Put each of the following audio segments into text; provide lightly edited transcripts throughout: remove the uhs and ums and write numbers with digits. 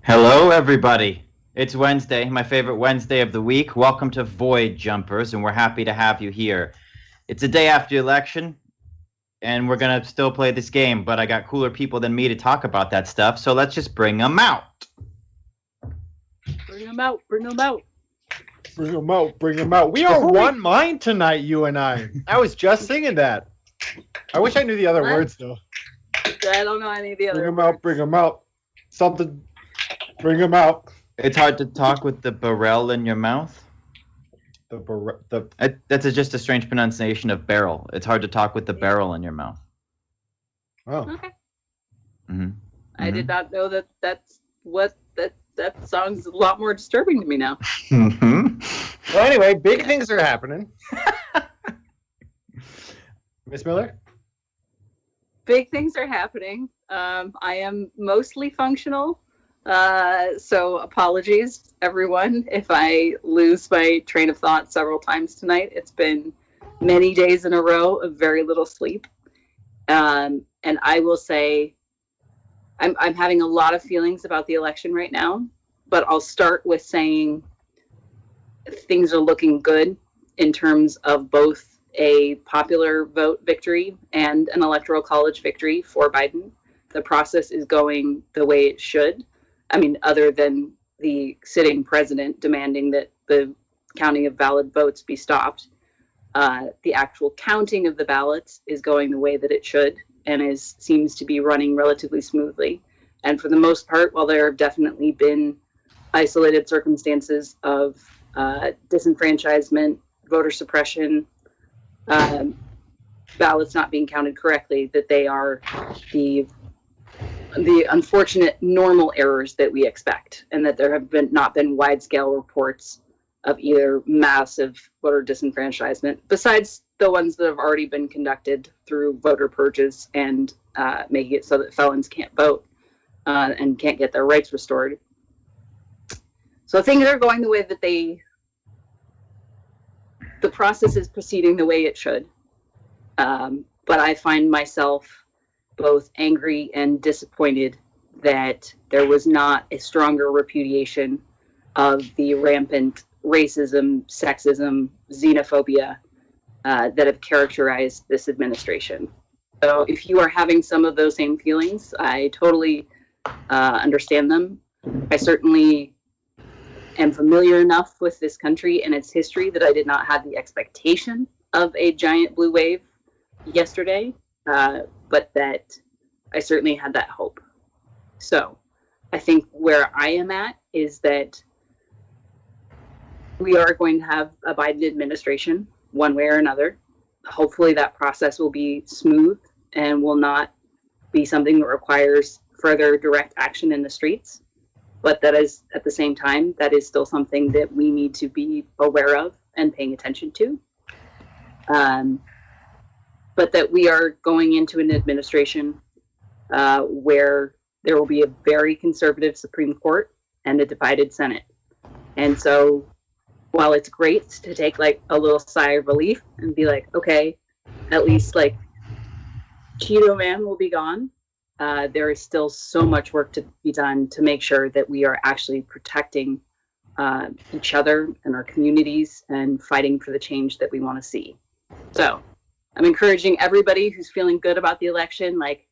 Hello, everybody. It's Wednesday, my favorite Wednesday of the week. Welcome to Void Jumpers, and we're happy to have you here. It's a day after the election, and we're going to still play this game, but I got cooler people than me to talk about that stuff, so let's just bring them out. Bring them out, bring them out. Bring them out, bring them out. We are one mind tonight, you and I. I was just singing that. I wish I knew the other words, though. I don't know any of the other Bring them out, bring them out. Something. Bring them out. It's hard to talk with the barrel in your mouth. That's just a strange pronunciation of barrel. It's hard to talk with the barrel in your mouth. Oh. Okay. Mm-hmm. I did not know that's what that sounds a lot more disturbing to me now. Mm-hmm. Well, anyway, big things are happening. Miss Miller? Big things are happening. I am mostly functional. So apologies, everyone, if I lose my train of thought several times tonight. It's been many days in a row of very little sleep. And I will say I'm having a lot of feelings about the election right now, but I'll start with saying things are looking good in terms of both a popular vote victory and an electoral college victory for Biden. The process is going the way it should. I mean, other than the sitting president demanding that the counting of valid votes be stopped, the actual counting of the ballots is going the way that it should and seems to be running relatively smoothly. And for the most part, while there have definitely been isolated circumstances of disenfranchisement, voter suppression, ballots not being counted correctly, that they are the unfortunate normal errors that we expect, and that there have not been wide-scale reports of either massive voter disenfranchisement, besides the ones that have already been conducted through voter purges and making it so that felons can't vote and can't get their rights restored. So things are going the way that the process is proceeding the way it should. But I find myself both angry and disappointed that there was not a stronger repudiation of the rampant racism, sexism, xenophobia that have characterized this administration. So if you are having some of those same feelings, I totally understand them. I certainly am familiar enough with this country and its history that I did not have the expectation of a giant blue wave yesterday. But that I certainly had that hope. So I think where I am at is that we are going to have a Biden administration one way or another. Hopefully that process will be smooth and will not be something that requires further direct action in the streets. But that is, at the same time, that is still something that we need to be aware of and paying attention to. But that we are going into an administration where there will be a very conservative Supreme Court and a divided Senate. And so while it's great to take like a little sigh of relief and be like, okay, at least like Cheeto Man will be gone, there is still so much work to be done to make sure that we are actually protecting each other and our communities and fighting for the change that we want to see. So I'm encouraging everybody who's feeling good about the election, like,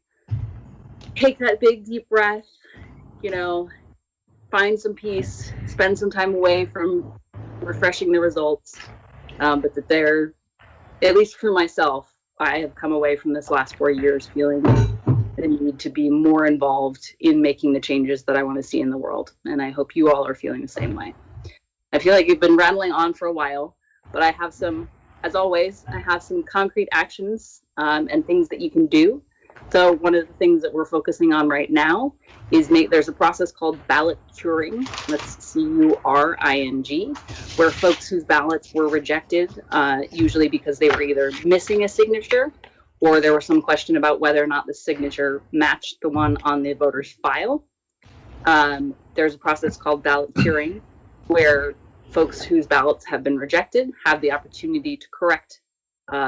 take that big, deep breath, find some peace, spend some time away from refreshing the results. But that they're, at least for myself, I have come away from this last 4 years feeling the need to be more involved in making the changes that I want to see in the world. And I hope you all are feeling the same way. I feel like you've been rattling on for a while, but I have some, as always, I have some concrete actions and things that you can do. So one of the things that we're focusing on right now is there's a process called Ballot Curing. That's CURING, where folks whose ballots were rejected, usually because they were either missing a signature or there was some question about whether or not the signature matched the one on the voter's file. There's a process called Ballot Curing, where folks whose ballots have been rejected have the opportunity to correct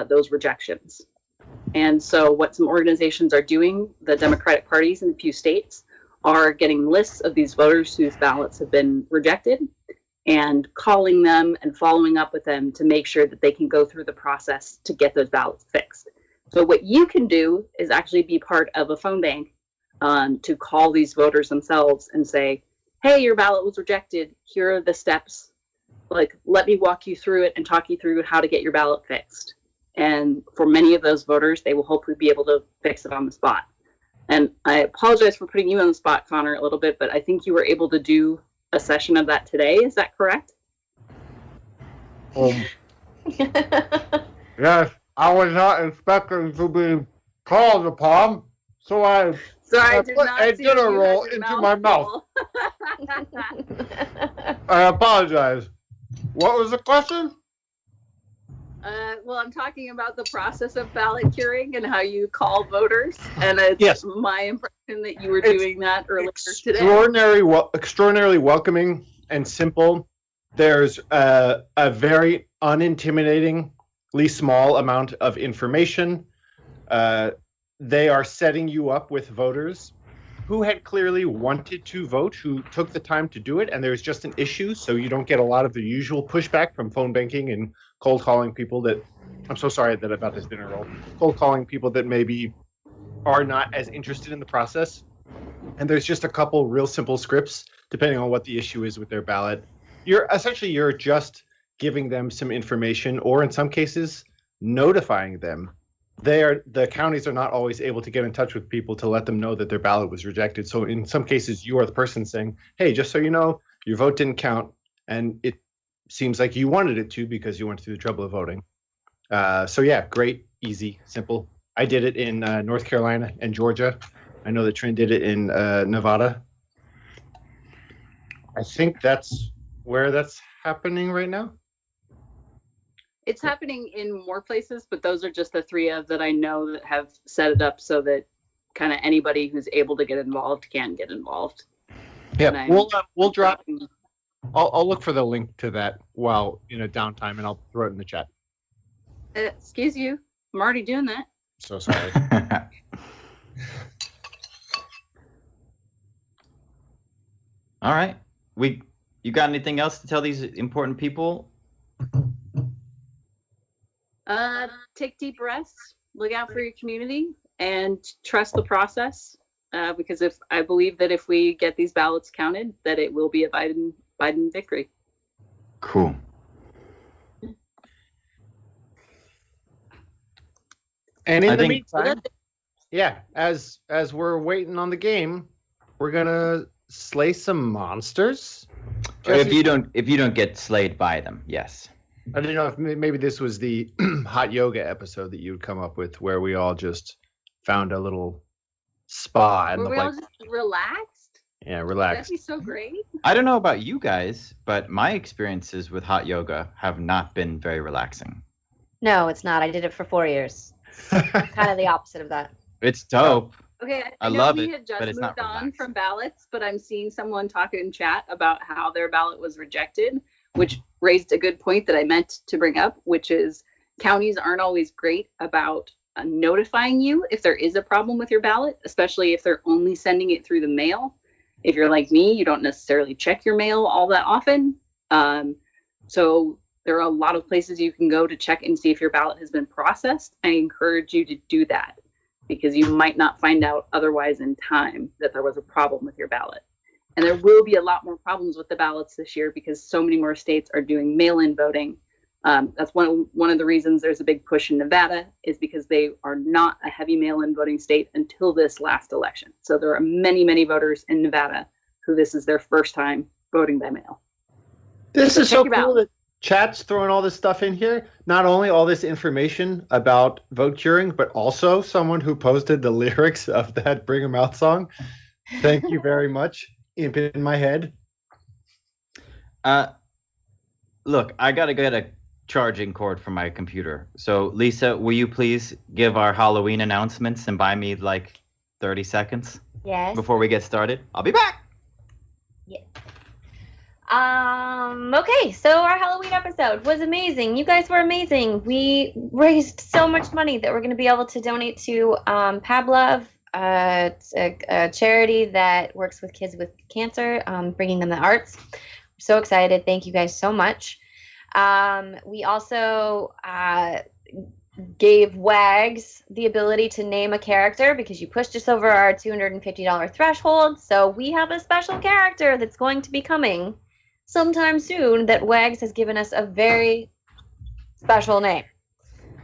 those rejections. And so what some organizations are doing, the Democratic parties in a few states, are getting lists of these voters whose ballots have been rejected and calling them and following up with them to make sure that they can go through the process to get those ballots fixed. So what you can do is actually be part of a phone bank to call these voters themselves and say, hey, your ballot was rejected. Here are the steps. Like, let me walk you through it and talk you through how to get your ballot fixed. And for many of those voters, they will hopefully be able to fix it on the spot. And I apologize for putting you on the spot, Connor, a little bit, but I think you were able to do a session of that today. Is that correct? Yes, I was not expecting to be called upon, so I did put not a see dinner that you roll had your into my mouth. full. I apologize. What was the question? Well, I'm talking about the process of ballot curing and how you call voters, and it's Yes. my impression that you were It's doing that earlier today. Extraordinarily welcoming and simple. There's a very unintimidatingly small amount of information. They are setting you up with voters who had clearly wanted to vote, who took the time to do it, and there's just an issue, so you don't get a lot of the usual pushback from phone banking and cold calling people that, I'm so sorry that about this dinner roll, cold calling people that maybe are not as interested in the process. And there's just a couple real simple scripts, depending on what the issue is with their ballot. You're just giving them some information, or in some cases, notifying them. The counties are not always able to get in touch with people to let them know that their ballot was rejected. So in some cases, you are the person saying, hey, just so you know, your vote didn't count, and it seems like you wanted it to because you went through the trouble of voting. So yeah, great, easy, simple. I did it in North Carolina and Georgia. I know that Trin did it in Nevada. I think that's where that's happening right now. It's happening in more places, but those are just the three of that I know that have set it up so that kind of anybody who's able to get involved can get involved. Yeah, we'll drop. I'll look for the link to that while in a downtime, and I'll throw it in the chat. Excuse you, I'm already doing that. So sorry. All right, you got anything else to tell these important people? Take deep breaths, look out for your community, and trust the process. Because I believe that if we get these ballots counted, that it will be a Biden victory. Cool. And in the meantime, yeah, as we're waiting on the game, we're gonna slay some monsters. If you don't get slayed by them, yes. I didn't know if maybe this was the hot yoga episode that you'd come up with, where we all just found a little spa and Were we all just relaxed? Yeah, relaxed. That'd be so great. I don't know about you guys, but my experiences with hot yoga have not been very relaxing. No, it's not. I did it for 4 years. Kind of the opposite of that. It's dope. Okay, I know love we it, had just but it's not moved on relaxing. from ballots, but I'm seeing someone talk in chat about how their ballot was rejected, which raised a good point that I meant to bring up, which is counties aren't always great about notifying you if there is a problem with your ballot, especially if they're only sending it through the mail. If you're like me, you don't necessarily check your mail all that often. So there are a lot of places you can go to check and see if your ballot has been processed. I encourage you to do that because you might not find out otherwise in time that there was a problem with your ballot. And there will be a lot more problems with the ballots this year because so many more states are doing mail-in voting. That's one of the reasons there's a big push in Nevada is because they are not a heavy mail-in voting state until this last election. So there are many, many voters in Nevada who this is their first time voting by mail. This is so check your cool ballot. that chat's throwing all this stuff in here. Not only all this information about vote curing, but also someone who posted the lyrics of that Bring 'Em Out song. Thank you very much. Imp in my head. Look, I gotta get a charging cord for my computer. So Lisa, will you please give our Halloween announcements and buy me like 30 seconds Yes. before we get started? I'll be back. Okay, so our Halloween episode was amazing. You guys were amazing. We raised so much money that we're going to be able to donate to Pavlov It's a charity that works with kids with cancer, bringing them the arts. I'm so excited. Thank you guys so much. We also gave Wags the ability to name a character because you pushed us over our $250 threshold. So we have a special character that's going to be coming sometime soon that Wags has given us a very special name.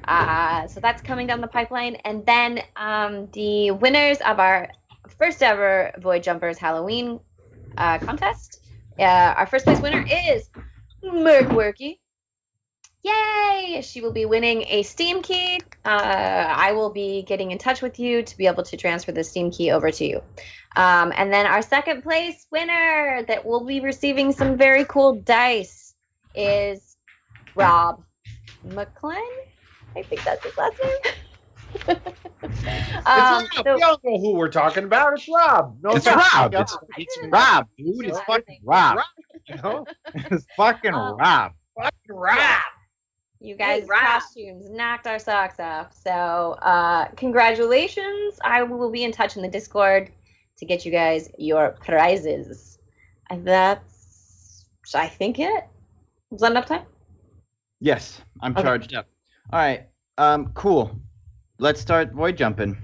So that's coming down the pipeline. And then the winners of our first ever Void Jumpers Halloween contest. Our first place winner is Merkworky. Yay! She will be winning a Steam key. I will be getting in touch with you to be able to transfer the Steam key over to you. And then our second place winner that will be receiving some very cool dice is Rob McClellan. I think that's his last name. It's Rob. We all know who we're talking about. It's Rob. No It's offense. Rob. Yeah. It's Rob, dude. It's fucking Rob. You know? It's fucking Rob. Fucking Rob. You guys' Hey, Rob. costumes knocked our socks off. So congratulations. I will be in touch in the Discord to get you guys your prizes. And that's, I think, it. Was that enough time? Yes, I'm Okay. charged up. All right. Cool. Let's start void jumping.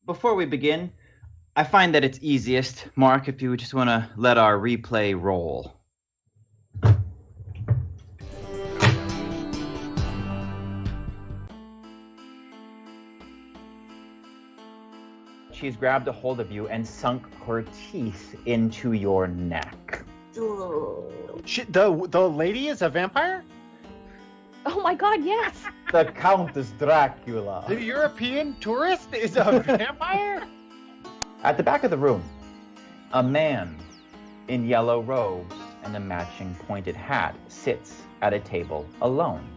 Before we begin, I find that it's easiest, Mark, if you just want to let our replay roll. She's grabbed a hold of you and sunk her teeth into your neck. The lady is a vampire? Oh my god, yes. The Countess Dracula. The European tourist is a vampire? At the back of the room, a man in yellow robes and a matching pointed hat sits at a table alone.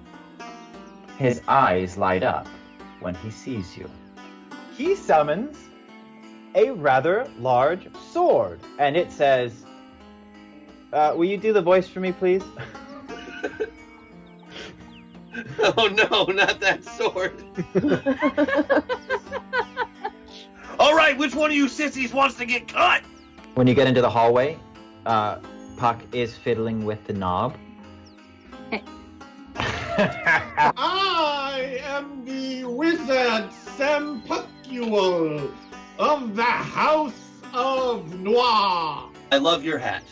His eyes light up when he sees you. He summons a rather large sword, and it says, will you do the voice for me, please? Oh no, not that sword. All right, which one of you sissies wants to get cut? When you get into the hallway, Puck is fiddling with the knob. I am the wizard Sempucule of the House of Noir. I love your hat.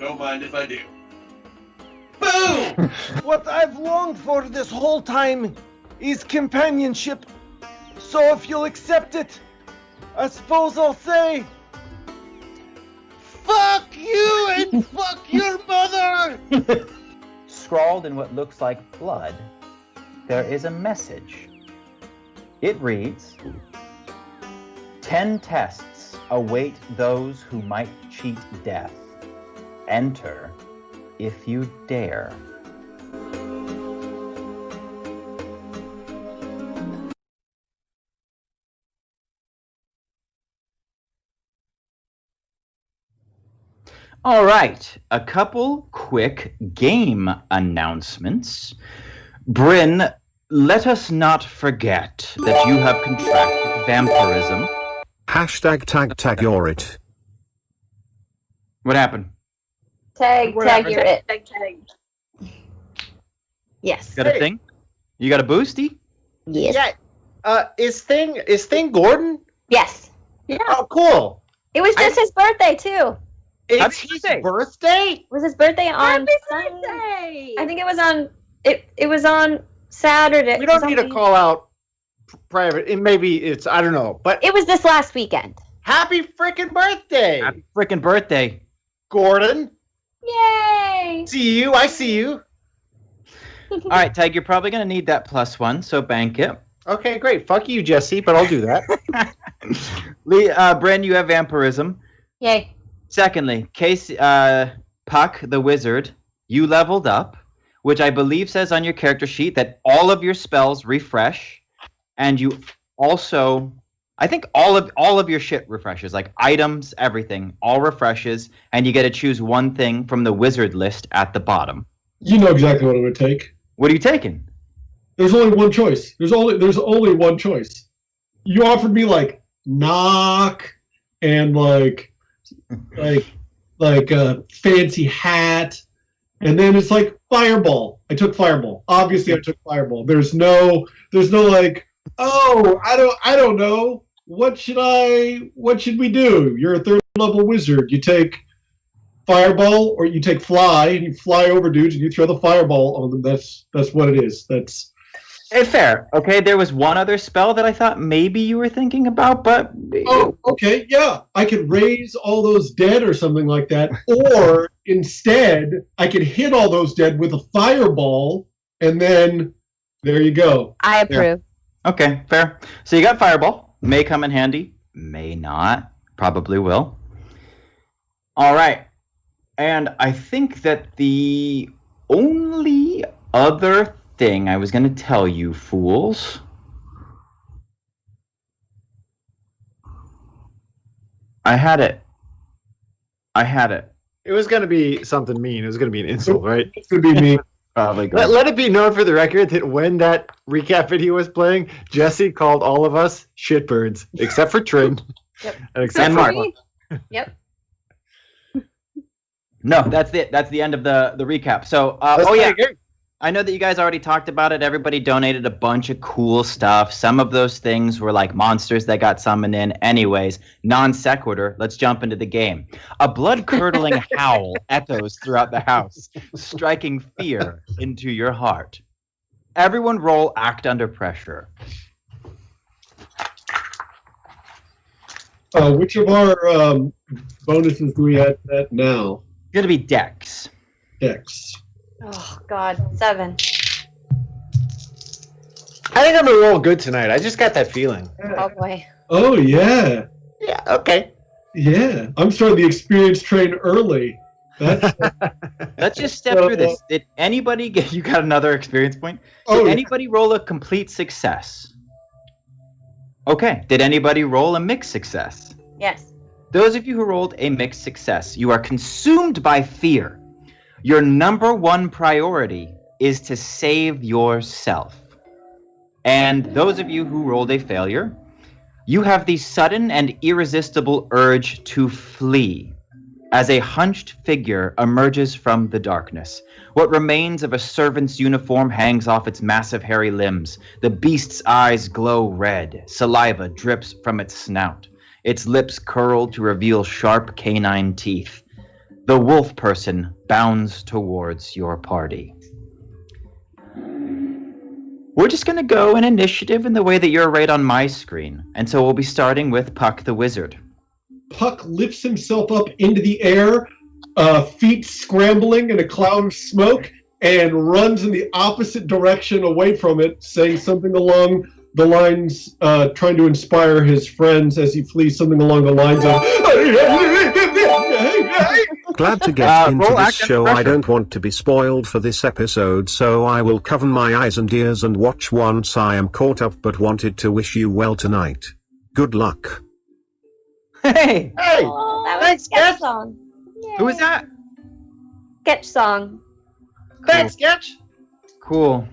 Don't mind if I do. Boom! What I've longed for this whole time is companionship. So if you'll accept it, I suppose I'll say, fuck you and fuck your mother! Scrawled in what looks like blood, there is a message. It reads, 10 tests await those who might cheat death. Enter if you dare. All right, a couple quick game announcements. Bryn, let us not forget that you have contracted vampirism. Tag you're it. What happened? Tag, you're it. Tag. Yes. Got a thing? You got a boosty? Yes. Yeah. Is Thing Gordon? Yes. Yeah. Oh, cool. It was just his birthday, too. It's Happy his birthday. birthday? It was his birthday on Happy Sunday. birthday! I think it was on it was on Saturday. We don't need to call out private. It's I don't know, but It was this last weekend. happy freaking birthday, Happy freaking birthday. Gordon. Yay! See you. I see you. All right, Tag, you're probably going to need that +1, so bank it. Okay, great. Fuck you, Jesse, but I'll do that. Bryn, you have vampirism. Yay. Secondly, Puck, the wizard, you leveled up, which I believe says on your character sheet that all of your spells refresh, and you also, I think all of your shit refreshes, like items, everything, all refreshes, and you get to choose one thing from the wizard list at the bottom. You know exactly what it would take. What are you taking? There's only one choice. There's only one choice. You offered me like knock and like a fancy hat, and then it's like fireball. I took fireball. Obviously, I took fireball. There's no like, oh, I don't know. What should we do? You're a third level wizard. You take fireball, or you take fly, and you fly over dudes, and you throw the fireball on them. That's what it is. That's Fair. Okay, there was one other spell that I thought maybe you were thinking about, but oh, okay, yeah. I could raise all those dead or something like that, or instead, I could hit all those dead with a fireball, and then there you go. I approve. okay, fair. So you got fireball. May come in handy. May not. Probably will. All right. And I think that the only other thing I was going to tell you, fools. I had it. It was going to be something mean. It was going to be an insult, right? It's gonna be me. Probably good. Let it be known for the record that when that recap video was playing, Jesse called all of us shitbirds, except for Trin. Yep. And except And for Mark. Me? Yep. No, that's it. That's the end of the recap. So, That's oh yeah, pretty good. I know that you guys already talked about it. Everybody donated a bunch of cool stuff. Some of those things were like monsters that got summoned in. Anyways, non sequitur, let's jump into the game. A blood-curdling howl echoes throughout the house, striking fear into your heart. Everyone roll act under pressure. Which of our bonuses do we have that now? It's gonna be Dex. Dex. Oh God, 7. I think I'm going to roll good tonight. I just got that feeling. Oh boy. Oh yeah, Yeah, okay. yeah. I'm starting the experience train early. That's Let's just step through this. Did anybody get? You got another experience point? Did oh, anybody roll a complete success? Okay. Did anybody roll a mixed success? Yes. Those of you who rolled a mixed success, you are consumed by fear. Your number one priority is to save yourself. And those of you who rolled a failure, you have the sudden and irresistible urge to flee as a hunched figure emerges from the darkness. What remains of a servant's uniform hangs off its massive hairy limbs. The beast's eyes glow red. Saliva drips from its snout. Its lips curl to reveal sharp canine teeth. The wolf person bounds towards your party. We're just going to go in initiative in the way that you're right on my screen. And so we'll be starting with Puck the Wizard. Puck lifts himself up into the air, feet scrambling in a cloud of smoke, and runs in the opposite direction away from it, saying something along the lines, trying to inspire his friends as he flees, something along the lines of... Glad to get into roll this act under show. I pressure. don't want to be spoiled for this episode, so I will cover my eyes and ears and watch once I am caught up, but wanted to wish you well tonight. Good luck. Hey! Hey! Oh, that was thanks, a sketch Sketch. song. Who is that? Sketch song. Thanks, Sketch. Cool.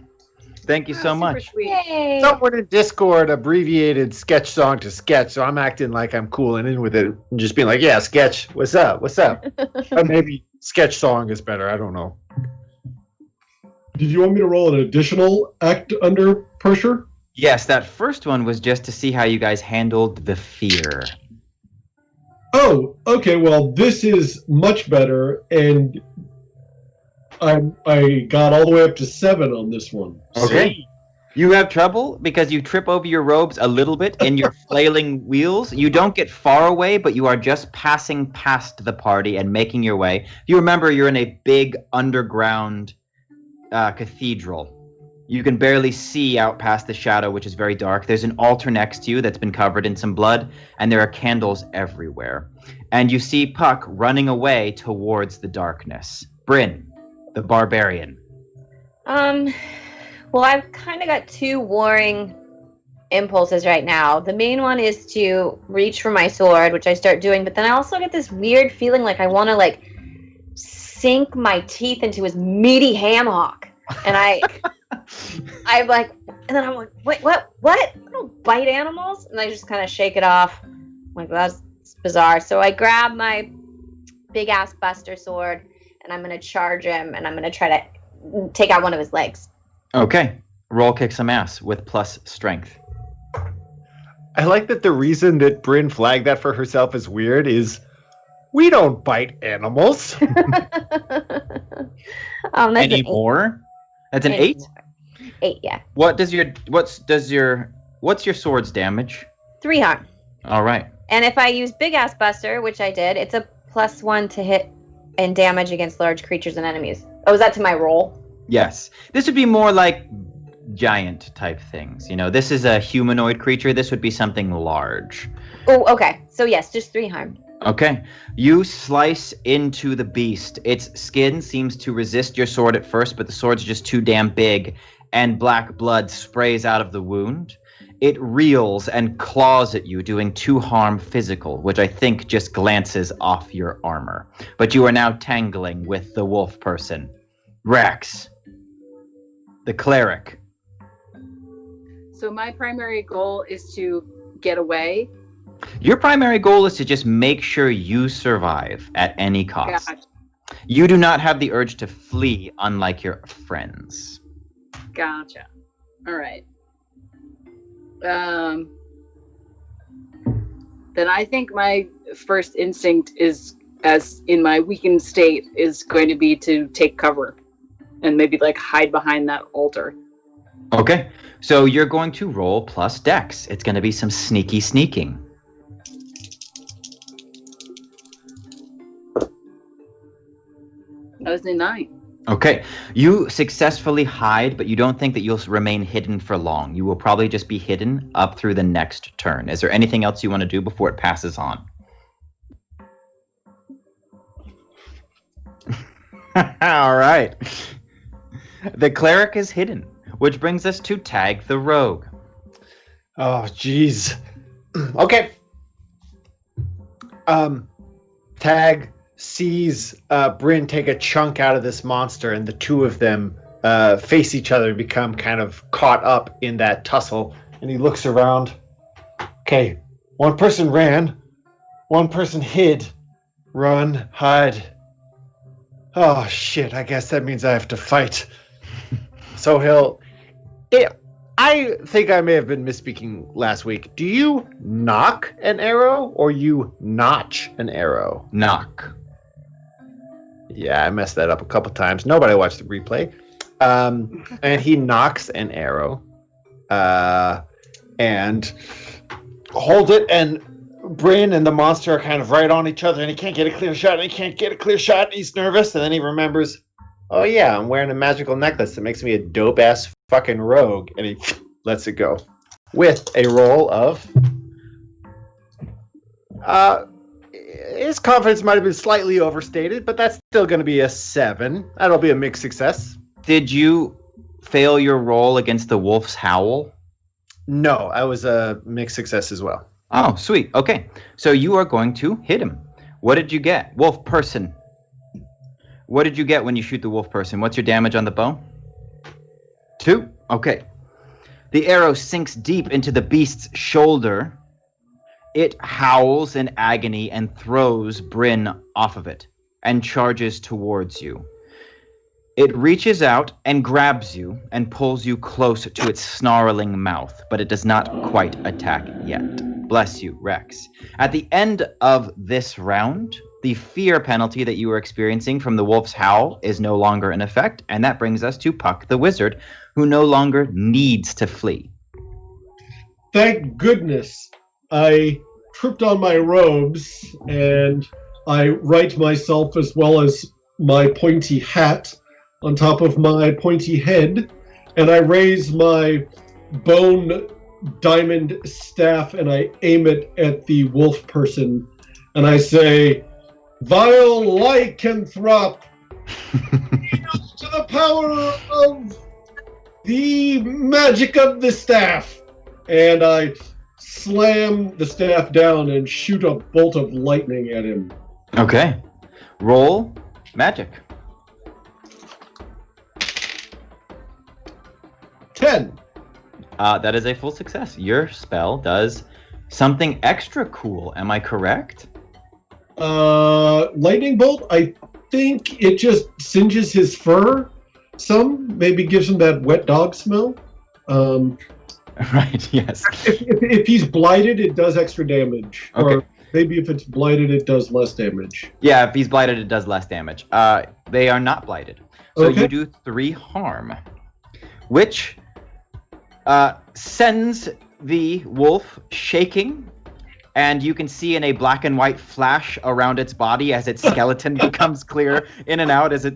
Thank you so Super much. sweet. Yay. Someone in Discord abbreviated sketch song to sketch, so I'm acting like I'm cool and in with it, and just being like, "Yeah, sketch. What's up? What's up?" Or maybe sketch song is better. I don't know. Did you want me to roll an additional act under pressure? Yes, that first one was just to see how you guys handled the fear. Oh, okay. Well, this is much better, and I got all the way up to 7 on this one. Okay. You have trouble because you trip over your robes a little bit in your flailing wheels. You don't get far away, but you are just passing past the party and making your way. You remember you're in a big underground cathedral. You can barely see out past the shadow, which is very dark. There's an altar next to you that's been covered in some blood, and there are candles everywhere. And you see Puck running away towards the darkness. Bryn, the barbarian. Well, I've kind of got 2 warring impulses right now. The main one is to reach for my sword, which I start doing, but then I also get this weird feeling like I want to like sink my teeth into his meaty ham hock. And I I'm like, and then I'm like, wait, what? I don't bite animals. And I just kind of shake it off. I'm like, that's bizarre. So I grab my big ass buster sword and I'm going to charge him and I'm going to try to take out one of his legs. Okay. Roll kick some ass with plus strength. I like that the reason that Bryn flagged that for herself as weird is we don't bite animals. That's Any more? That's an 8? 8, yeah. What's your sword's damage? 3 harm. All right. And if I use big ass buster, which I did, it's a +1 to hit and damage against large creatures and enemies. Oh, is that to my roll? Yes. This would be more like giant type things. You know, this is a humanoid creature. This would be something large. Oh, okay. So yes, just 3 harm. Okay. You slice into the beast. Its skin seems to resist your sword at first, but the sword's just too damn big, and black blood sprays out of the wound. It reels and claws at you, doing 2 harm physical, which I think just glances off your armor. But you are now tangling with the wolf person. Rex, the cleric. So my primary goal is to get away. Your primary goal is to just make sure you survive at any cost. Gotcha. You do not have the urge to flee, unlike your friends. Gotcha. All right. Then I think my first instinct is, as in my weakened state, is going to be to take cover and maybe like hide behind that altar. Okay, so you're going to roll plus dex. It's going to be some sneaky sneaking. That was a 9. Okay, you successfully hide, but you don't think that you'll remain hidden for long. You will probably just be hidden up through the next turn. Is there anything else you want to do before it passes on? All right. The cleric is hidden, which brings us to Tag the Rogue. Oh, jeez. Okay. Tag sees Bryn take a chunk out of this monster, and the two of them face each other and become kind of caught up in that tussle. And he looks around. Okay, one person ran, one person hid. Run, hide. Oh, shit, I guess that means I have to fight. So I think I may have been misspeaking last week. Do you knock an arrow or you notch an arrow? Knock. Yeah, I messed that up a couple times. Nobody watched the replay. And he knocks an arrow and holds it, and Bryn and the monster are kind of right on each other, and he can't get a clear shot, and he's nervous, and then he remembers, oh yeah, I'm wearing a magical necklace that makes me a dope-ass fucking rogue, and he lets it go. With a roll of... his confidence might have been slightly overstated, but that's still going to be a 7. That'll be a mixed success. Did you fail your roll against the wolf's howl? No, I was a mixed success as well. Oh, sweet. Okay. So you are going to hit him. What did you get? Wolf person. What did you get when you shoot the wolf person? What's your damage on the bow? 2. Okay. The arrow sinks deep into the beast's shoulder. It howls in agony and throws Bryn off of it and charges towards you. It reaches out and grabs you and pulls you close to its snarling mouth, but it does not quite attack yet. Bless you, Rex. At the end of this round, the fear penalty that you were experiencing from the wolf's howl is no longer in effect, and that brings us to Puck the Wizard, who no longer needs to flee. Thank goodness I tripped on my robes and I right myself as well as my pointy hat on top of my pointy head, and I raise my bone diamond staff and I aim it at the wolf person and I say, "Vile lycanthrope, yield to the power of the magic of the staff." And I slam the staff down and shoot a bolt of lightning at him. Okay. Roll magic. That is a full success. Your spell does something extra cool. Am I correct? Lightning bolt. I think it just singes his fur. Some maybe gives him that wet dog smell. Right. Yes. If he's blighted, it does extra damage. Okay. Or maybe if it's blighted, it does less damage. Yeah. If he's blighted, it does less damage. They are not blighted, so Okay. you do 3 harm, which sends the wolf shaking. And you can see in a black and white flash around its body as its skeleton becomes clear in and out as it...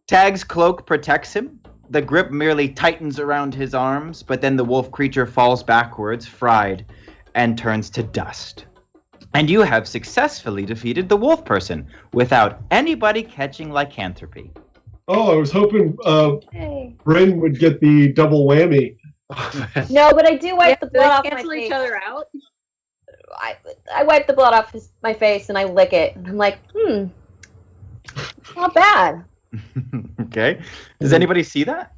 Tag's cloak protects him. The grip merely tightens around his arms, but then the wolf creature falls backwards, fried, and turns to dust. And you have successfully defeated the wolf person without anybody catching lycanthropy. Oh, I was hoping Hey. Bryn would get the double whammy. No, but I do wipe the Do blood they off my cancel face. each other out? I wipe the blood off my face and I lick it. And I'm like, not bad. Okay. Does anybody see that?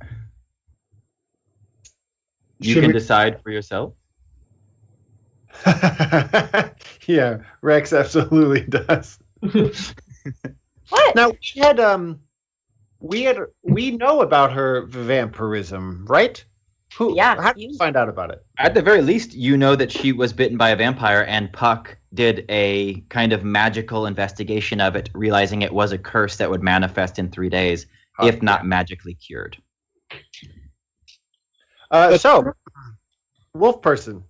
You Should can we- decide for yourself. Yeah, Rex absolutely does. What? Now we know about her vampirism, right? Yeah, How did you find out about it? At the very least, you know that she was bitten by a vampire, and Puck did a kind of magical investigation of it, realizing it was a curse that would manifest in 3 days, if not magically cured. So, wolf person,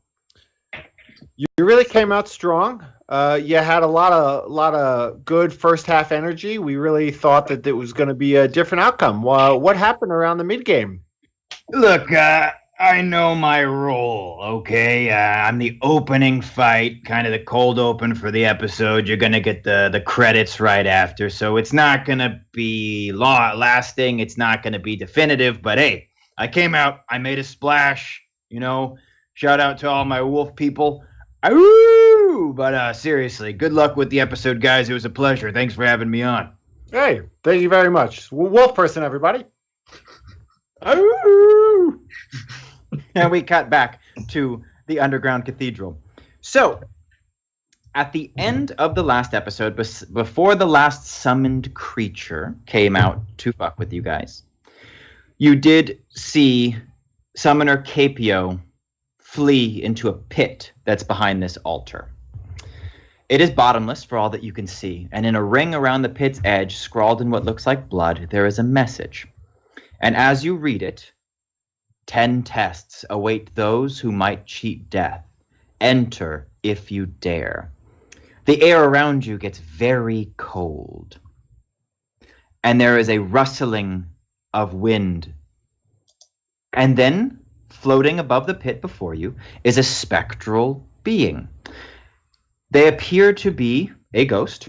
you really came out strong. You had a lot of good first half energy. We really thought that it was going to be a different outcome. What happened around the mid game? Look, I know my role, okay? I'm the opening fight, kind of the cold open for the episode. You're going to get the credits right after, so it's not going to be lasting. It's not going to be definitive, but hey, I came out. I made a splash, Shout out to all my wolf people. Ooh! But seriously, good luck with the episode, guys. It was a pleasure. Thanks for having me on. Hey, thank you very much. Wolf person, everybody. Ooh! And we cut back to the underground cathedral. So, at the end of the last episode, before the last summoned creature came out to fuck with you guys, you did see Summoner Capio flee into a pit that's behind this altar. It is bottomless for all that you can see, and in a ring around the pit's edge, scrawled in what looks like blood, there is a message. And as you read it, 10 tests await those who might cheat death. Enter if you dare. The air around you gets very cold. And there is a rustling of wind. And then, floating above the pit before you, is a spectral being. They appear to be a ghost,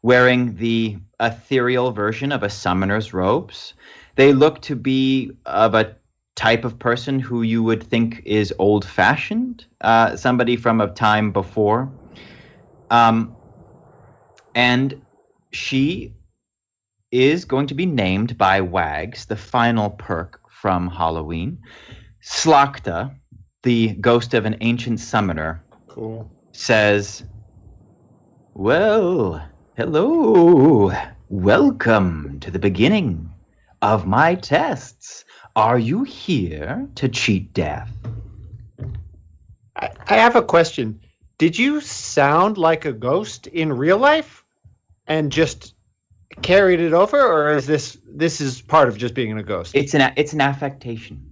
wearing the ethereal version of a summoner's robes. They look to be of a type of person who you would think is old-fashioned, somebody from a time before. And she is going to be named by Wags, the final perk from Halloween. Slakta, the ghost of an ancient summoner, Cool. says, "Well, hello. Welcome to the beginning of my tests. Are you here to cheat death?" I have a question. Did you sound like a ghost in real life and just carried it over, or is this is part of just being a ghost? It's an affectation.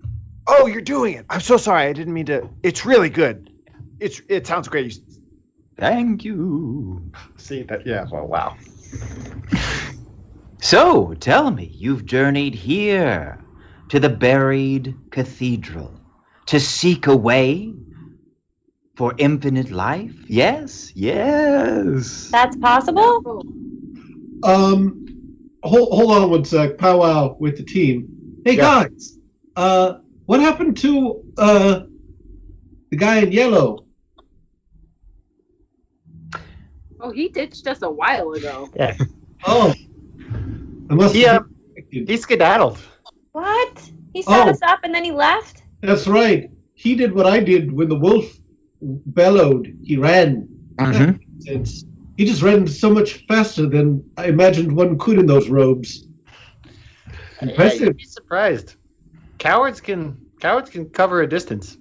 Oh, you're doing it. I'm so sorry. I didn't mean to. It's really good. It sounds great. Thank you. See that? Yeah. Well, wow. So, tell me, you've journeyed here to the buried cathedral to seek a way for infinite life? Yes, yes. That's possible? Hold on one sec. Powwow with the team. Hey Yeah. guys, what happened to the guy in yellow? Oh, he ditched us a while ago. Oh, I must. Yeah. have He skedaddled. What? He set Oh. us up and then he left? That's right. He did what I did when the wolf bellowed. He ran. Mhm. Sense. He just ran so much faster than I imagined one could in those robes. Yeah, Impressive. you'd be surprised. Cowards can cover a distance.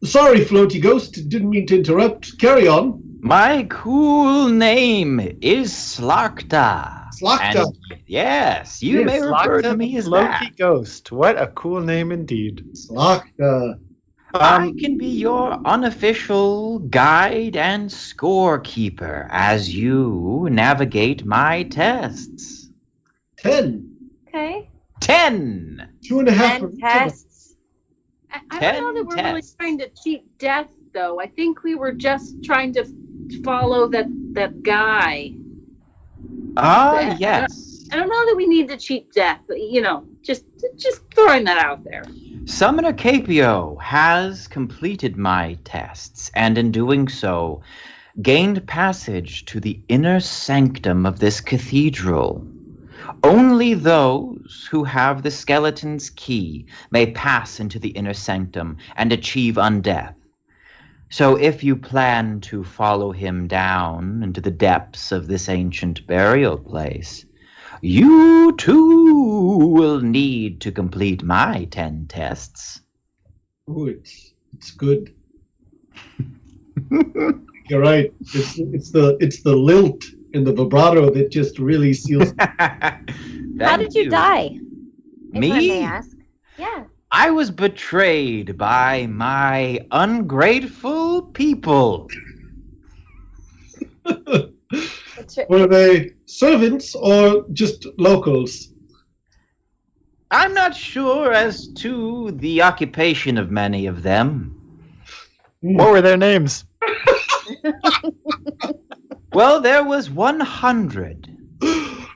Sorry, Floaty Ghost. Didn't mean to interrupt. Carry on. My cool name is Slakta. Slakta. And yes, you may refer to me as Loki that. Ghost. What a cool name indeed. Slakta. I can be your unofficial guide and scorekeeper as you navigate my tests. 10. Okay. 10! 2.5 10 for each of us. tests. I don't know that we're really tests. trying to cheat death, though. I think we were just trying to follow that guy. Ah, yes. I don't know that we need to cheat death, but, just throwing that out there. Summoner Capio has completed my tests, and in doing so, gained passage to the inner sanctum of this cathedral. Only those who have the skeleton's key may pass into the inner sanctum and achieve undeath. So if you plan to follow him down into the depths of this ancient burial place, you too will need to complete my 10 tests. Oh, it's good. You're right. It's the lilt and the vibrato that just really seals. How did you die? If I may Me? ask. Yeah. I was betrayed by my ungrateful people. Were they servants or just locals? I'm not sure as to the occupation of many of them. What were their names? Well, there was 100.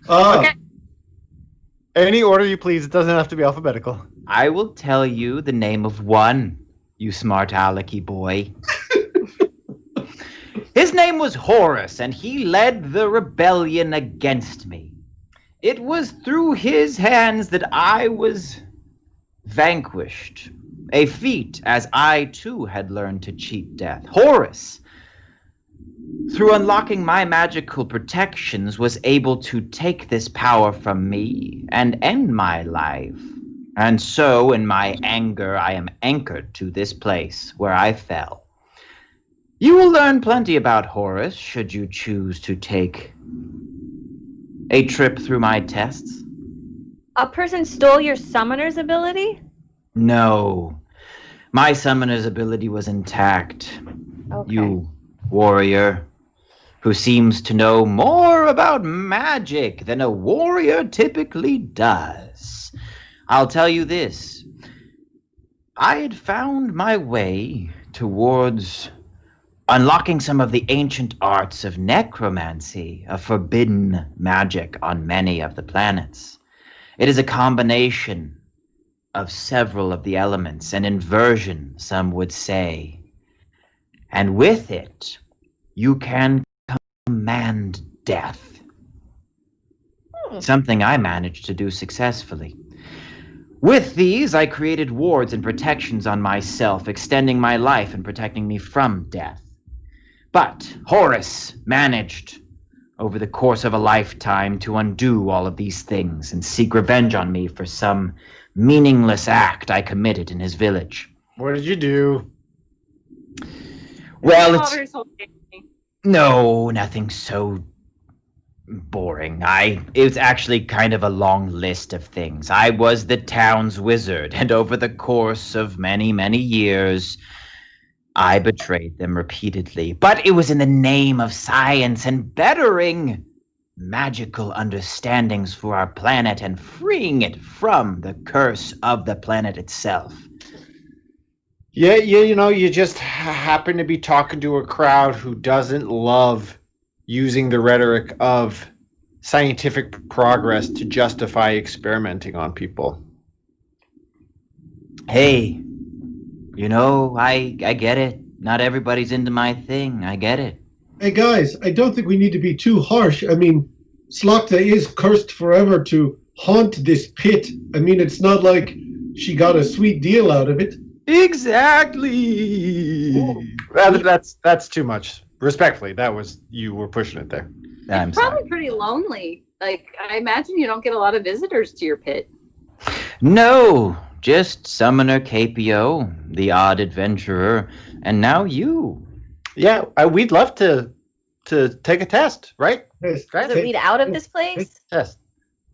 Ah, Any order you please. It doesn't have to be alphabetical. I will tell you the name of one, you smart alecky boy. His name was Horus, and he led the rebellion against me. It was through his hands that I was vanquished, a feat as I too had learned to cheat death. Horus, through unlocking my magical protections, was able to take this power from me and end my life. And so, in my anger, I am anchored to this place where I fell. You will learn plenty about Horus should you choose to take a trip through my tests. A person stole your summoner's ability? No, my summoner's ability was intact. Okay. You warrior who seems to know more about magic than a warrior typically does. I'll tell you this. I had found my way towards unlocking some of the ancient arts of necromancy, a forbidden magic on many of the planets. It is a combination of several of the elements, an inversion, some would say. And with it, you can command death. Something I managed to do successfully. With these, I created wards and protections on myself, extending my life and protecting me from death. But Horus managed, over the course of a lifetime, to undo all of these things and seek revenge on me for some meaningless act I committed in his village. What did you do? Well, Father's it's... whole family. No, nothing so boring. It was actually kind of a long list of things. I was the town's wizard, and over the course of many, many years, I betrayed them repeatedly. But it was in the name of science and bettering magical understandings for our planet and freeing it from the curse of the planet itself. Yeah, you just happen to be talking to a crowd who doesn't love using the rhetoric of scientific progress to justify experimenting on people. Hey, I get it. Not everybody's into my thing. I get it. hey guys, I don't think we need to be too harsh. I mean, Slakta is cursed forever to haunt this pit. I mean, it's not like she got a sweet deal out of it. Exactly. That's too much. Respectfully, you were pushing it there. I'm It's probably sorry. pretty lonely. Like, I imagine you don't get a lot of visitors to your pit. No, just Summoner KPO, the odd adventurer, and now you. Yeah, we'd love to take a test, right? Yes, Does it lead out of this place? Test.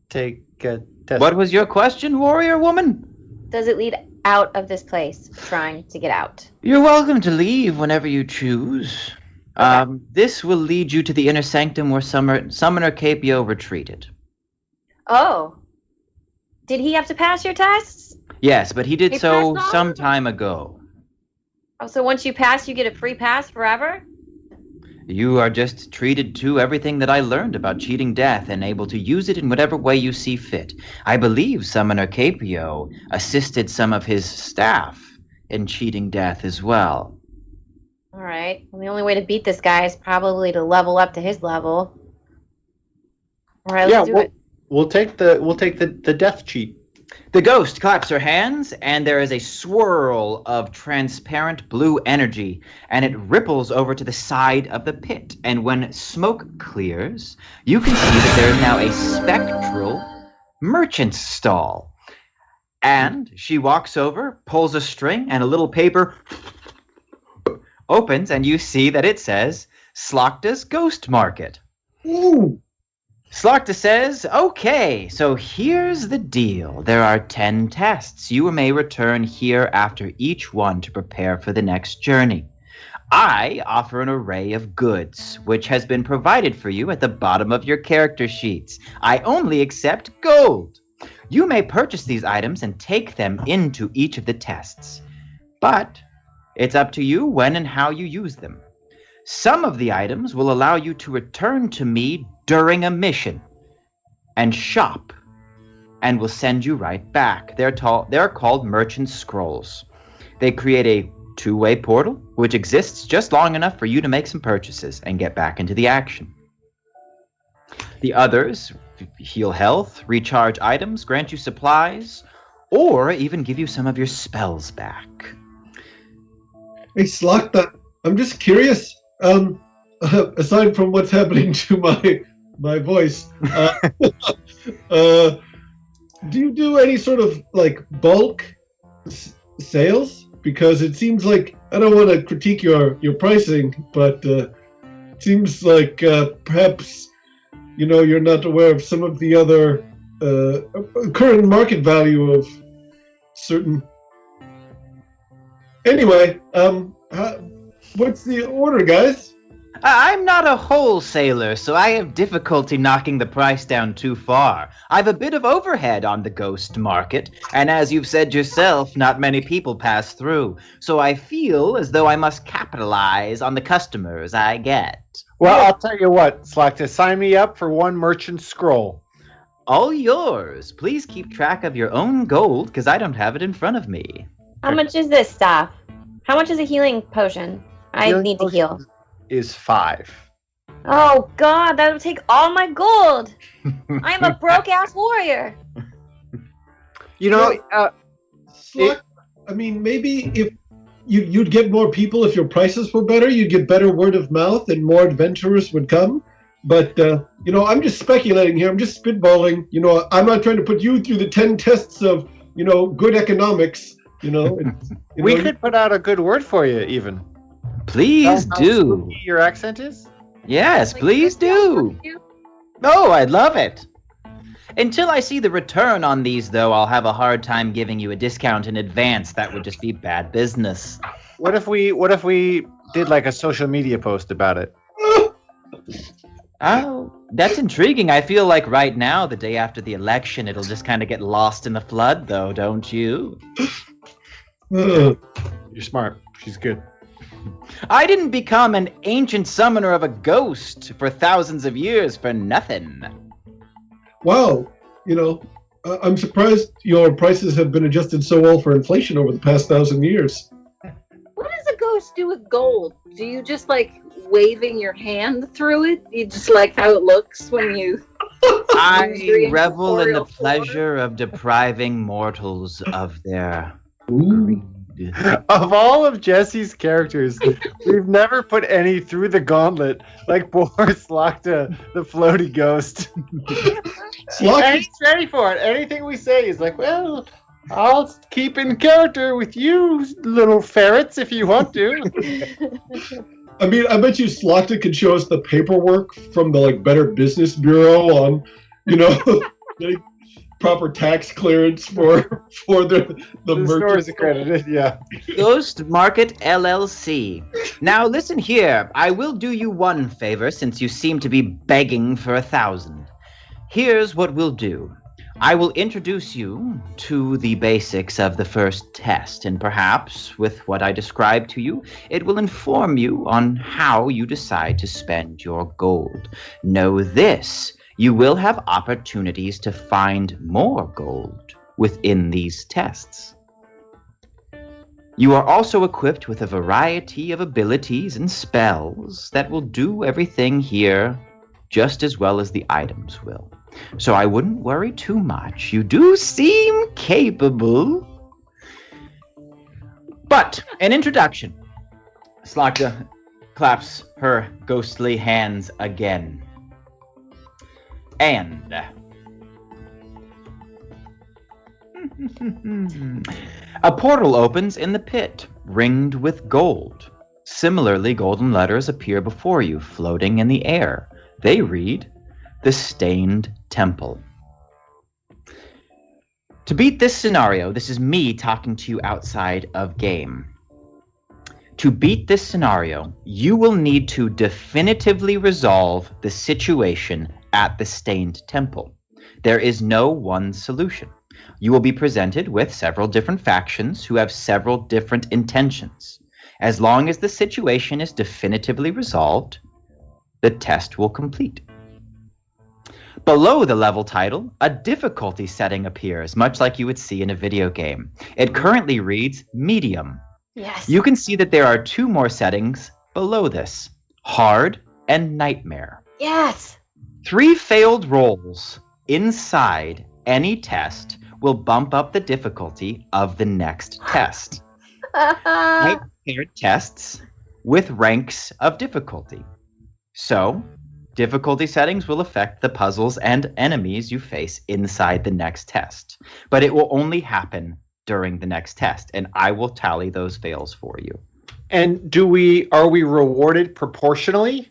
Take a test. What was your question, warrior woman? Does it lead out of this place? Trying to get out. You're welcome to leave whenever you choose. Okay. This will lead you to the inner sanctum where Summoner KPO retreated. Oh. Did he have to pass your tests? Yes, but he did He so passed all some of them. time ago. Oh, so once you pass, you get a free pass forever? You are just treated to everything that I learned about cheating death and able to use it in whatever way you see fit. I believe Summoner Capio assisted some of his staff in cheating death as well. All right. Well, the only way to beat this guy is probably to level up to his level. All right, let's do it. We'll take the death cheat. The ghost claps her hands, and there is a swirl of transparent blue energy, and it ripples over to the side of the pit. And when smoke clears, you can see that there is now a spectral merchant's stall. And she walks over, pulls a string, and a little paper opens, and you see that it says Slokta's Ghost Market. Ooh. Slokta says, okay, so here's the deal. There are 10 tests. You may return here after each one to prepare for the next journey. I offer an array of goods, which has been provided for you at the bottom of your character sheets. I only accept gold. You may purchase these items and take them into each of the tests. But it's up to you when and how you use them. Some of the items will allow you to return to me during a mission and shop, and will send you right back. They're called Merchant Scrolls. They create a two-way portal, which exists just long enough for you to make some purchases and get back into the action. The others heal health, recharge items, grant you supplies, or even give you some of your spells back. Hey, Slokta, I'm just curious. Aside from what's happening to my voice, do you do any sort of like bulk sales? Because it seems like, I don't want to critique your pricing, but it seems like perhaps you're not aware of some of the other current market value of certain. Anyway, what's the order, guys? I'm not a wholesaler, so I have difficulty knocking the price down too far. I've a bit of overhead on the ghost market, and as you've said yourself, not many people pass through. So I feel as though I must capitalize on the customers I get. Well, I'll tell you what, Slokta, sign me up for one merchant scroll. All yours. Please keep track of your own gold, because I don't have it in front of me. How much is this stuff? How much is a healing potion? I Healing need to potion heal. Is 5. Oh God, that would take all my gold. I'm a broke ass warrior. Slokta, I mean, maybe if you'd get more people if your prices were better, you'd get better word of mouth and more adventurers would come. But, I'm just speculating here. I'm just spitballing. I'm not trying to put you through the 10 tests of, good economics. We could put out a good word for you, even. Please How do. spooky your accent is? Yes, Like, please this sounds do. like you. Oh, I'd love it. Until I see the return on these, though, I'll have a hard time giving you a discount in advance. That would just be bad business. What if we did like a social media post about it? Oh, that's intriguing. I feel like right now, the day after the election, it'll just kind of get lost in the flood, though, don't you? Uh, You're smart. She's good. I didn't become an ancient summoner of a ghost for thousands of years for nothing. wow. I'm surprised your prices have been adjusted so well for inflation over the past 1,000 years. What does a ghost do with gold? Do you just like waving your hand through it? You just like how it looks when you I Three revel in the incorporeal four. pleasure of depriving mortals of their Ooh. greed. Of all of Jesse's characters, we've never put any through the gauntlet like poor Slakta, the floaty ghost. Slakta- And he's ready for it. Anything we say, he's like, well, I'll keep in character with you, little ferrets, if you want to. I mean, I bet you Slakta could show us the paperwork from the Better Business Bureau on, getting proper tax clearance for the The store merchant. is accredited, yeah. Ghost Market LLC. Now listen here. I will do you one favor since you seem to be begging for 1,000. Here's what we'll do. I will introduce you to the basics of the first test, and perhaps, with what I describe to you, it will inform you on how you decide to spend your gold. Know this, you will have opportunities to find more gold within these tests. You are also equipped with a variety of abilities and spells that will do everything here just as well as the items will. So I wouldn't worry too much. You do seem capable. But an introduction. Slakta claps her ghostly hands again. And a portal opens in the pit, ringed with gold. Similarly, golden letters appear before you, floating in the air. They read, "The Stained Temple." To beat this scenario, this is me talking to you outside of game. To beat this scenario, you will need to definitively resolve the situation at the Stained Temple. There is no one solution. You will be presented with several different factions who have several different intentions. As long as the situation is definitively resolved, the test will complete. Below the level title, a difficulty setting appears, much like you would see in a video game. It currently reads Medium. Yes. You can see that there are 2 more settings below this, Hard and Nightmare. Yes. 3 failed rolls inside any test will bump up the difficulty of the next test. I paired tests with ranks of difficulty. So, difficulty settings will affect the puzzles and enemies you face inside the next test. But it will only happen during the next test, and I will tally those fails for you. And are we rewarded proportionally?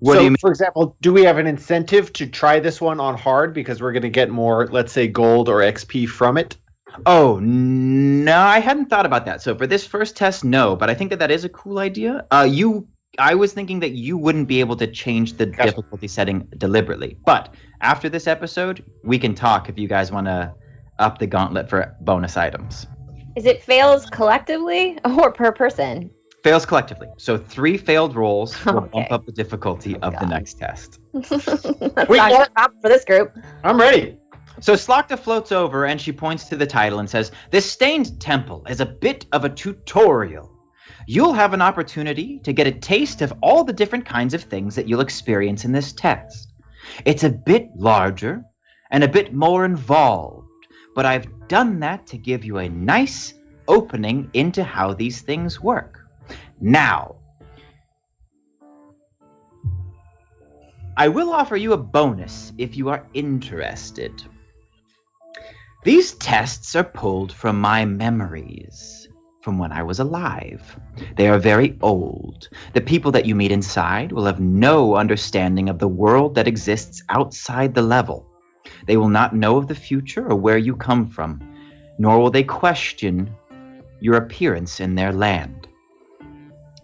What do you mean? For example, do we have an incentive to try this one on hard because we're going to get more, let's say, gold or XP from it? Oh, no, I hadn't thought about that. So for this first test, no, but I think that is a cool idea. I was thinking that you wouldn't be able to change the difficulty setting deliberately. But after this episode, we can talk if you guys want to up the gauntlet for bonus items. Is it fails collectively or per person? Fails collectively. So 3 failed rolls will Okay. bump up the difficulty of the next test. That's Wait, not what? top for this group. I'm ready. So Slakta floats over and she points to the title and says, "This Stained Temple is a bit of a tutorial. You'll have an opportunity to get a taste of all the different kinds of things that you'll experience in this test. It's a bit larger and a bit more involved, but I've done that to give you a nice opening into how these things work. Now, I will offer you a bonus if you are interested. These tests are pulled from my memories from when I was alive. They are very old. The people that you meet inside will have no understanding of the world that exists outside the level. They will not know of the future or where you come from, nor will they question your appearance in their land.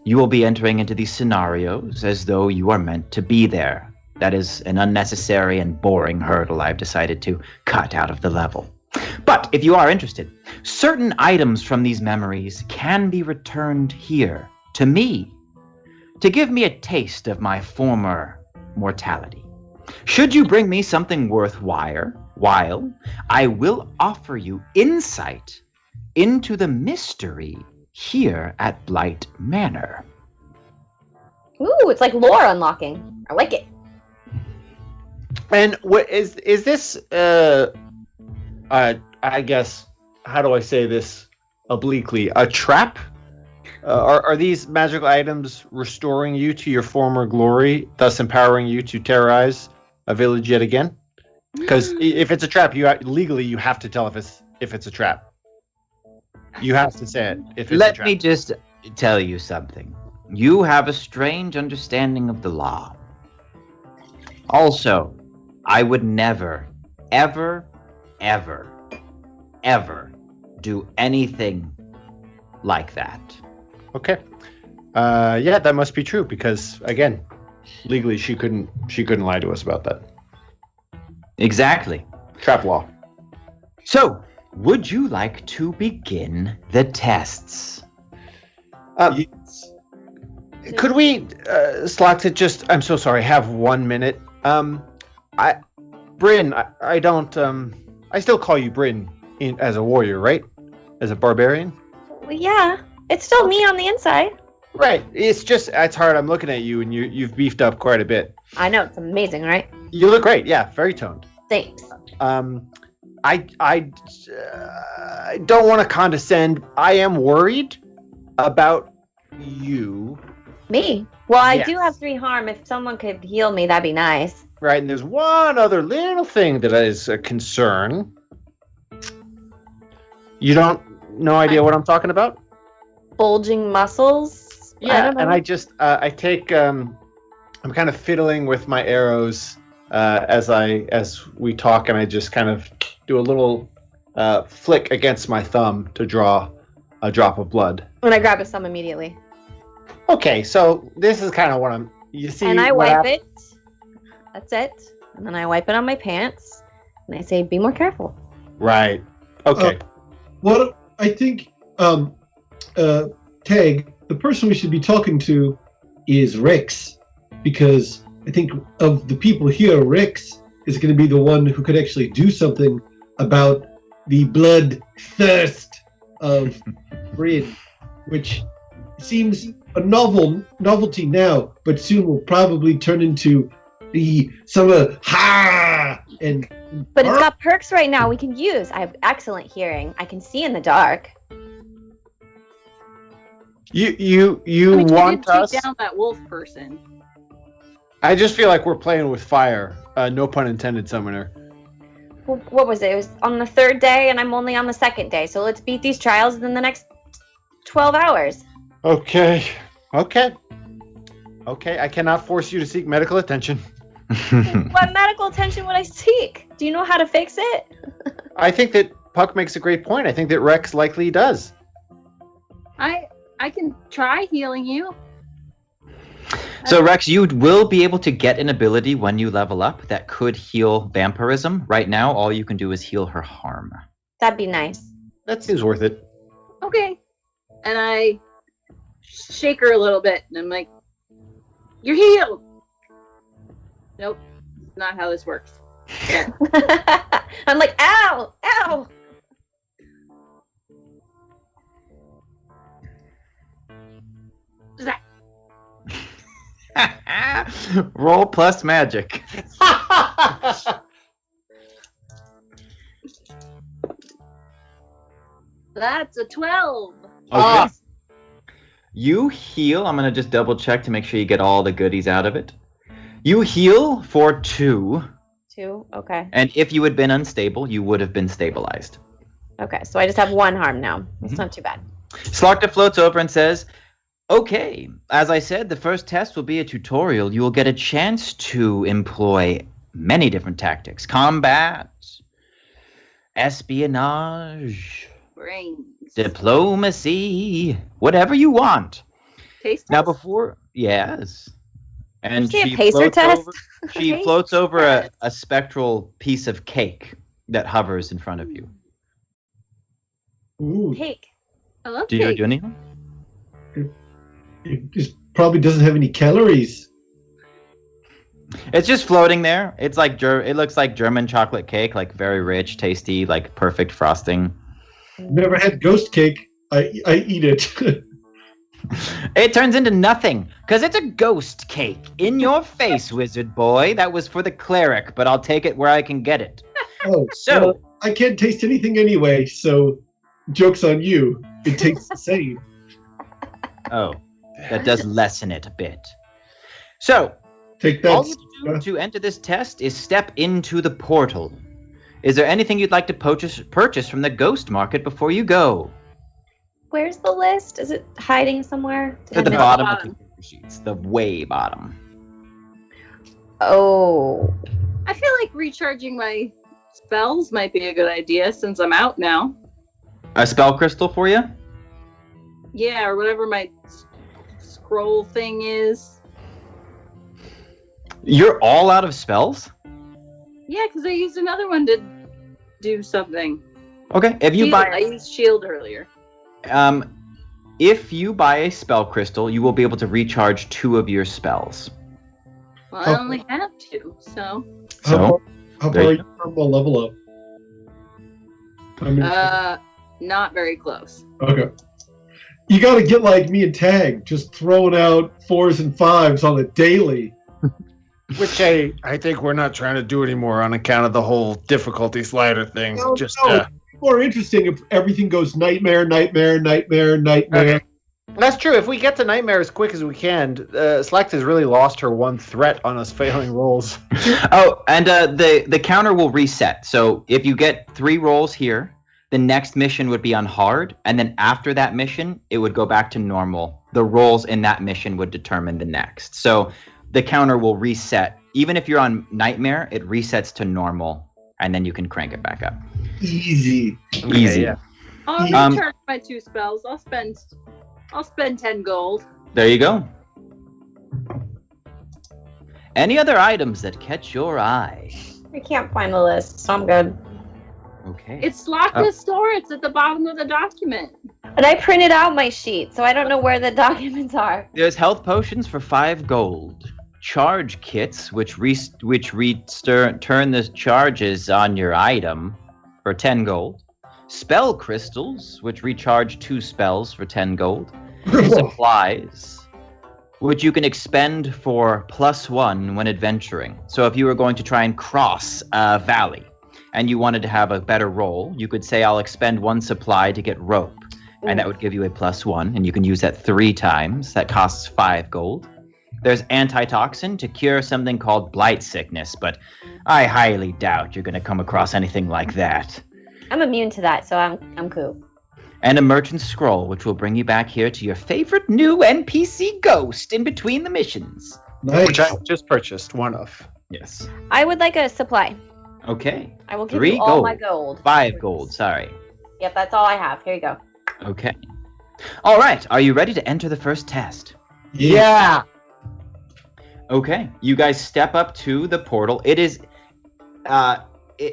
You will be entering into these scenarios as though you are meant to be there. That is an unnecessary and boring hurdle I've decided to cut out of the level. But if you are interested, certain items from these memories can be returned here, to me, to give me a taste of my former mortality. Should you bring me something worthwhile, I will offer you insight into the mystery here at Blight Manor." Ooh, it's like lore unlocking. I like it. And what is this? I guess, how do I say this obliquely? A trap? Are these magical items restoring you to your former glory, thus empowering you to terrorize a village yet again? Because if it's a trap, legally you have to tell if it's a trap. You have to say it if it's a Let trap. me just tell you something. You have a strange understanding of the law. Also, I would never, ever, ever, ever do anything like that. Okay. Yeah, that must be true because again, legally she couldn't lie to us about that. Exactly. Trap law. So, would you like to begin the tests? Yes. Could we, Slockton, just, I'm so sorry, have 1 minute? Bryn, I don't, I still call you Bryn as a warrior, right? As a barbarian? Well, yeah, it's still me on the inside. Right. It's hard. I'm looking at you and you've beefed up quite a bit. I know, it's amazing, right? You look great. Yeah, very toned. Thanks. I don't want to condescend. I am worried about you. Me? Well, I Yes. do have 3 harm. If someone could heal me, that'd be nice. Right, and there's one other little thing that is a concern. You no idea what I'm talking about? Bulging muscles? I Yeah, don't know. and I just I take I'm kind of fiddling with my arrows as we talk, and I just kind of do a little flick against my thumb to draw a drop of blood. And I grab some immediately. Okay, so this is kind of what you see. And I what wipe happened? it. That's it. And then I wipe it on my pants. And I say, be more careful. Right. Okay. What I think, Tag, the person we should be talking to is Rex, because I think of the people here, Rex is going to be the one who could actually do something about the blood thirst of Bryn, which seems a novelty now, but soon will probably turn into the summer and But it's got perks right now we can use. I have excellent hearing. I can see in the dark. You I mean, want you did us? take down that wolf person. I just feel like we're playing with fire. No pun intended, Summoner. What was it? It was on the 3rd day, and I'm only on the 2nd day. So let's beat these trials in the next 12 hours. Okay. I cannot force you to seek medical attention. What medical attention would I seek? Do you know how to fix it? I think that Puck makes a great point. I think that Rex likely does. I can try healing you. So, Rex, you will be able to get an ability when you level up that could heal vampirism. Right now, all you can do is heal her harm. That'd be nice. That seems worth it. Okay. And I shake her a little bit, and I'm like, "You're healed." Nope, not how this works. I'm like, ow, ow. Roll plus magic. That's a 12. Okay. You heal. I'm going to just double check to make sure you get all the goodies out of it. You heal for 2. 2? Okay. And if you had been unstable, you would have been stabilized. Okay, so I just have 1 harm now. It's Mhm. not too bad. Slocta floats over and says, okay, as I said, the first test will be a tutorial. You will get a chance to employ many different tactics. Combat, espionage, Brains. diplomacy, whatever you want. Taste Now test? before, yes. And Did you say a she pacer floats test? over, she Pacer floats over test. a spectral piece of cake that hovers in front of you. ooh, Cake. I love Do you cake. do anything? it just probably doesn't have any calories. It's just floating there. It's like it looks like German chocolate cake, like very rich, tasty, like perfect frosting. Never had ghost cake. I eat it. It turns into nothing, because it's a ghost cake. In your face, wizard boy. That was for the cleric, but I'll take it where I can get it. Oh, So- well, I can't taste anything anyway, so joke's on you. It tastes the same. Oh, that does lessen it a bit. So, Take all that. you have to do to enter this test is step into the portal. Is there anything you'd like to purchase from the ghost market before you go? Where's the list? Is it hiding somewhere? At the 10 minutes. bottom of the paper sheets, the way bottom. Oh. I feel like recharging my spells might be a good idea since I'm out now. A spell crystal for you? Yeah, or whatever my scroll thing is. You're all out of spells? Yeah, because I used another one to do something. Okay, if you Shield. buy I used shield earlier. if you buy a spell crystal, you will be able to recharge 2 of your spells. Well, I only have 2, so. How There far are you you from a level up? I mean, Not very close. okay. You got to get like me and Tag, just throwing out 4s and 5s on a daily. Which I think we're not trying to do anymore on account of the whole difficulty slider thing. No, Just no, it's more interesting if everything goes nightmare, nightmare, nightmare, nightmare. Okay. That's true. If we get to nightmare as quick as we can, Slack has really lost her one threat on us failing rolls. Oh, and the counter will reset. So if you get 3 rolls here, the next mission would be on hard, and then after that mission, it would go back to normal. The rolls in that mission would determine the next. So the counter will reset. Even if you're on nightmare, it resets to normal, and then you can crank it back up. Easy. Easy. Yeah. I'll Um, recharge my 2 spells. I'll spend 10 gold. There you go. Any other items that catch your eye? I can't find the list, so I'm good. Okay. It's locked in the store. It's at the bottom of the document. But I printed out my sheet, so I don't know where the documents are. There's health potions for 5 gold. Charge kits, which turn the charges on your item for 10 gold. Spell crystals, which recharge 2 spells for 10 gold. Supplies, which you can expend for +1 when adventuring. So if you were going to try and cross a valley and you wanted to have a better roll, you could say, I'll expend 1 supply to get rope. And that would give you a +1, and you can use that 3 times. That costs 5 gold. There's antitoxin to cure something called blight sickness, but I highly doubt you're going to come across anything like that. I'm immune to that, so I'm cool. And a merchant scroll, which will bring you back here to your favorite new NPC ghost in between the missions. Nice. Which I just purchased one of. Yes. I would like a supply. Okay. I will give 3 you all gold. my gold. 5 gold, sorry. Yep, that's all I have. Here you go. Okay. All right, are you ready to enter the first test? Yeah. Okay, you guys step up to the portal. It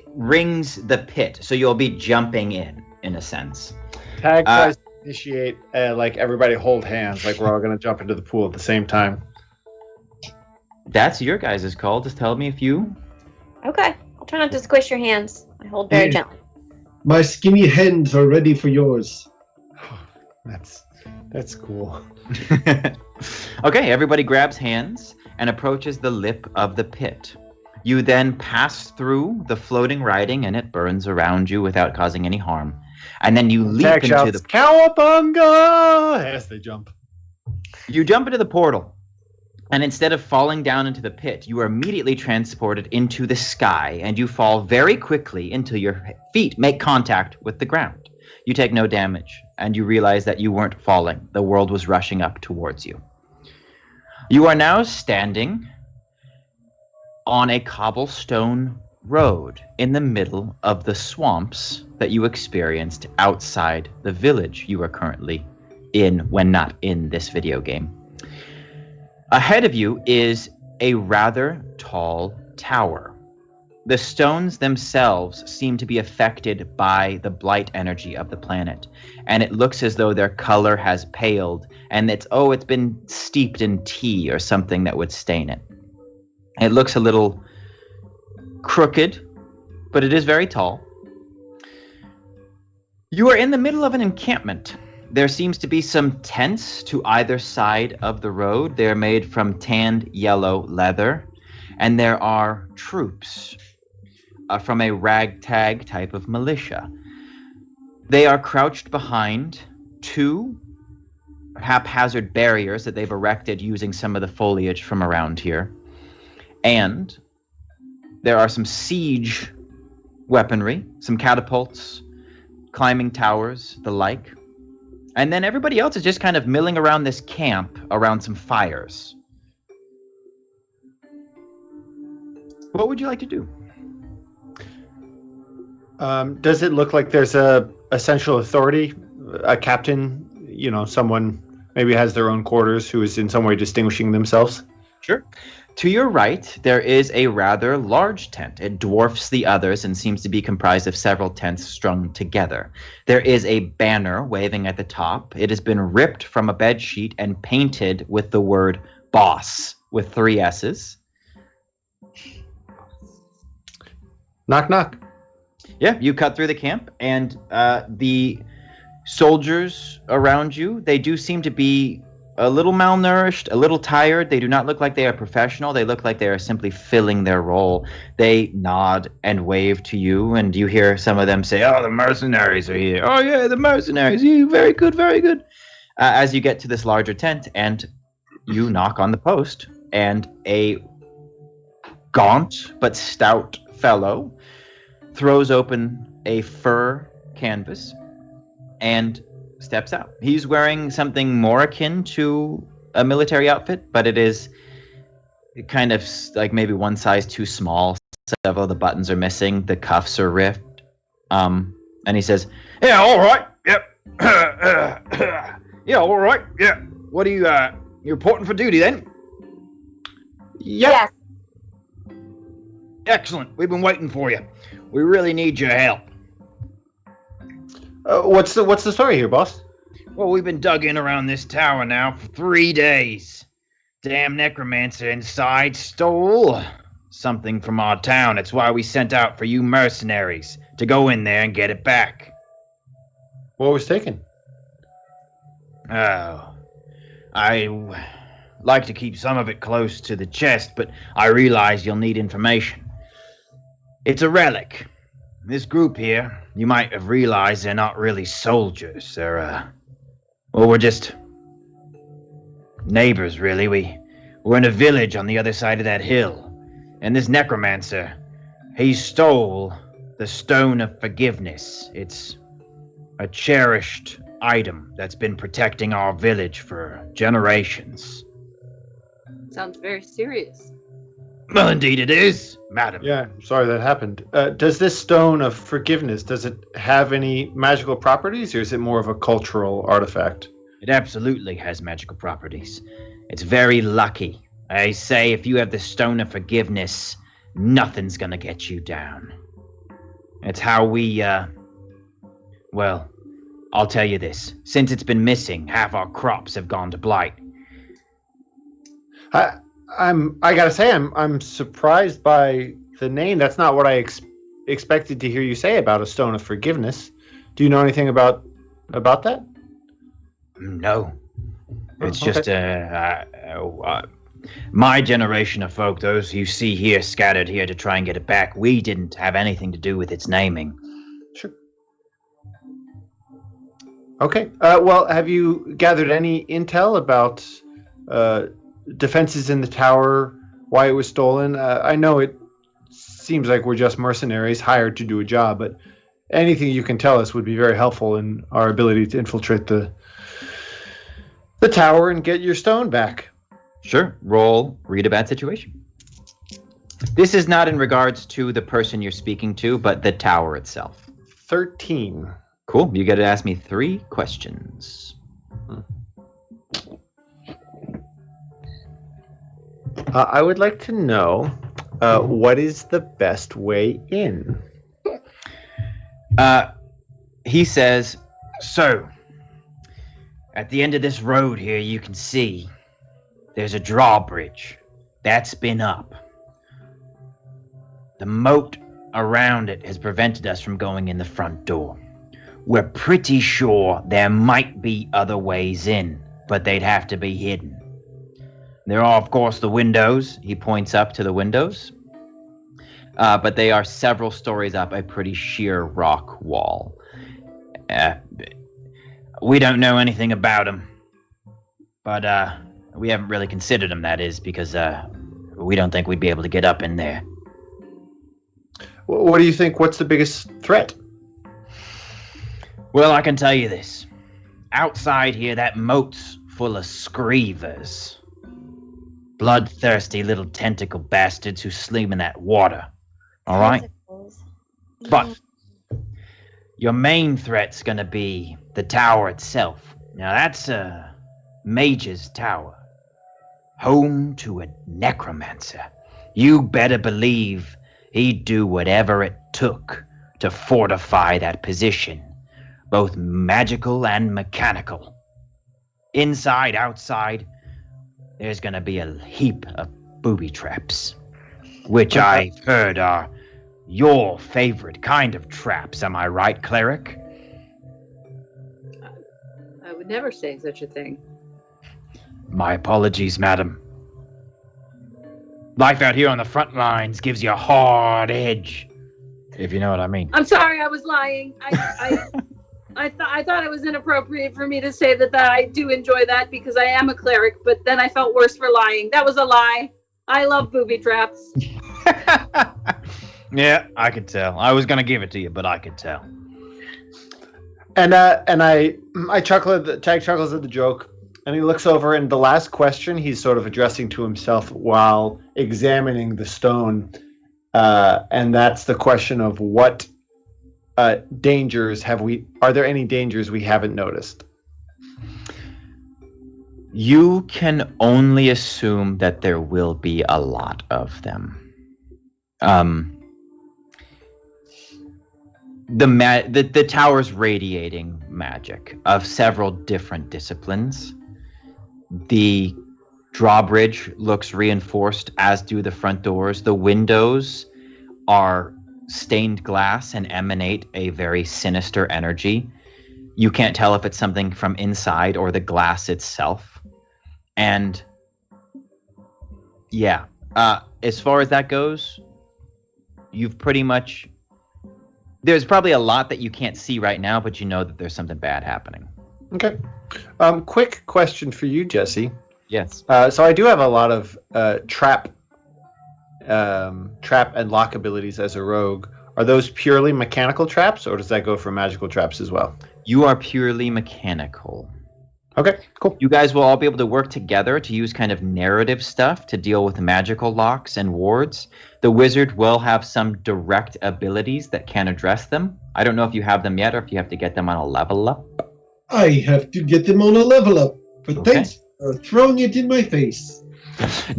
rings the pit, so you'll be jumping in a sense. Tag tries to initiate, like everybody hold hands, like we're all going to jump into the pool at the same time. That's your guys' call. Just tell me if you... Okay. I'll try not to squish your hands. I hold very Yeah. gently. My skinny hands are ready for yours. That's cool. Okay, everybody grabs hands and approaches the lip of the pit. You then pass through the floating writing, and it burns around you without causing any harm. And then you leap Tag into shouts, the... Cowabunga! As they jump. You jump into the portal, and instead of falling down into the pit, you are immediately transported into the sky, and you fall very quickly until your feet make contact with the ground. You take no damage, and you realize that you weren't falling. The world was rushing up towards you. You are now standing on a cobblestone road in the middle of the swamps that you experienced outside the village you are currently in when not in this video game. Ahead of you is a rather tall tower. The stones themselves seem to be affected by the blight energy of the planet, and it looks as though their color has paled, and it's been steeped in tea or something that would stain it. It looks a little crooked, but it is very tall. You are in the middle of an encampment, There seems to be some tents to either side of the road. They're made from tanned yellow leather, and there are troops from a ragtag type of militia. They are crouched behind two haphazard barriers that they've erected using some of the foliage from around here. And there are some siege weaponry, some catapults, climbing towers, the like. And then everybody else is just kind of milling around this camp around some fires. What would you like to do? Does it look like there's a central authority, a captain, someone maybe has their own quarters who is in some way distinguishing themselves? Sure. To your right, there is a rather large tent. It dwarfs the others and seems to be comprised of several tents strung together. There is a banner waving at the top. It has been ripped from a bed sheet and painted with the word boss with 3 S's. Knock, knock. Yeah, you cut through the camp, and the soldiers around you, they do seem to be a little malnourished, a little tired. They do not look like they are professional. They look like they are simply filling their role. They nod and wave to you, and you hear some of them say, "Oh, the mercenaries are here. Oh, yeah, the mercenaries. Yeah, very good, very good." As you get to this larger tent, and you knock on the post, and a gaunt but stout fellow throws open a fur canvas and steps out. He's wearing something more akin to a military outfit, but it is kind of like maybe one size too small. Several of the buttons are missing. The cuffs are ripped. And he says, "Yeah, all right. Yep. Yeah, all right. Yeah. What are you reporting for duty then?" Yes. Excellent. We've been waiting for you. We really need your help. What's the story here, boss? Well, we've been dug in around this tower now for 3 days. Damn necromancer inside stole something from our town. That's why we sent out for you mercenaries to go in there and get it back. What was taken? Oh, I like to keep some of it close to the chest, but I realize you'll need information. It's a relic. This group here, you might have realized they're not really soldiers. They're, we're just neighbors, really. We're in a village on the other side of that hill. And this necromancer, he stole the Stone of Forgiveness. It's a cherished item that's been protecting our village for generations. Sounds very serious. Well, indeed it is, madam. Yeah, sorry that happened. Does this Stone of Forgiveness, does it have any magical properties, or is it more of a cultural artifact? It absolutely has magical properties. It's very lucky. I say if you have the Stone of Forgiveness, nothing's gonna get you down. It's how we, well, I'll tell you this. Since it's been missing, half our crops have gone to blight. I gotta say, I'm surprised by the name. That's not what I expected to hear you say about a Stone of Forgiveness. Do you know anything about that? No. It's okay. just, my generation of folk, those you see here scattered here to try and get it back, we didn't have anything to do with its naming. Sure. Okay. Well, have you gathered any intel about defenses in the tower, why it was stolen? I know it seems like we're just mercenaries hired to do a job, but anything you can tell us would be very helpful in our ability to infiltrate the tower and get your stone back. Sure. Roll read a bad situation. This is not in regards to the person you're speaking to, but the tower itself. 13. Cool. You got to ask me 3 questions. I would like to know what is the best way in? He says, So, at the end of this road here, you can see there's a drawbridge. That's been up. The moat around it has prevented us from going in the front door. We're pretty sure there might be other ways in, but they'd have to be hidden. There are, of course, the windows. He points up to the windows. But they are several stories up a pretty sheer rock wall. We don't know anything about them. But we haven't really considered them, that is, because we don't think we'd be able to get up in there. What do you think? What's the biggest threat? Well, I can tell you this. Outside here, that moat's full of screevers. Bloodthirsty little tentacle bastards who swim in that water. All right? But your main threat's gonna be the tower itself. Now, that's a mage's tower. Home to a necromancer. You better believe he'd do whatever it took to fortify that position. Both magical and mechanical. Inside, outside, there's gonna be a heap of booby traps, which I've heard are your favorite kind of traps. Am I right, cleric? I would never say such a thing. My apologies, madam. Life out here on the front lines gives you a hard edge, if you know what I mean. I'm sorry, I was lying. I thought it was inappropriate for me to say that I do enjoy that because I am a cleric, but then I felt worse for lying. That was a lie. I love booby traps. Yeah, I could tell. I was gonna give it to you, but I could tell. And I chuckle. Tag chuckles at the joke, and he looks over. And the last question he's sort of addressing to himself while examining the stone, and that's the question of what dangers have we? Are there any dangers we haven't noticed? You can only assume that there will be a lot of them. The tower's radiating magic of several different disciplines. The drawbridge looks reinforced, as do the front doors. The windows are stained glass and emanate a very sinister energy. You can't tell if it's something from inside or the glass itself. And yeah, as far as that goes, you've pretty much... There's probably a lot that you can't see right now, but you know that there's something bad happening. Okay. Quick question for you, Jesse. Yes. So I do have a lot of trap and lock abilities as a rogue. Are those purely mechanical traps, or does that go for magical traps as well? You are purely mechanical. Okay, cool. You guys will all be able to work together to use kind of narrative stuff to deal with magical locks and wards. The wizard will have some direct abilities that can address them. I don't know if you have them yet or if you have to get them on a level up. I have to get them on a level up, but Okay. thanks for throwing it in my face.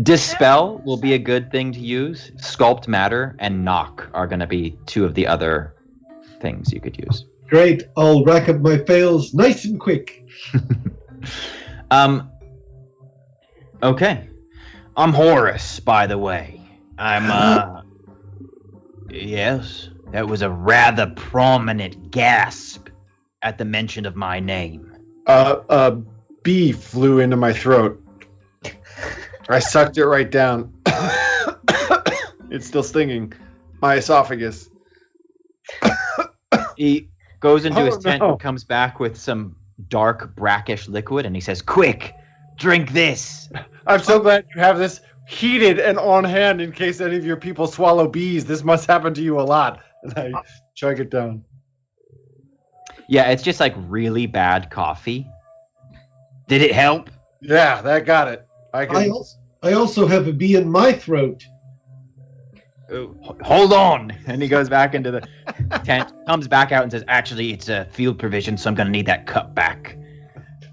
Dispel will be a good thing to use. Sculpt matter and knock are going to be two of the other things you could use. Great, I'll rack up my fails nice and quick. Okay. I'm Horace, by the way. I'm, yes, that was a rather prominent gasp at the mention of my name. A bee flew into my throat. I sucked it right down. It's still stinging. My esophagus. He goes into his tent no. and comes back with some dark, brackish liquid, and he says, "Quick, drink this." I'm so glad you have this heated and on hand in case any of your people swallow bees. This must happen to you a lot. And I chug it down. Yeah, it's just like really bad coffee. Did it help? Yeah, that got it. I also have a bee in my throat. Hold on. And he goes back into the tent, comes back out and says, "Actually, it's a field provision, so I'm going to need that cup back."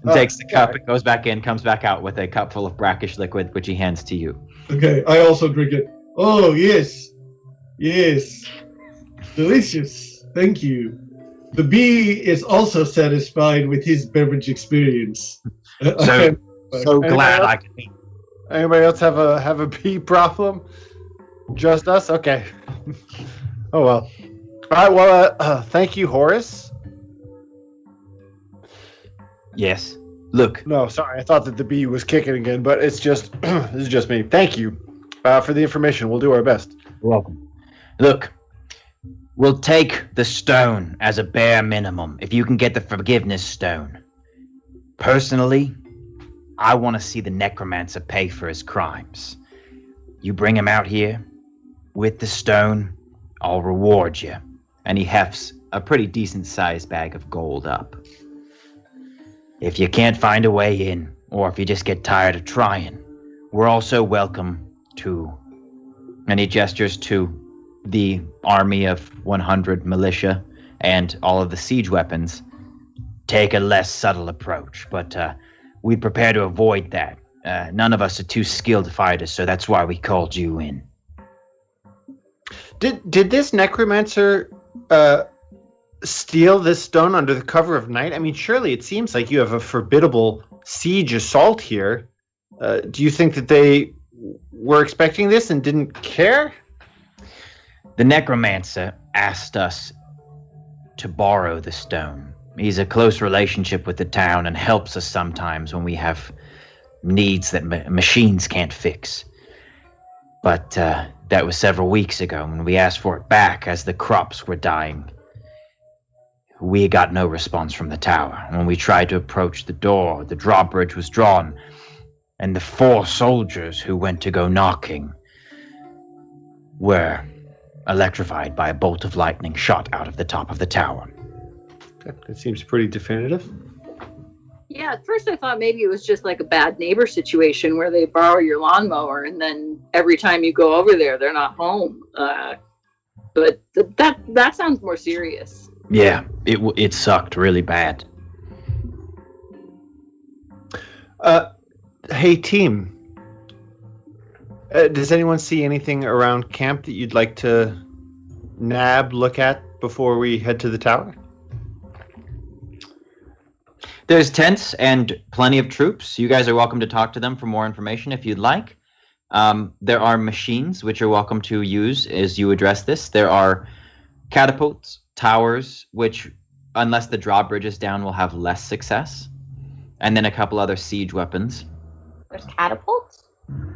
And takes the cup, and goes back in, comes back out with a cup full of brackish liquid, which he hands to you. Okay, I also drink it. Oh, yes. Yes. Delicious. Thank you. The bee is also satisfied with his beverage experience. So glad I could be. Anybody else have a bee problem? Just us? Okay. Oh well. All right. Well, thank you, Horace. Yes. Look, No, sorry. I thought that the bee was kicking again, but it's just this is just me. Thank you for the information. We'll do our best. you're welcome. Look, we'll take the stone as a bare minimum if you can get the forgiveness stone. Personally, I want to see the necromancer pay for his crimes. You bring him out here with the stone, I'll reward you. And he hefts a pretty decent sized bag of gold up. If you can't find a way in, or if you just get tired of trying, we're also welcome to. And he gestures to the army of 100 militia and all of the siege weapons. Take a less subtle approach, but we prepare to avoid that. None of us are too skilled fighters, so that's why we called you in. Did this necromancer steal this stone under the cover of night? I mean, surely it seems like you have a formidable siege assault here. Do you think that they were expecting this and didn't care? The necromancer asked us to borrow the stone. He's a close relationship with the town and helps us sometimes when we have needs that machines can't fix. But that was several weeks ago when we asked for it back as the crops were dying. We got no response from the tower. When we tried to approach the door, the drawbridge was drawn, and the 4 soldiers who went to go knocking were electrified by a bolt of lightning shot out of the top of the tower. That seems pretty definitive. Yeah, at first I thought maybe it was just like a bad neighbor situation where they borrow your lawnmower and then every time you go over there, they're not home. But that sounds more serious. Yeah, it sucked really bad. Hey, team. Does anyone see anything around camp that you'd like to look at before we head to the tower? There's tents and plenty of troops. You guys are welcome to talk to them for more information if you'd like. There are machines which you're welcome to use as you address this. There are catapults, towers, which, unless the drawbridge is down, will have less success. And then a couple other siege weapons. There's catapults?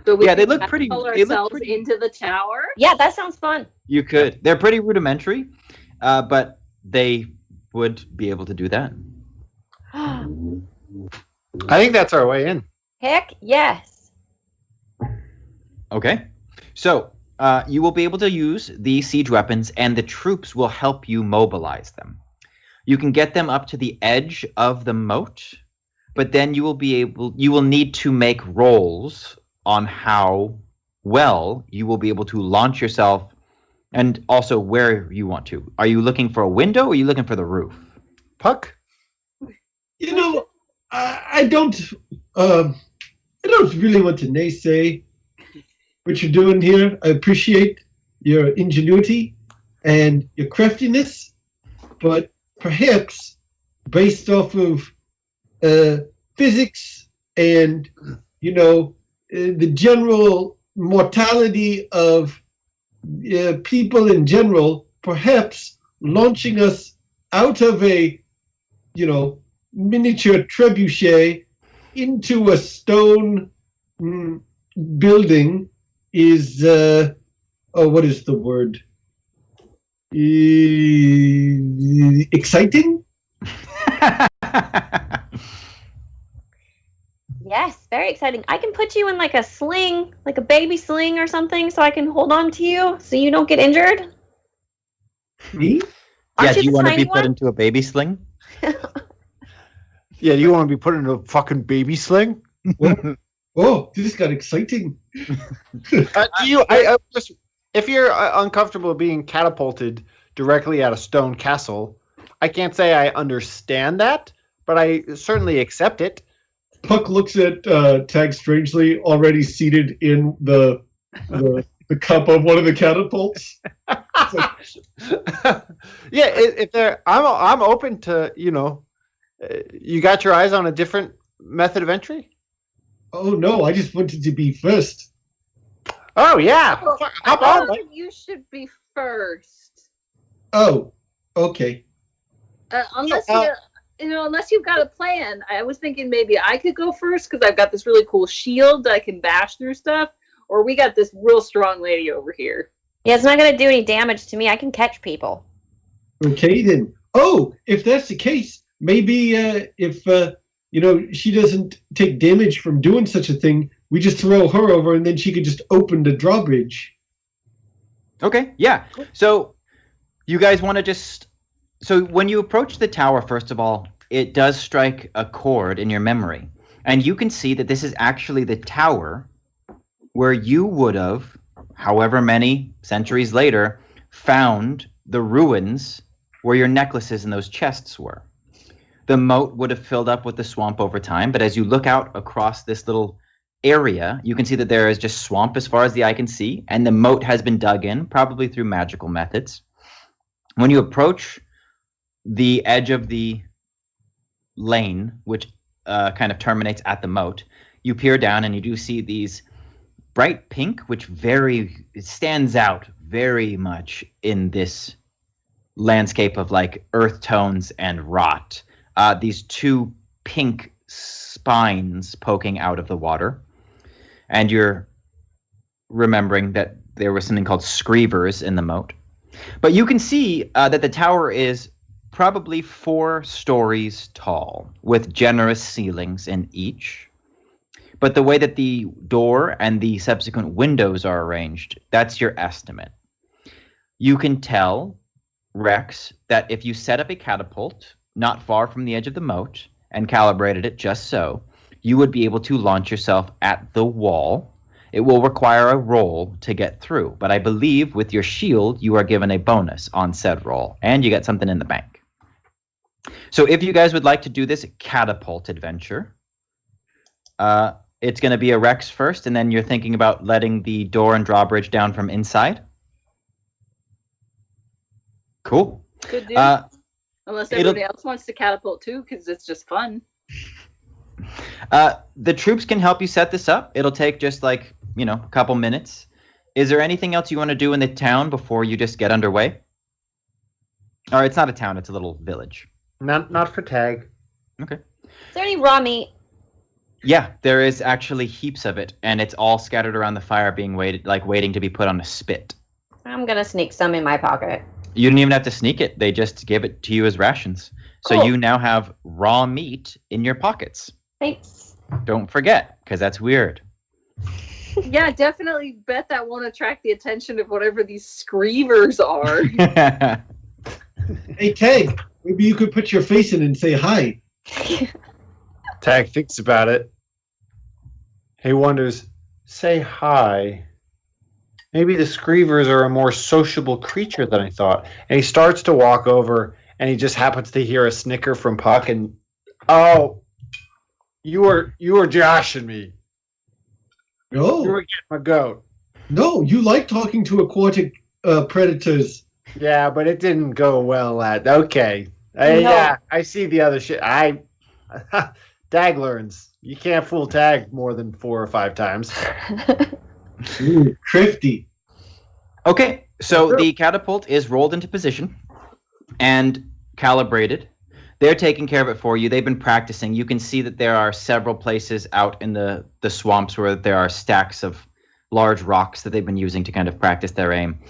So we Yeah, they can look pretty- catapult they look ourselves pretty- into the tower. Yeah, that sounds fun. You could. They're pretty rudimentary, but they would be able to do that. I think that's our way in. Heck yes. Okay. So you will be able to use the siege weapons, and the troops will help you mobilize them. You can get them up to the edge of the moat, but then you will need to make rolls on how well you will be able to launch yourself, and also where you want to. Are you looking for a window, or are you looking for the roof? Puck? You know, I don't really want to naysay what you're doing here. I appreciate your ingenuity and your craftiness, but perhaps based off of physics and, you know, the general mortality of people in general, perhaps launching us out of a, you know, miniature trebuchet into a stone building is what is the word? Exciting? Yes, very exciting. I can put you in like a sling, like a baby sling or something, so I can hold on to you so you don't get injured. Me? Aren't Yeah, do you the want to tiny be put one? into a baby sling? Yeah, do you want to be put in a fucking baby sling? Oh, this got exciting. If you're uncomfortable being catapulted directly at a stone castle, I can't say I understand that, but I certainly accept it. Puck looks at Tag strangely, already seated in the cup of one of the catapults. It's like, Yeah, if they're, I'm open to, you know, you got your eyes on a different method of entry? oh no, I just wanted to be first. Oh yeah, Well, hop I on. thought you should be first. Oh, okay. Unless So, unless you've got a plan, I was thinking maybe I could go first because I've got this really cool shield that I can bash through stuff, or we got this real strong lady over here. Yeah, it's not going to do any damage to me. I can catch people. Okay, then. Oh, if that's the case, maybe if she doesn't take damage from doing such a thing, we just throw her over, and then she could just open the drawbridge. Okay, yeah. So you guys want to just... So when you approach the tower, first of all, it does strike a chord in your memory. And you can see that this is actually the tower where you would have, however many centuries later, found the ruins where your necklaces and those chests were. The moat would have filled up with the swamp over time, but as you look out across this little area, you can see that there is just swamp as far as the eye can see, and the moat has been dug in, probably through magical methods. When you approach the edge of the lane, which kind of terminates at the moat, you peer down and you do see these bright pink, which it stands out very much in this landscape of like earth tones and rot. These two pink spines poking out of the water. And you're remembering that there was something called screevers in the moat. But you can see that the tower is probably 4 stories tall, with generous ceilings in each. But the way that the door and the subsequent windows are arranged, that's your estimate. You can tell, Rex, that if you set up a catapult not far from the edge of the moat and calibrated it just so, you would be able to launch yourself at the wall. It will require a roll to get through, but I believe with your shield, you are given a bonus on said roll, and you get something in the bank. So if you guys would like to do this catapult adventure, it's going to be a Rex first, and then you're thinking about letting the door and drawbridge down from inside? Cool. Good dude. Unless everybody else wants to catapult too, because it's just fun. The troops can help you set this up. It'll take just a couple minutes. Is there anything else you want to do in the town before you just get underway? Or it's not a town, it's a little village. Not for tag. Okay. Is there any raw meat? Yeah, there is actually heaps of it, and it's all scattered around the fire being waiting to be put on a spit. I'm going to sneak some in my pocket. You didn't even have to sneak it. They just give it to you as rations. Cool. So you now have raw meat in your pockets. Thanks. Don't forget, because that's weird. Yeah, definitely bet that won't attract the attention of whatever these screevers are. Hey, Tag, maybe you could put your face in and say hi. Tag thinks about it. He wonders, say hi. Maybe the screevers are a more sociable creature than I thought. And he starts to walk over, and he just happens to hear a snicker from Puck, and you were joshing me. No. You were getting my goat. No, you like talking to aquatic predators. Yeah, but it didn't go well Okay. No. Yeah, I see the other shit. Tag learns. You can't fool Tag more than 4 or 5 times. Ooh, thrifty. Okay, so the catapult is rolled into position and calibrated. They're taking care of it for you. They've been practicing. You can see that there are several places out in the swamps where there are stacks of large rocks that they've been using to kind of practice their aim.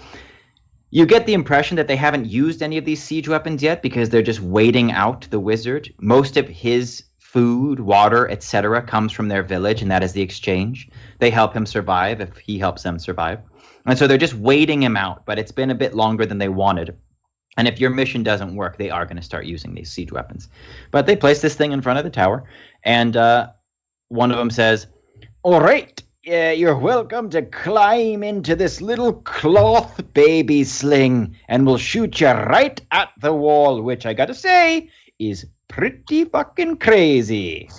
You get the impression that they haven't used any of these siege weapons yet because they're just waiting out the wizard. Most of his food, water, etc. comes from their village, and that is the exchange. They help him survive if he helps them survive. And so they're just waiting him out, but it's been a bit longer than they wanted. And if your mission doesn't work, they are going to start using these siege weapons. But they place this thing in front of the tower, and one of them says, "All right, you're welcome to climb into this little cloth baby sling, and we'll shoot you right at the wall," which I got to say is pretty fucking crazy.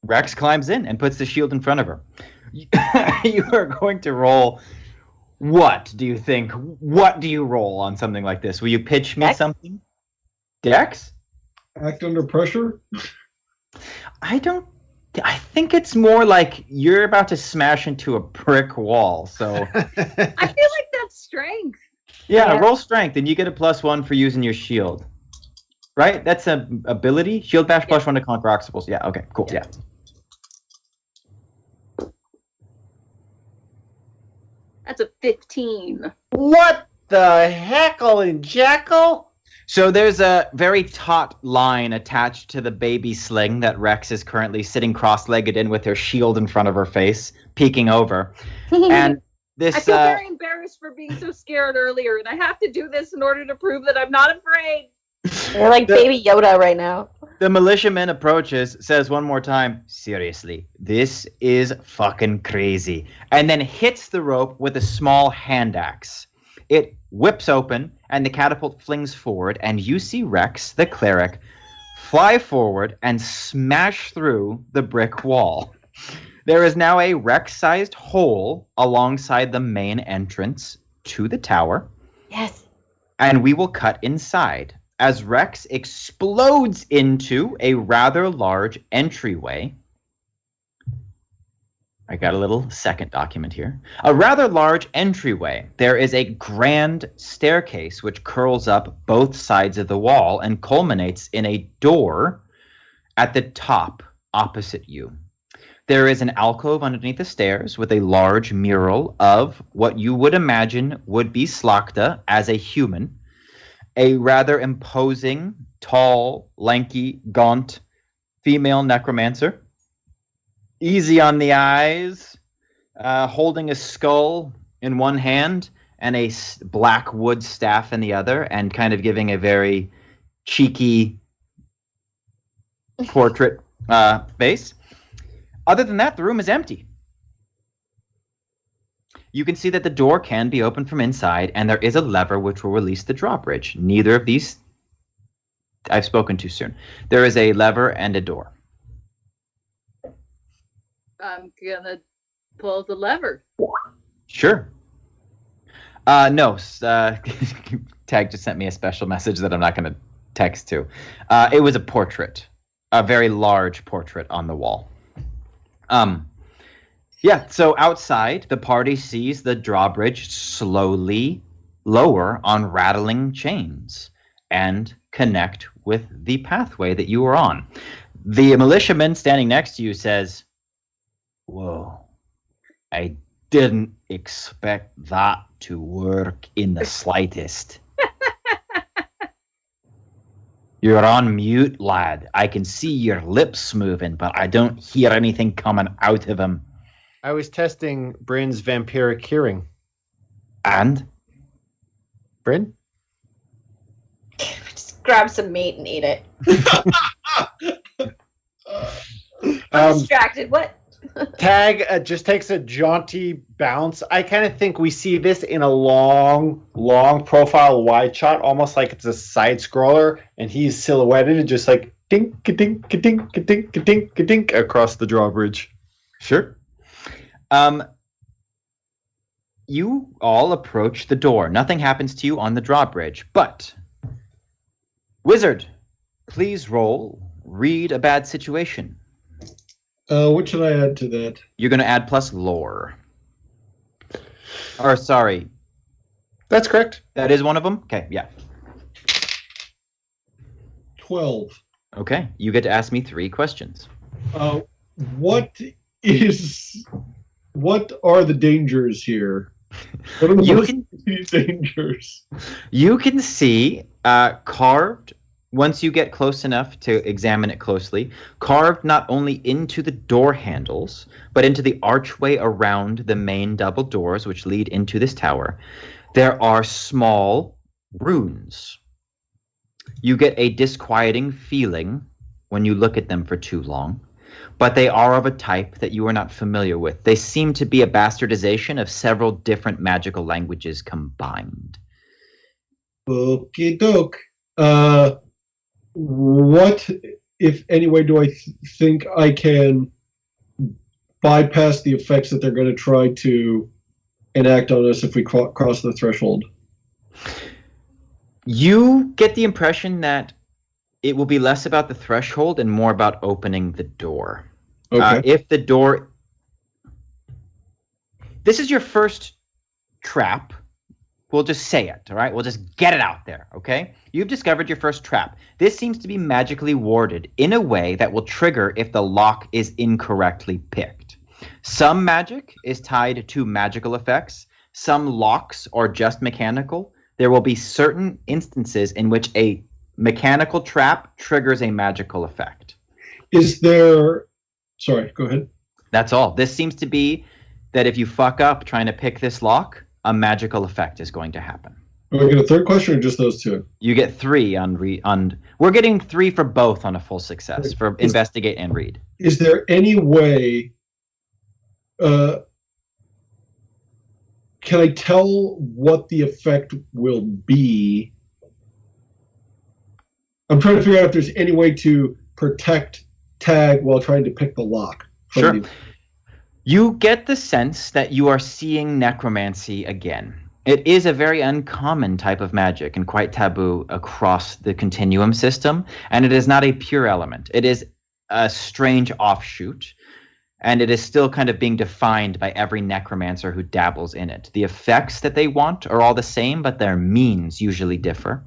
Rex climbs in and puts the shield in front of her. You are going to roll. What do you think? What do you roll on something like this? Will you pitch me something? Dex? Act under pressure? I think it's more like you're about to smash into a brick wall, so... I feel like that's strength. Yeah, Yeah. roll strength, and you get a +1 for using your shield. Right? That's an ability. Shield bash +1 to conquer obstacles. Yeah. Okay. Cool. Yeah. That's a 15. What the heckle and jackal? So there's a very taut line attached to the baby sling that Rex is currently sitting cross-legged in with her shield in front of her face, peeking over. And this I feel very embarrassed for being so scared earlier, and I have to do this in order to prove that I'm not afraid. You're like baby Yoda right now. the militiaman approaches, says one more time, "Seriously, this is fucking crazy," and then hits the rope with a small hand axe. It whips open, and the catapult flings forward, and you see Rex, the cleric, fly forward and smash through the brick wall. There is now a Rex-sized hole alongside the main entrance to the tower, Yes. and we will cut inside as Rex explodes into a rather large entryway. I got a little second document here. A rather large entryway. There is a grand staircase which curls up both sides of the wall and culminates in a door at the top opposite you. There is an alcove underneath the stairs with a large mural of what you would imagine would be Slakta as a human. A rather imposing, tall, lanky, gaunt female necromancer. Easy on the eyes, holding a skull in one hand and a black wood staff in the other, and kind of giving a very cheeky portrait face. Other than that, the room is empty. You can see that the door can be opened from inside, and there is a lever which will release the drawbridge. Neither of these I've spoken too soon. There is a lever and a door. I'm gonna pull the lever. Sure. No. Tag just sent me a special message that I'm not going to text to. It was a portrait, a very large portrait on the wall. Yeah, so outside, the party sees the drawbridge slowly lower on rattling chains and connect with the pathway that you were on. The militiaman standing next to you says, "Whoa, I didn't expect that to work in the slightest." "You're on mute, lad. I can see your lips moving, but I don't hear anything coming out of them." I was testing Bryn's vampiric hearing. And? Bryn? Just grab some meat and eat it. I'm distracted. What? Tag just takes a jaunty bounce. I kind of think we see this in a long profile wide shot, almost like it's a side scroller, and he's silhouetted and just like dink, dink, dink, dink, dink, dink across the drawbridge. Sure. You all approach the door. Nothing happens to you on the drawbridge, but Wizard, please roll read a bad situation. What should I add to that? You're going to add plus lore. Or sorry, That's correct. that is one of them? Okay, yeah. 12. Okay, you get to ask me 3 questions. What are the dangers here? What are the You most can- dangers? You can see carved, once you get close enough to examine it closely, carved not only into the door handles, but into the archway around the main double doors which lead into this tower, there are small runes. You get a disquieting feeling when you look at them for too long, but they are of a type that you are not familiar with. They seem to be a bastardization of several different magical languages combined. Okie doke. What, if any way, do I think I can bypass the effects that they're going to try to enact on us if we cross the threshold? You get the impression that it will be less about the threshold and more about opening the door. Okay. If the door... This is your first trap. We'll just say it, all right? We'll just get it out there, okay? You've discovered your first trap. This seems to be magically warded in a way that will trigger if the lock is incorrectly picked. Some magic is tied to magical effects. Some locks are just mechanical. There will be certain instances in which a mechanical trap triggers a magical effect. Is there... Sorry, go ahead. That's all. This seems to be that if you fuck up trying to pick this lock, a magical effect is going to happen. Are we get a third question or just those two? You get 3 on we're getting 3 for both on a full success for investigate and read. Is there any way... can I tell what the effect will be? I'm trying to figure out if there's any way to protect Tag while trying to pick the lock. Sure. You get the sense that you are seeing necromancy again. It is a very uncommon type of magic and quite taboo across the continuum system, and it is not a pure element. It is a strange offshoot, and it is still kind of being defined by every necromancer who dabbles in it. The effects that they want are all the same, but their means usually differ.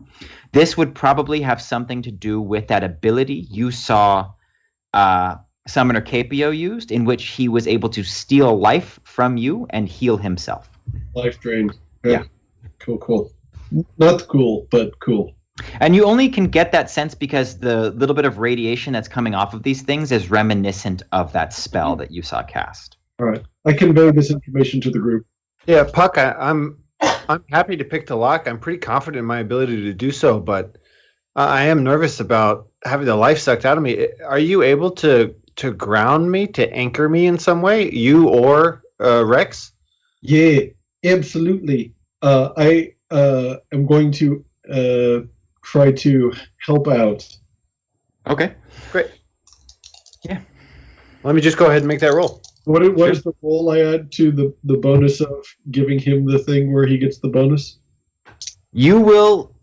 This would probably have something to do with that ability you saw Summoner Capio used, in which he was able to steal life from you and heal himself. Life drain. Yeah. Cool. Not cool, but cool. And you only can get that sense because the little bit of radiation that's coming off of these things is reminiscent of that spell that you saw cast. All right. I convey this information to the group. Yeah, Puck, I'm happy to pick the lock. I'm pretty confident in my ability to do so, but I am nervous about having the life sucked out of me. Are you able to ground me, to anchor me in some way, you or Rex? Yeah, absolutely. I am going to try to help out. Okay. Great. Yeah. Let me just go ahead and make that roll. What is the roll I add to the bonus of giving him the thing where he gets the bonus? You will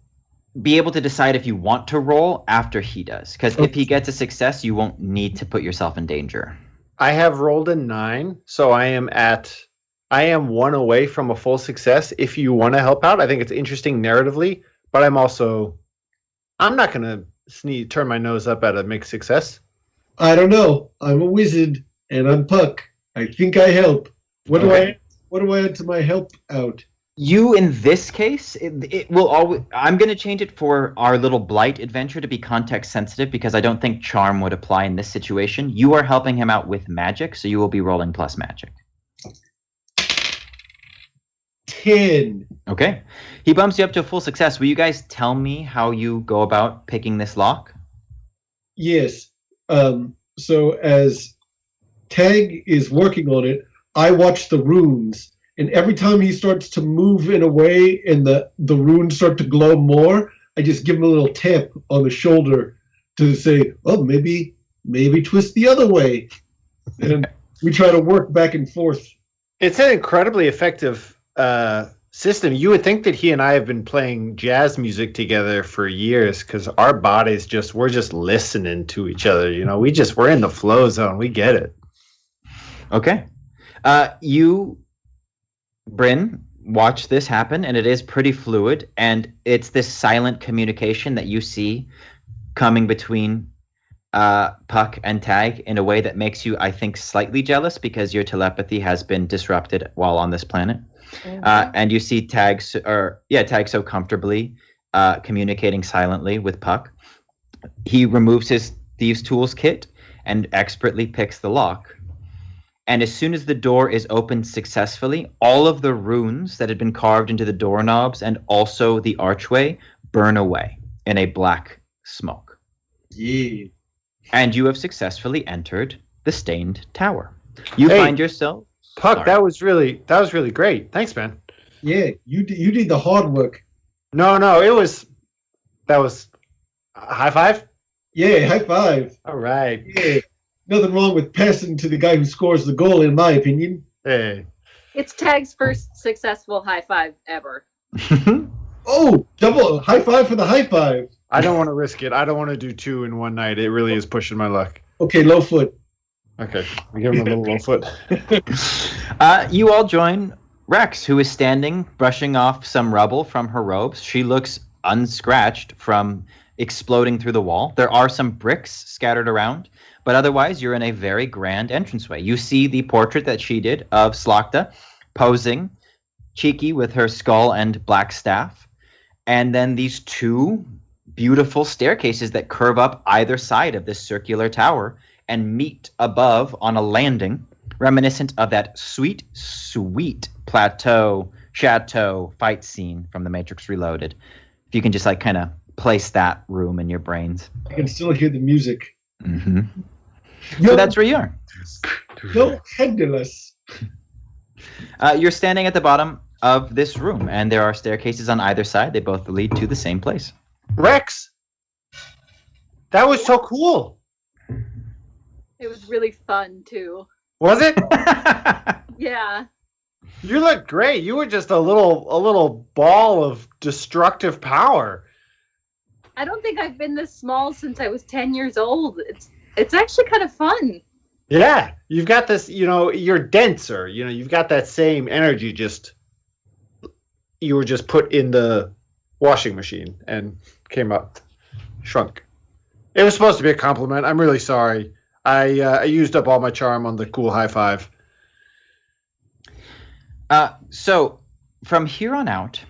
be able to decide if you want to roll after he does, because if he gets a success, you won't need to put yourself in danger. I have rolled a 9, so I am 1 away from a full success. If you want to help out, I think it's interesting narratively, but I'm not going to turn my nose up at a mixed success. I don't know. I'm a wizard and I'm Puck. I think I help. What do I add to my help out? You, in this case, it will always. I'm going to change it for our little blight adventure to be context sensitive because I don't think charm would apply in this situation. You are helping him out with magic, so you will be rolling plus magic. 10. Okay. He bumps you up to a full success. Will you guys tell me how you go about picking this lock? Yes. So as Tag is working on it, I watch the runes. And every time he starts to move in a way and the runes start to glow more, I just give him a little tap on the shoulder to say, oh, maybe twist the other way. And we try to work back and forth. It's an incredibly effective system. You would think that he and I have been playing jazz music together for years because our bodies we're just listening to each other. You know, we're in the flow zone. We get it. Okay. You, Bryn, watch this happen, and it is pretty fluid, and it's this silent communication that you see coming between Puck and Tag in a way that makes you, I think, slightly jealous because your telepathy has been disrupted while on this planet. And you see Tag so comfortably communicating silently with Puck. He removes his Thieves' Tools kit and expertly picks the lock. And as soon as the door is opened successfully, all of the runes that had been carved into the doorknobs and also the archway burn away in a black smoke. Yeah. And you have successfully entered the Stained Tower. You find yourself... Puck, Sorry. that was really great. Thanks, man. Yeah, you did the hard work. No, that was a high five? Yeah, high five. All right. Yeah. Nothing wrong with passing to the guy who scores the goal, in my opinion. Hey. It's Tag's first successful high five ever. Oh, double high five for the high five. I don't want to risk it. I don't want to do 2 in one night. It really is pushing my luck. Okay, low foot. Okay, we give him a little low foot. You all join Rex, who is standing, brushing off some rubble from her robes. She looks unscratched from exploding through the wall. There are some bricks scattered around, but otherwise you're in a very grand entranceway. You see the portrait that she did of Slakta posing, cheeky with her skull and black staff, and then these two beautiful staircases that curve up either side of this circular tower and meet above on a landing reminiscent of that sweet, sweet chateau fight scene from The Matrix Reloaded. If you can just like kind of place that room in your brains. I can still hear the music. Mm-hmm. So that's where you are. No handless. You're standing at the bottom of this room, and there are staircases on either side. They both lead to the same place. Rex, that was so cool. It was really fun too. Was it? Yeah. You look great. You were just a little ball of destructive power. I don't think I've been this small since I was 10 years old. It's actually kind of fun. Yeah, you've got this, you're denser. You've got that same energy, just you were just put in the washing machine and came up, shrunk. It was supposed to be a compliment. I'm really sorry. I used up all my charm on the cool high five. So from here on out,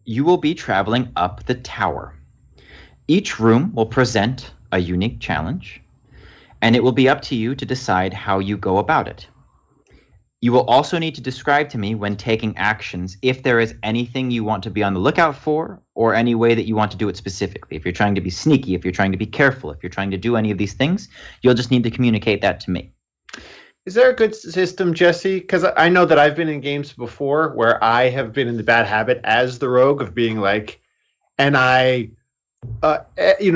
you will be traveling up the tower. Each room will present a unique challenge, and it will be up to you to decide how you go about it. You will also need to describe to me when taking actions if there is anything you want to be on the lookout for or any way that you want to do it specifically. If you're trying to be sneaky, if you're trying to be careful, if you're trying to do any of these things, you'll just need to communicate that to me. Is there a good system, Jesse? Because I know that I've been in games before where I have been in the bad habit as the rogue of being like, and I,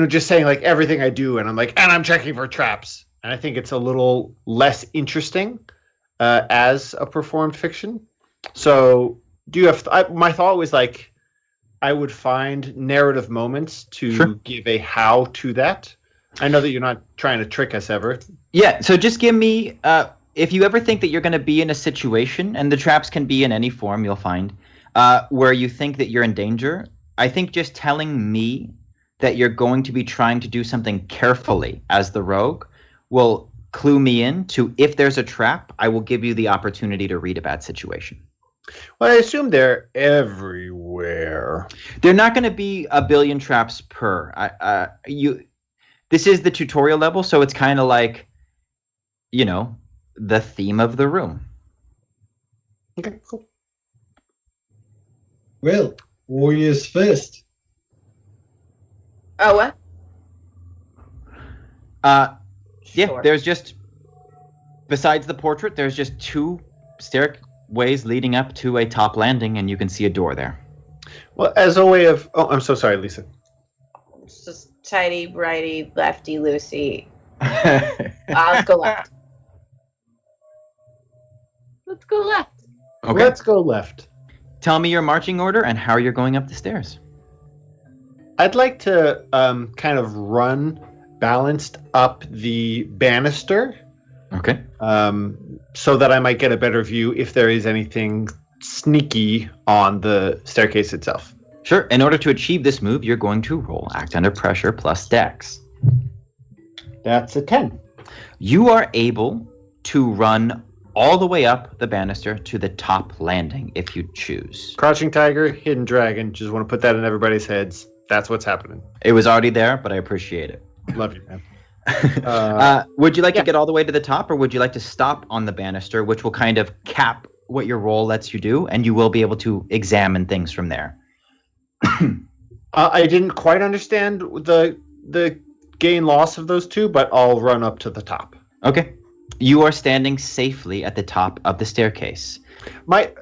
just saying like everything I do, and I'm like, and I'm checking for traps. And I think it's a little less interesting as a performed fiction. So do you have, my thought was like, I would find narrative moments to give a how to that. I know that you're not trying to trick us ever. Yeah, so just give me, if you ever think that you're going to be in a situation, and the traps can be in any form, you'll find, where you think that you're in danger, I think just telling me that you're going to be trying to do something carefully as the rogue will clue me in to, if there's a trap, I will give you the opportunity to read a bad situation. Well, I assume they're everywhere. They're not going to be a billion traps per. This is the tutorial level, so it's kind of like, the theme of the room. Okay, cool. Well, warriors first. Oh, what? Yeah, Sure. there's just, besides the portrait, there's just two stairways leading up to a top landing, and you can see a door there. Well, as a way of... Oh, I'm so sorry, Lisa. It's just tighty, righty, lefty, loosey. Let's go left. Let's go left. Okay. Let's go left. Tell me your marching order and how you're going up the stairs. I'd like to kind of run balanced up the banister Okay. so that I might get a better view if there is anything sneaky on the staircase itself. Sure. In order to achieve this move, you're going to roll Act Under Pressure plus Dex. That's a 10. You are able to run all the way up the banister to the top landing if you choose. Crouching Tiger, Hidden Dragon. Just want to put that in everybody's heads. That's what's happening. It was already there, but I appreciate it. Love you, man. Would you like to get all the way to the top, or would you like to stop on the banister, which will kind of cap what your roll lets you do, and you will be able to examine things from there? I didn't quite understand the gain loss of those two, but I'll run up to the top. Okay. You are standing safely at the top of the staircase.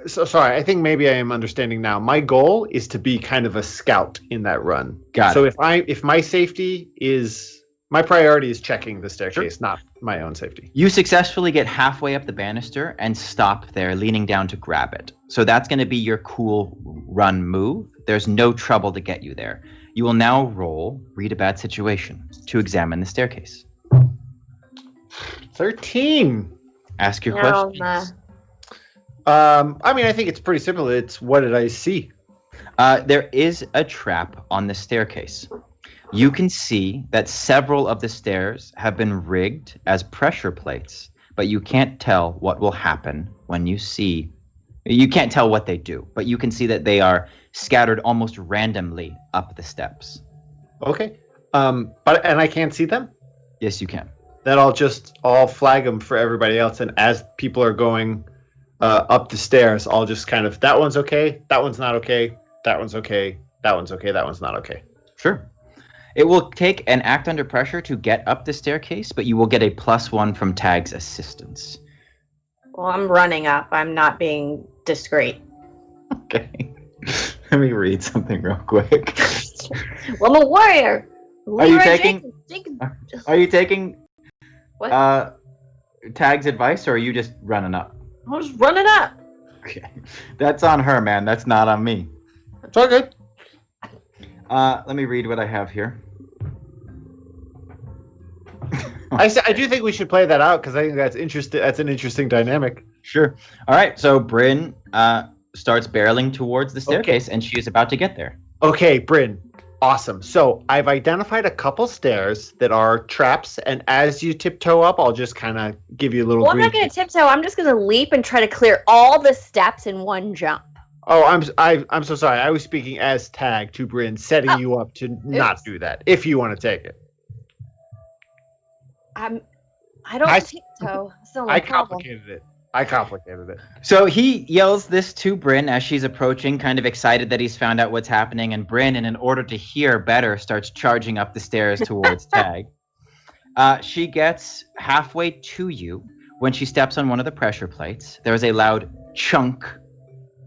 Sorry, I think maybe I am understanding now. My goal is to be kind of a scout in that run. Got it. If my safety is my priority is checking the staircase, not my own safety. You successfully get halfway up the banister and stop there, leaning down to grab it. So that's going to be your cool run move. There's no trouble to get you there. You will now roll Read a Bad Situation to examine the staircase. 13. Ask your No, questions. I mean, I think it's pretty simple. It's what did I see? There is a trap on the staircase. You can see that several of the stairs have been rigged as pressure plates, but you can't tell what will happen when you see. You can't tell what they do, but you can see that they are scattered almost randomly up the steps. Okay. But I can't see them. Yes, you can. Then I'll flag them for everybody else, and as people are going up the stairs, I'll just kind of that one's okay, that one's not okay, that one's okay, that one's okay, that one's not okay. Sure. It will take an act under pressure to get up the staircase, but you will get a +1 from Tag's assistance. Well, I'm running up. I'm not being discreet. Okay. Let me read something real quick. Well, I'm a warrior. Are you Leroy taking? Jenkins. Are you taking What? Tag's advice, or are you just running up? I was running up. Okay, that's on her, man. That's not on me. It's all good. Let me read what I have here. I do think we should play that out because I think that's interesting. That's an interesting dynamic. Sure. All right. So Bryn starts barreling towards the staircase, and she is about to get there. Okay, Bryn. Awesome. So I've identified a couple stairs that are traps, and as you tiptoe up, I'll just kind of give you a little. Well, I'm not going to tiptoe. I'm just going to leap and try to clear all the steps in one jump. Oh, I'm so sorry. I was speaking as Tag to Bryn, setting you up to not do that if you want to take it. I don't tiptoe. That's not my problem. I complicated it. So he yells this to Bryn as she's approaching, kind of excited that he's found out what's happening. And Bryn, in order to hear better, starts charging up the stairs towards Tag. She gets halfway to you when she steps on one of the pressure plates. There is a loud chunk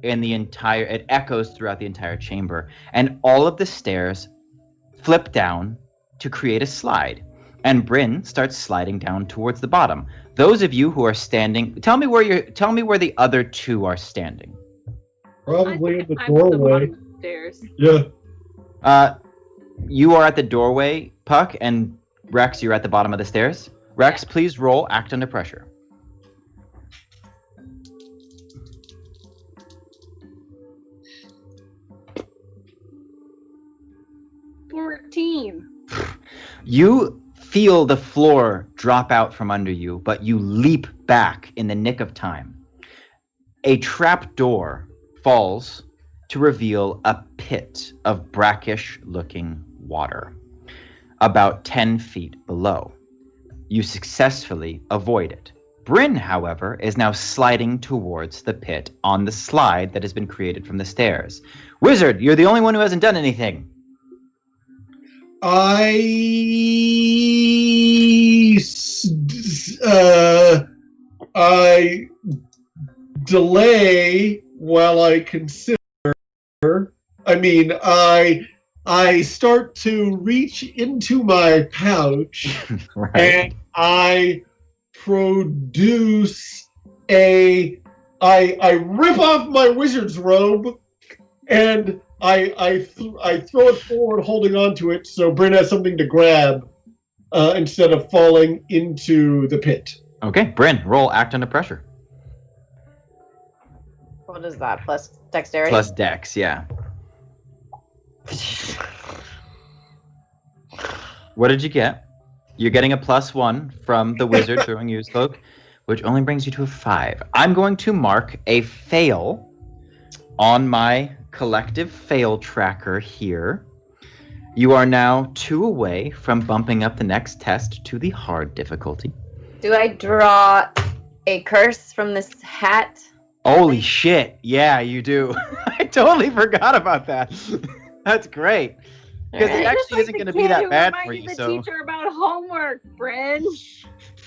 in the entire. It echoes throughout the entire chamber, and all of the stairs flip down to create a slide. And Bryn starts sliding down towards the bottom. Those of you who are standing, tell me where the other two are standing. Probably in the I'm at the doorway. bottom of the stairs. Yeah. You are at the doorway, Puck, and Rex, you're at the bottom of the stairs. Rex, please roll act under pressure. You feel the floor drop out from under you, but you leap back in the nick of time. A trap door falls to reveal a pit of brackish-looking water, about 10 feet below. You successfully avoid it. Bryn, however, is now sliding towards the pit on the slide that has been created from the stairs. Wizard, you're the only one who hasn't done anything. I delay while I consider. I mean, I start to reach into my pouch Right. and I produce I rip off my wizard's robe and I throw it forward, holding on to it, so Bryn has something to grab instead of falling into the pit. Okay, Bryn, roll act under pressure. What is that? Plus dexterity? Plus dex, yeah. What did you get? You're getting a +1 from the wizard throwing you his cloak, which only brings you to a 5. I'm going to mark a fail on my collective fail tracker here. You are now 2 away from bumping up the next test to the hard difficulty. Do I draw a curse from this hat? Holy shit. Yeah, you do. I totally forgot about that. That's great. Because it actually isn't going to be that bad for you. The So teacher about homework, Bryn.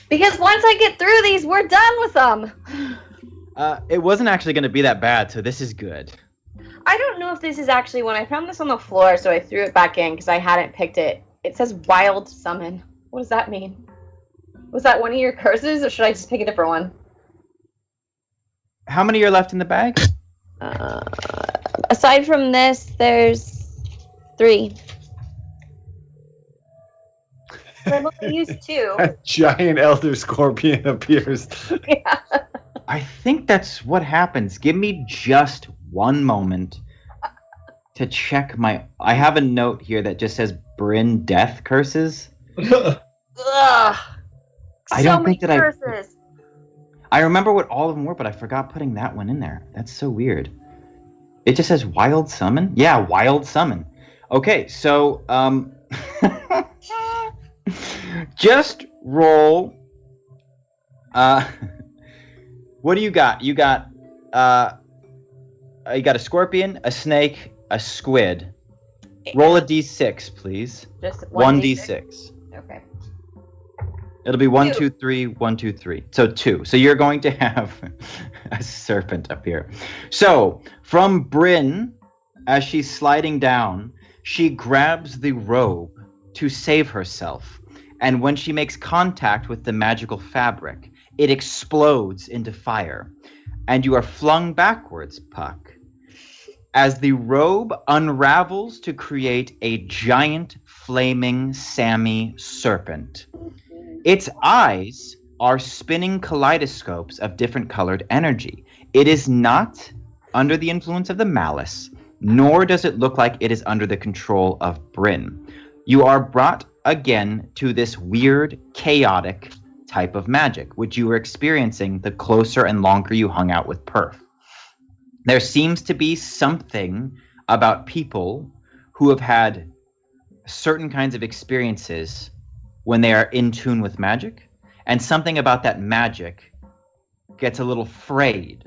Because once I get through these, we're done with them. it wasn't actually going to be that bad, so this is good. I don't know if this is actually when I found this on the floor, so I threw it back in because I hadn't picked it. It says wild summon. What does that mean? Was that one of your curses, or should I just pick a different one? How many are left in the bag? Aside from this, there's 3. I've only used 2. A giant elder scorpion appears. Yeah. I think that's what happens. Give me just one moment to check my. I have a note here that just says Bryn death curses. Ugh. I So don't many think that curses. I remember what all of them were, but I forgot putting that one in there. That's so weird. It just says wild summon? Yeah, wild summon. Okay, so just roll what do you got? You got a scorpion, a snake, a squid. Roll a d6, please. Just 1d6. Okay. It'll be 1, 2, Two. 3, 1, 2, 3. So 2. So you're going to have a serpent up here. So from Bryn, as she's sliding down, she grabs the robe to save herself. And when she makes contact with the magical fabric, it explodes into fire. And you are flung backwards, Puck, as the robe unravels to create a giant flaming Sammy serpent. Its eyes are spinning kaleidoscopes of different colored energy. It is not under the influence of the malice, nor does it look like it is under the control of Bryn. You are brought again to this weird, chaotic type of magic, which you were experiencing the closer and longer you hung out with Perf. There seems to be something about people who have had certain kinds of experiences when they are in tune with magic, and something about that magic gets a little frayed.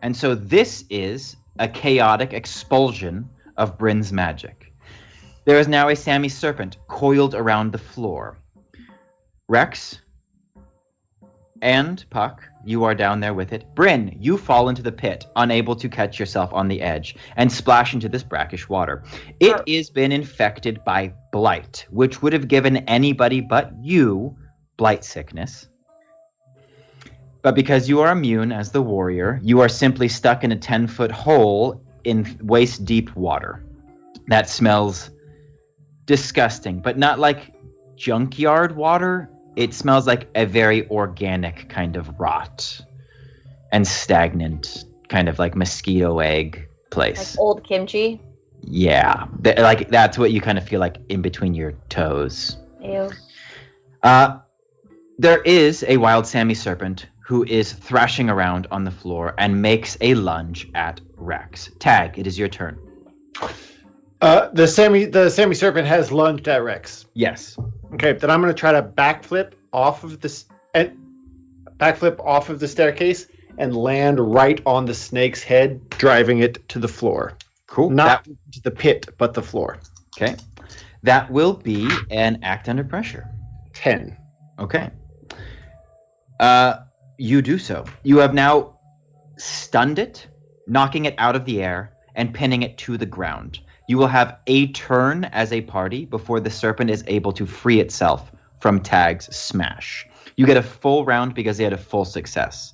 And so this is a chaotic expulsion of Bryn's magic. There is now a Sammy serpent coiled around the floor. Rex and Puck, you are down there with it. Bryn, you fall into the pit, unable to catch yourself on the edge, and splash into this brackish water. It has been infected by blight, which would have given anybody but you blight sickness. But because you are immune as the warrior, you are simply stuck in a 10-foot hole in waist-deep water. That smells disgusting, but not like junkyard water. It smells like a very organic kind of rot and stagnant, kind of like mosquito egg place. Like old kimchi. Yeah, like that's what you kind of feel like in between your toes. Ew. There is a wild Sammy serpent who is thrashing around on the floor and makes a lunge at Rex. Tag, it is your turn. The Sammy serpent has lunged at Rex. Yes. Okay, then I'm going to try to backflip off of the staircase and land right on the snake's head, driving it to the floor. Cool. Not to the pit, but the floor. Okay. That will be an act under pressure. 10. Okay. You do so. You have now stunned it, knocking it out of the air, and pinning it to the ground. You will have a turn as a party before the serpent is able to free itself from Tag's smash. You get a full round because they had a full success.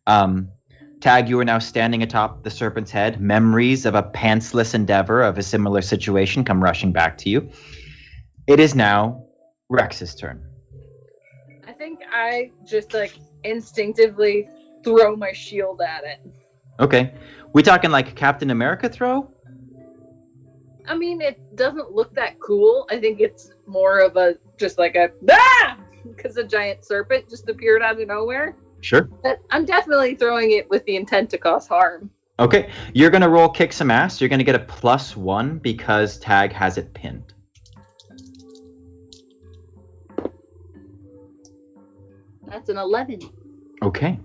Tag, you are now standing atop the serpent's head. Memories of a pantsless endeavor of a similar situation come rushing back to you. It is now Rex's turn. I think I just instinctively throw my shield at it. Okay. We talking like Captain America throw? I mean, it doesn't look that cool. I think it's more of because a giant serpent just appeared out of nowhere. Sure. But I'm definitely throwing it with the intent to cause harm. Okay. You're going to roll kick some ass. You're going to get a +1 because Tag has it pinned. That's an 11. Okay.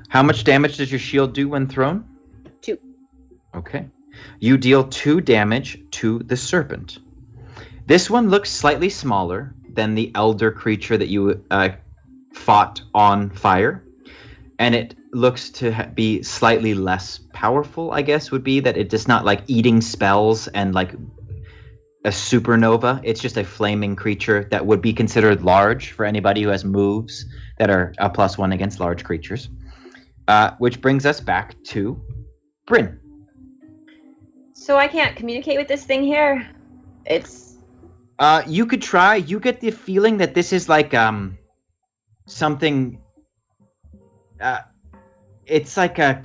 How much damage does your shield do when thrown? 2. Okay. You deal 2 damage to the serpent. This one looks slightly smaller than the elder creature that you fought on fire. And it looks to be slightly less powerful, I guess, would be that it does not like eating spells and like a supernova. It's just a flaming creature that would be considered large for anybody who has moves that are a +1 against large creatures. Which brings us back to Bryn. So I can't communicate with this thing here? It's... You could try. You get the feeling that this is like something It's like a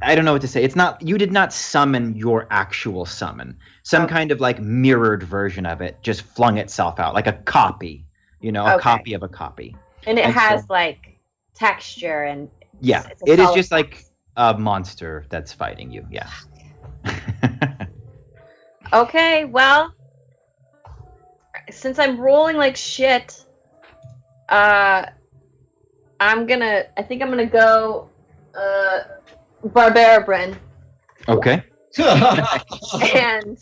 I don't know what to say. It's not. You did not summon your actual summon. Some kind of like mirrored version of it just flung itself out, like a copy. You know, a Okay. copy of a copy. And it And has so- like texture and Yeah, it's a it is solid just like a monster that's fighting you. Yeah. Okay, well, since I'm rolling like shit, I think I'm gonna go Barbara Okay. and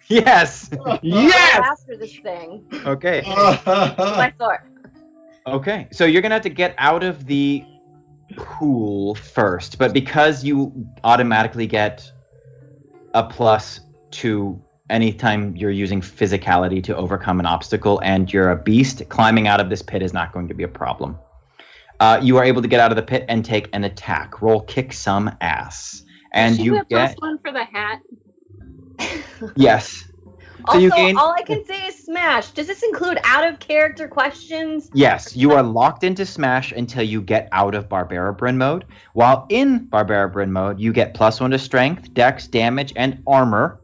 Yes. Yes. after this thing. Okay. My sword. Okay. So you're gonna have to get out of the pool first, but because you automatically get a plus to anytime you're using physicality to overcome an obstacle, and you're a beast, climbing out of this pit is not going to be a problem. You are able to get out of the pit and take an attack. Roll kick some ass. And Does she you get get +1 for the hat? yes. So Also, you gain all I can say is smash. Does this include out of character questions? yes, you are locked into Smash until you get out of Barbara mode. While in Barbara mode, you get +1 to strength, dex, damage, and armor.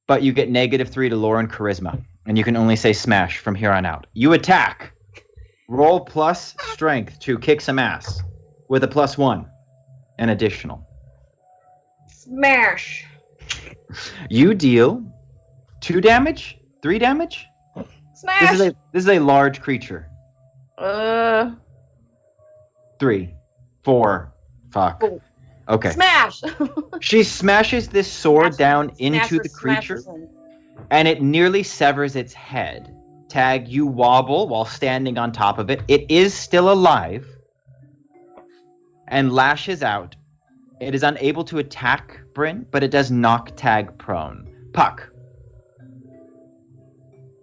But you get -3 to lore and charisma. And you can only say Smash from here on out. You attack. Roll plus strength to kick some ass with a +1. An additional. Smash. You deal 2 damage? 3 damage? Smash. This is a large creature. 3, 4. Fuck. Oh. Okay. Smash. She smashes this sword down into the creature, and it nearly severs its head. Tag, you wobble while standing on top of it. It is still alive and lashes out. It is unable to attack Bryn, but it does knock Tag prone. Puck.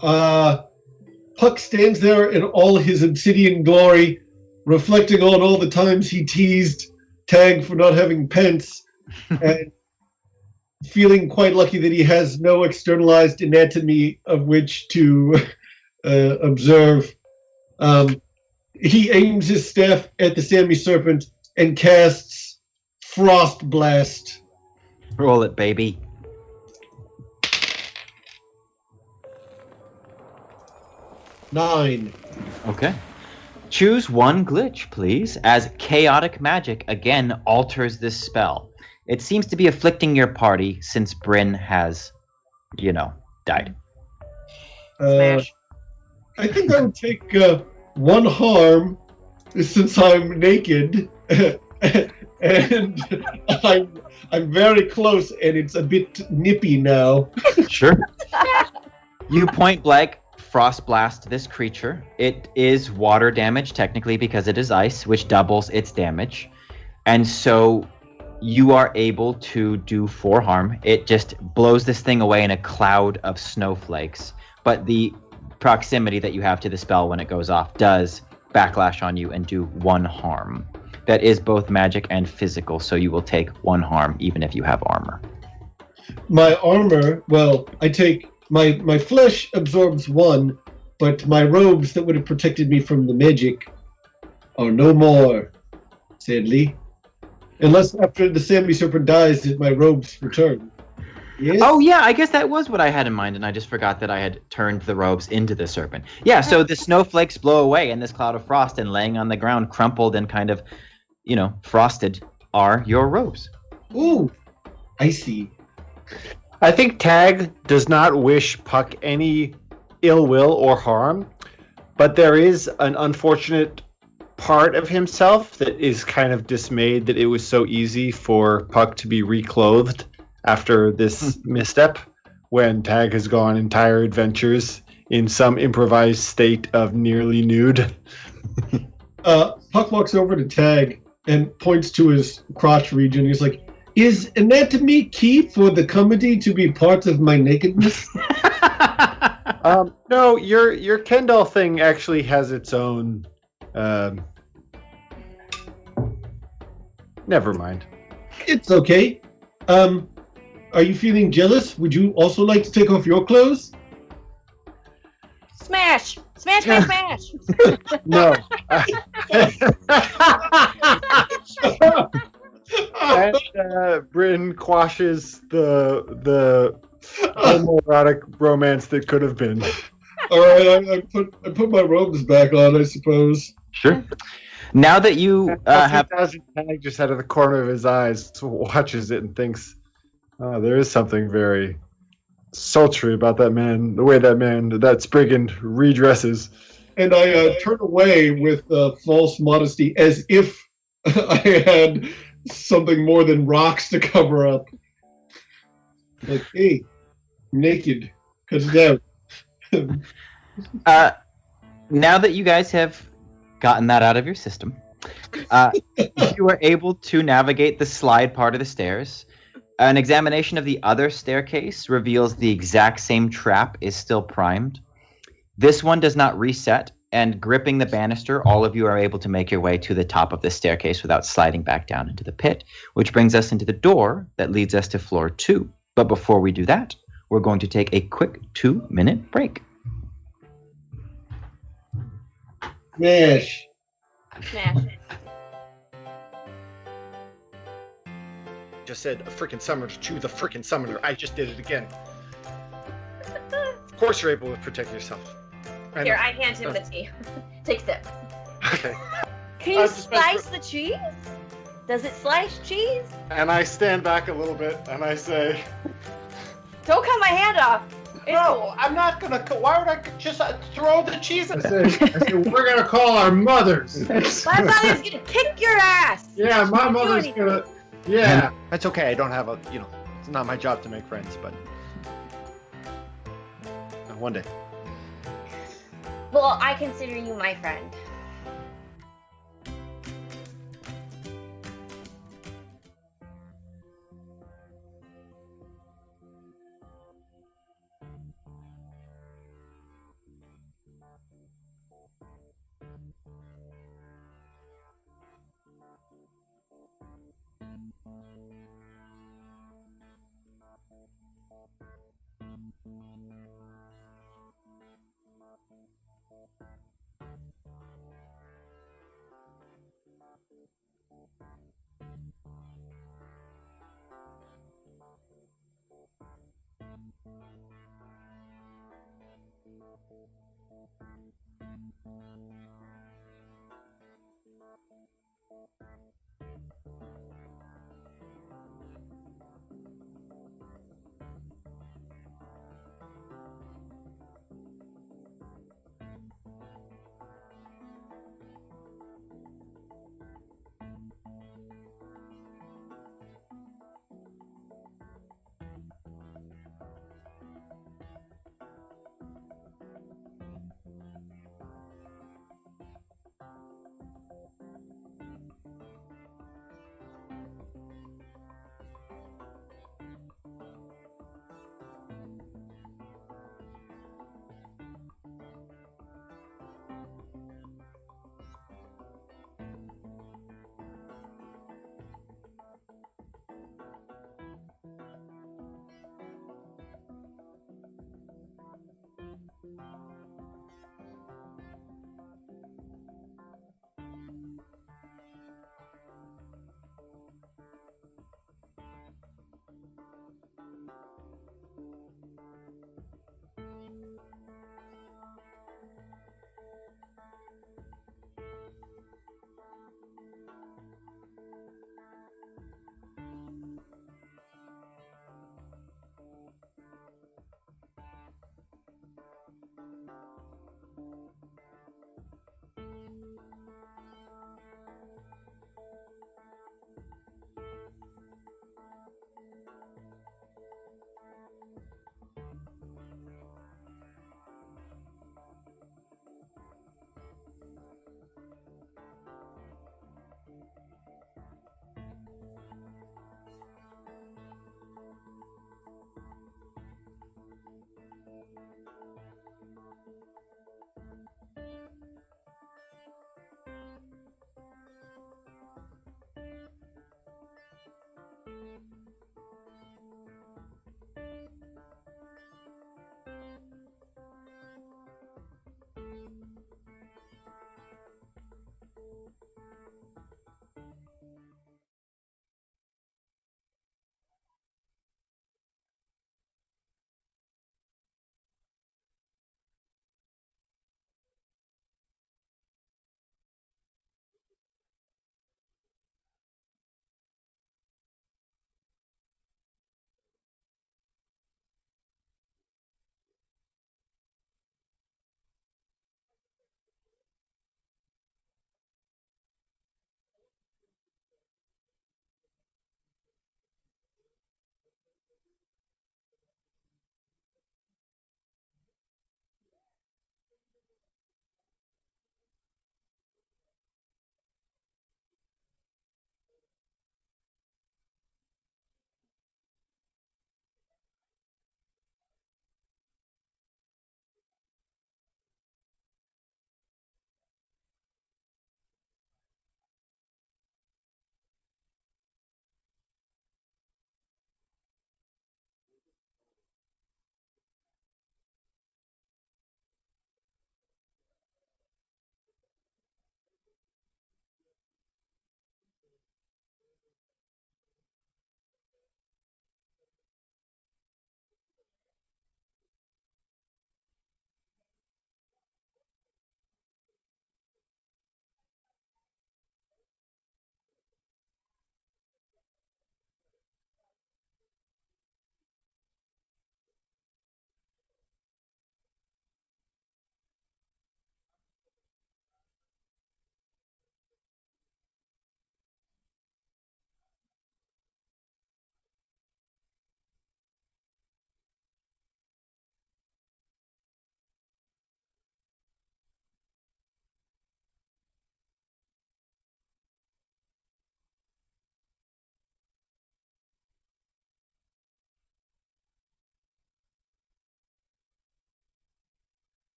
Puck stands there in all his obsidian glory, reflecting on all the times he teased Tag for not having pence, and feeling quite lucky that he has no externalized anatomy of which to observe. He aims his staff at the Sammy Serpent and casts Frost Blast. Roll it, baby. Nine. Okay. Choose one glitch, please, as chaotic magic again alters this spell. It seems to be afflicting your party since Bryn has, died. Smash. I think I would take one harm since I'm naked and I'm very close and it's a bit nippy now. Sure. You point blank frost blast this creature. It is water damage technically because it is ice, which doubles its damage. And so you are able to do 4 harm. It just blows this thing away in a cloud of snowflakes. But the proximity that you have to the spell when it goes off does backlash on you and do 1 harm. That is both magic and physical, so you will take 1 harm even if you have armor. My armor, well, I take my flesh absorbs 1, but my robes that would have protected me from the magic are no more, sadly. Unless after the Sammy Serpent dies, did my robes return? Yes? Oh yeah, I guess that was what I had in mind, and I just forgot that I had turned the robes into the serpent. Yeah, so the snowflakes blow away in this cloud of frost, and laying on the ground, crumpled and kind of, frosted, are your robes. Ooh, I see. I think Tag does not wish Puck any ill will or harm, but there is an unfortunate part of himself that is kind of dismayed that it was so easy for Puck to be reclothed after this misstep when Tag has gone entire adventures in some improvised state of nearly nude. Puck walks over to Tag and points to his crotch region. He's like, "Is anatomy key for the comedy to be part of my nakedness?" No, your Kendall thing actually has its own. Never mind. It's okay. Are you feeling jealous? Would you also like to take off your clothes? Smash. Smash, smash, smash. No, And Bryn quashes the homoerotic romance that could have been. All right, I put my robes back on, I suppose. Sure. Now that you have 2000 Tag just out of the corner of his eyes watches it and thinks, oh, there is something very sultry about that man, the way that Spriggan redresses. And I turn away with false modesty as if I had something more than rocks to cover up. Like, hey, I'm naked. Cut it out. now that you guys have gotten that out of your system, you are able to navigate the slide part of the stairs. An examination of the other staircase reveals the exact same trap is still primed. This one does not reset, and gripping the banister, all of you are able to make your way to the top of the staircase without sliding back down into the pit, which brings us into the door that leads us to floor 2. But before we do that, we're going to take a quick 2-minute break. Smash. Smash. Just said a freaking summoner to the freaking summoner. I just did it again. Of course you're able to protect yourself. Here, I hand him the tea. Take a sip. Okay. Can you slice the cheese? Does it slice cheese? And I stand back a little bit and I say, Don't cut my hand off. No, I'm not gonna. Why would I just throw the cheese I at say, we're gonna call our mothers. My mother's gonna kick your ass. Yeah, my Don't do mother's anything. gonna. Yeah. That's okay. I don't have a. It's not my job to make friends, but one day. Well, I consider you my friend.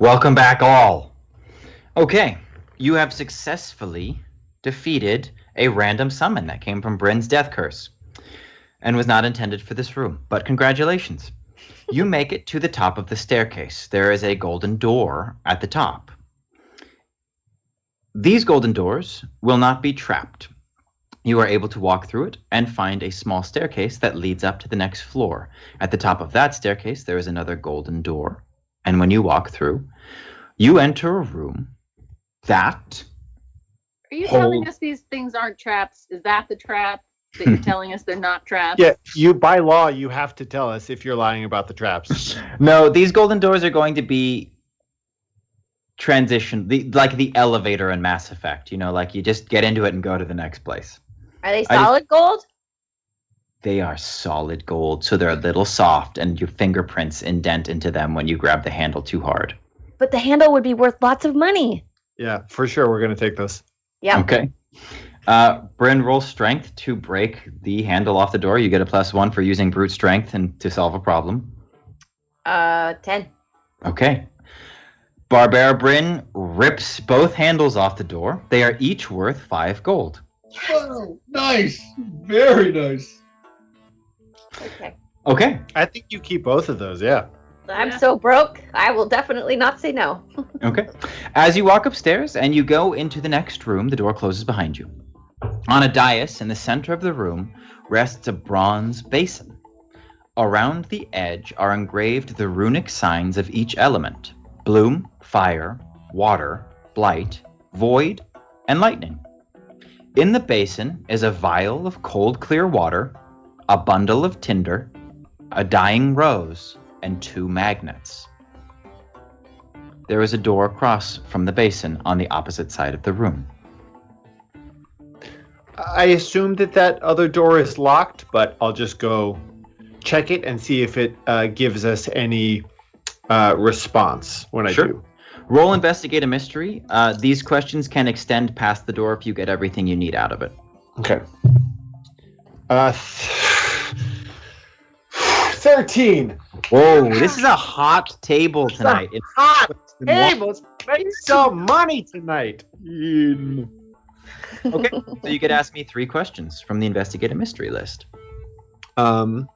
Welcome back, all. Okay, you have successfully defeated a random summon that came from Bryn's death curse and was not intended for this room, but congratulations. You make it to the top of the staircase. There is a golden door at the top. These golden doors will not be trapped. You are able to walk through it and find a small staircase that leads up to the next floor. At the top of that staircase, there is another golden door. And when you walk through, you enter a room that... Are you telling us these things aren't traps? Is that the trap that you're telling us they're not traps? Yeah, by law, you have to tell us if you're lying about the traps. No, these golden doors are going to be like the elevator in Mass Effect. You know, like you just get into it and go to the next place. Are they solid gold? They are solid gold, so they're a little soft, and your fingerprints indent into them when you grab the handle too hard. But the handle would be worth lots of money. Yeah, for sure, we're going to take those. Yeah. Okay. Bryn, roll strength to break the handle off the door. You get a +1 for using brute strength and to solve a problem. 10. Okay. Barbara Bryn rips both handles off the door. They are each worth 5 gold. Oh, nice. Very nice. Okay. Okay. I think you keep both of those, yeah. I'm so broke, I will definitely not say no. Okay. As you walk upstairs and you go into the next room, the door closes behind you. On a dais in the center of the room rests a bronze basin. Around the edge are engraved the runic signs of each element: bloom, fire, water, blight, void, and lightning. In the basin is a vial of cold, clear water, a bundle of tinder, a dying rose, and 2 magnets. There is a door across from the basin on the opposite side of the room. I assume that other door is locked, but I'll just go check it and see if it gives us any response when I do. Roll investigate a mystery. These questions can extend past the door if you get everything you need out of it. Okay. 13. Whoa, this is a hot table tonight. It's hot tables. Make some money tonight. Okay, so you could ask me 3 questions from the investigate a mystery list. I'm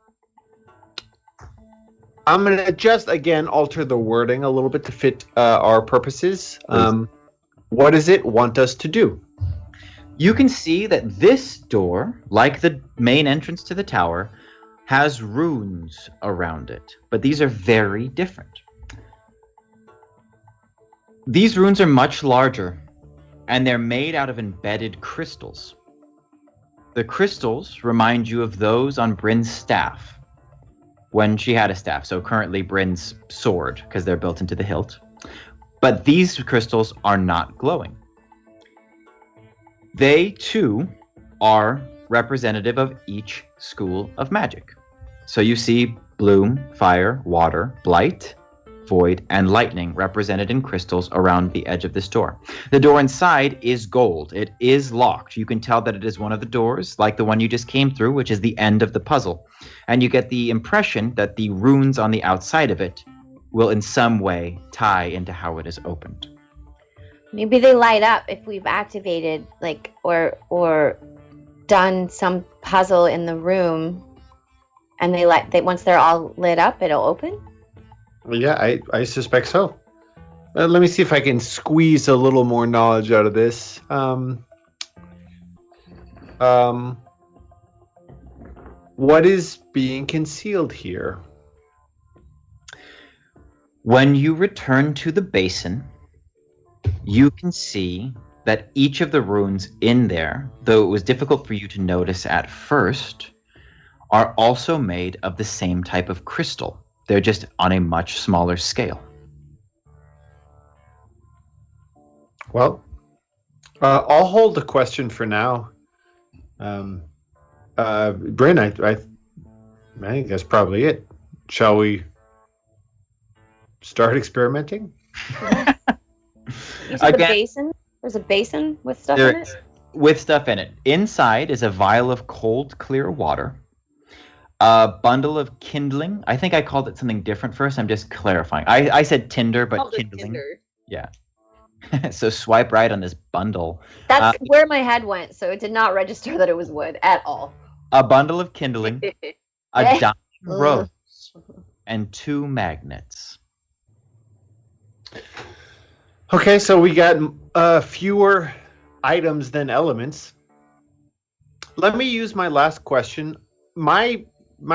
going to just, again, alter the wording a little bit to fit our purposes. What does it want us to do? You can see that this door, like the main entrance to the tower, has runes around it, but these are very different. These runes are much larger, and they're made out of embedded crystals. The crystals remind you of those on Bryn's staff when she had a staff, so currently Bryn's sword, because they're built into the hilt. But these crystals are not glowing. They, too, are representative of each school of magic. So you see bloom, fire, water, blight, void, and lightning represented in crystals around the edge of this door. The door inside is gold. It is locked. You can tell that it is one of the doors, like the one you just came through, which is the end of the puzzle. And you get the impression that the runes on the outside of it will in some way tie into how it is opened. Maybe they light up if we've activated, like, or done some puzzle in the room, and they once they're all lit up, it'll open. Yeah, I suspect so. Let me see if I can squeeze a little more knowledge out of this. What is being concealed here? When you return to the basin, you can see that each of the runes in there, though it was difficult for you to notice at first, are also made of the same type of crystal. They're just on a much smaller scale. Well, I'll hold the question for now. Bryn, I think that's probably it. Shall we start experimenting? You said the basin? There's a basin with stuff in it? With stuff in it. Inside is a vial of cold, clear water. A bundle of kindling. I think I called it something different first. I'm just clarifying. I said tinder, but Called it kindling. Tinder. Yeah. So swipe right on this bundle. That's where my head went, so it did not register that it was wood at all. A bundle of kindling, a Eh. diamond Ugh. rose, and 2 magnets. Okay, so we got fewer items than elements. Let me use my last question. My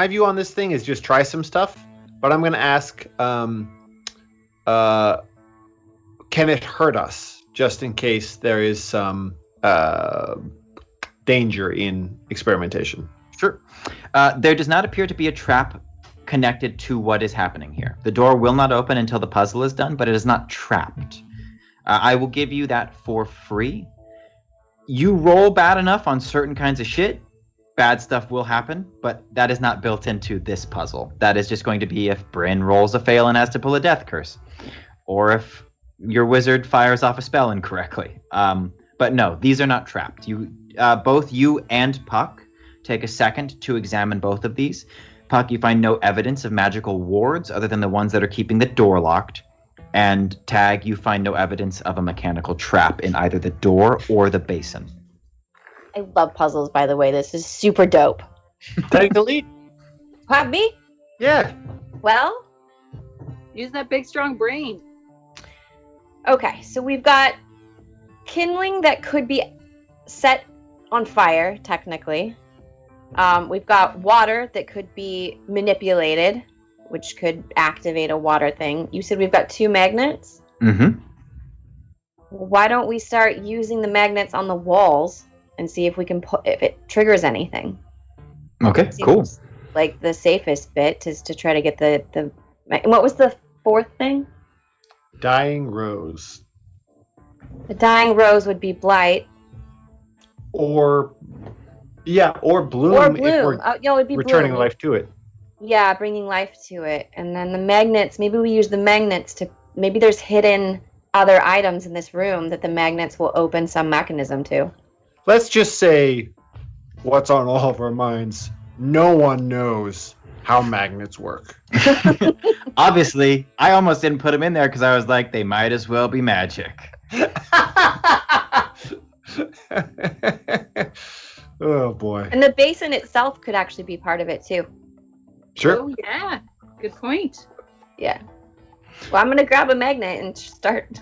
view on this thing is just try some stuff, but I'm going to ask, can it hurt us, just in case there is some danger in experimentation? Sure. There does not appear to be a trap connected to what is happening here. The door will not open until the puzzle is done, but it is not trapped. I will give you that for free. You roll bad enough on certain kinds of shit, bad stuff will happen, but that is not built into this puzzle. That is just going to be if Bryn rolls a fail and has to pull a death curse, or if your wizard fires off a spell incorrectly. But no, these are not trapped. Both you and Puck take a second to examine both of these. Puck, you find no evidence of magical wards other than the ones that are keeping the door locked. And Tag, you find no evidence of a mechanical trap in either the door or the basin. I love puzzles, by the way. This is super dope. Take the lead. What, me? Yeah. Well, Use that big, strong brain. okay, so we've got kindling that could be set on fire, technically. We've got water that could be manipulated, which could activate a water thing. You said we've got 2 magnets? Mm-hmm. Why don't we start using the magnets on the walls and see if we can if it triggers anything? Okay, Seems cool. like the safest bit is to try to get the what was the 4th thing? Dying rose. The dying rose would be blight. Or bloom. Or If bloom. we're It would be returning bloom. life to it. Yeah, bringing life to it. And then the magnets, maybe we use the magnets to, maybe there's hidden other items in this room that the magnets will open some mechanism to. Let's just say what's on all of our minds. No one knows how magnets work. Obviously, I almost didn't put them in there because I was like, they might as well be magic. Oh boy. And the basin itself could actually be part of it too. Sure. Oh, yeah. Good point. Yeah. Well, I'm going to grab a magnet and start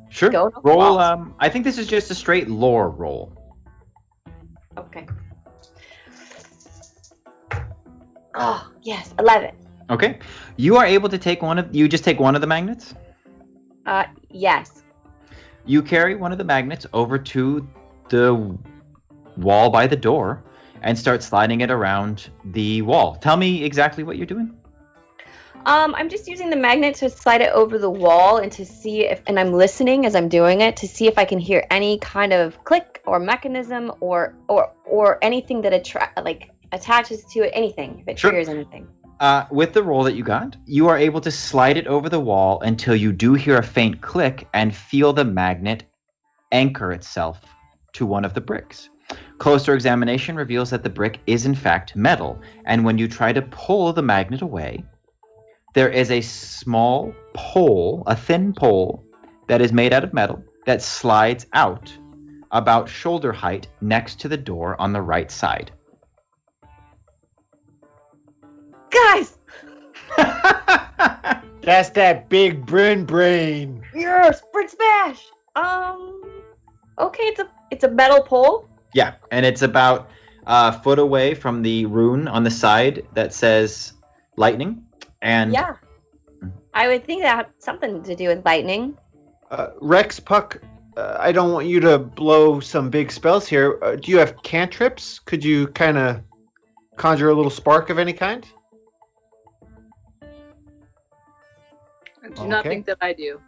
Sure. going off the Roll. walls. I think this is just a straight lore roll. Okay. Oh, yes, 11. Okay. You are able to take you just take one of the magnets. Yes. You carry one of the magnets over to the wall by the door and start sliding it around the wall. Tell me exactly what you're doing. I'm just using the magnet to slide it over the wall and to see if, and I'm listening as I'm doing it to see if I can hear any kind of click or mechanism or anything that attaches to it, anything, if it Sure. triggers anything. With the roll that you got, you are able to slide it over the wall until you do hear a faint click and feel the magnet anchor itself to one of the bricks. Closer examination reveals that the brick is in fact metal, and when you try to pull the magnet away, there is a small pole, a thin pole, that is made out of metal that slides out about shoulder height next to the door on the right side. Guys! That's that big brain. Yes, Sprint Smash! Okay, it's a metal pole. Yeah, and it's about a foot away from the rune on the side that says lightning. And Yeah. I would think that had something to do with lightning. Rex, Puck, I don't want you to blow some big spells here. Do you have cantrips? Could you kind of conjure a little spark of any kind? I do not Okay. think that I do.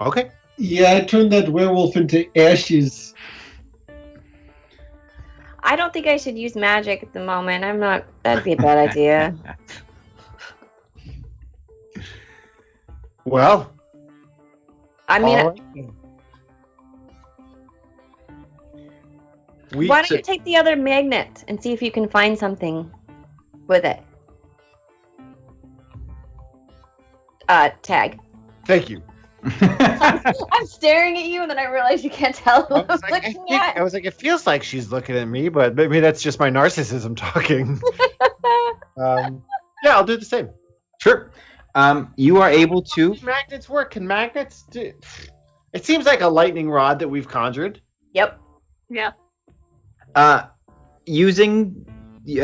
Okay. Yeah, I turned that werewolf into ashes. I don't think I should use magic at the moment. That'd be a bad idea. Well, I mean, all right. Why don't you take the other magnet and see if you can find something with it? Tag. Thank you. I'm staring at you, and then I realize you can't tell who I'm looking at. I was like, it feels like she's looking at me, but maybe that's just my narcissism talking. Yeah, I'll do the same. Sure. You are able to. Can magnets work? Can magnets do? It seems like a lightning rod that we've conjured. Yep. Yeah. Using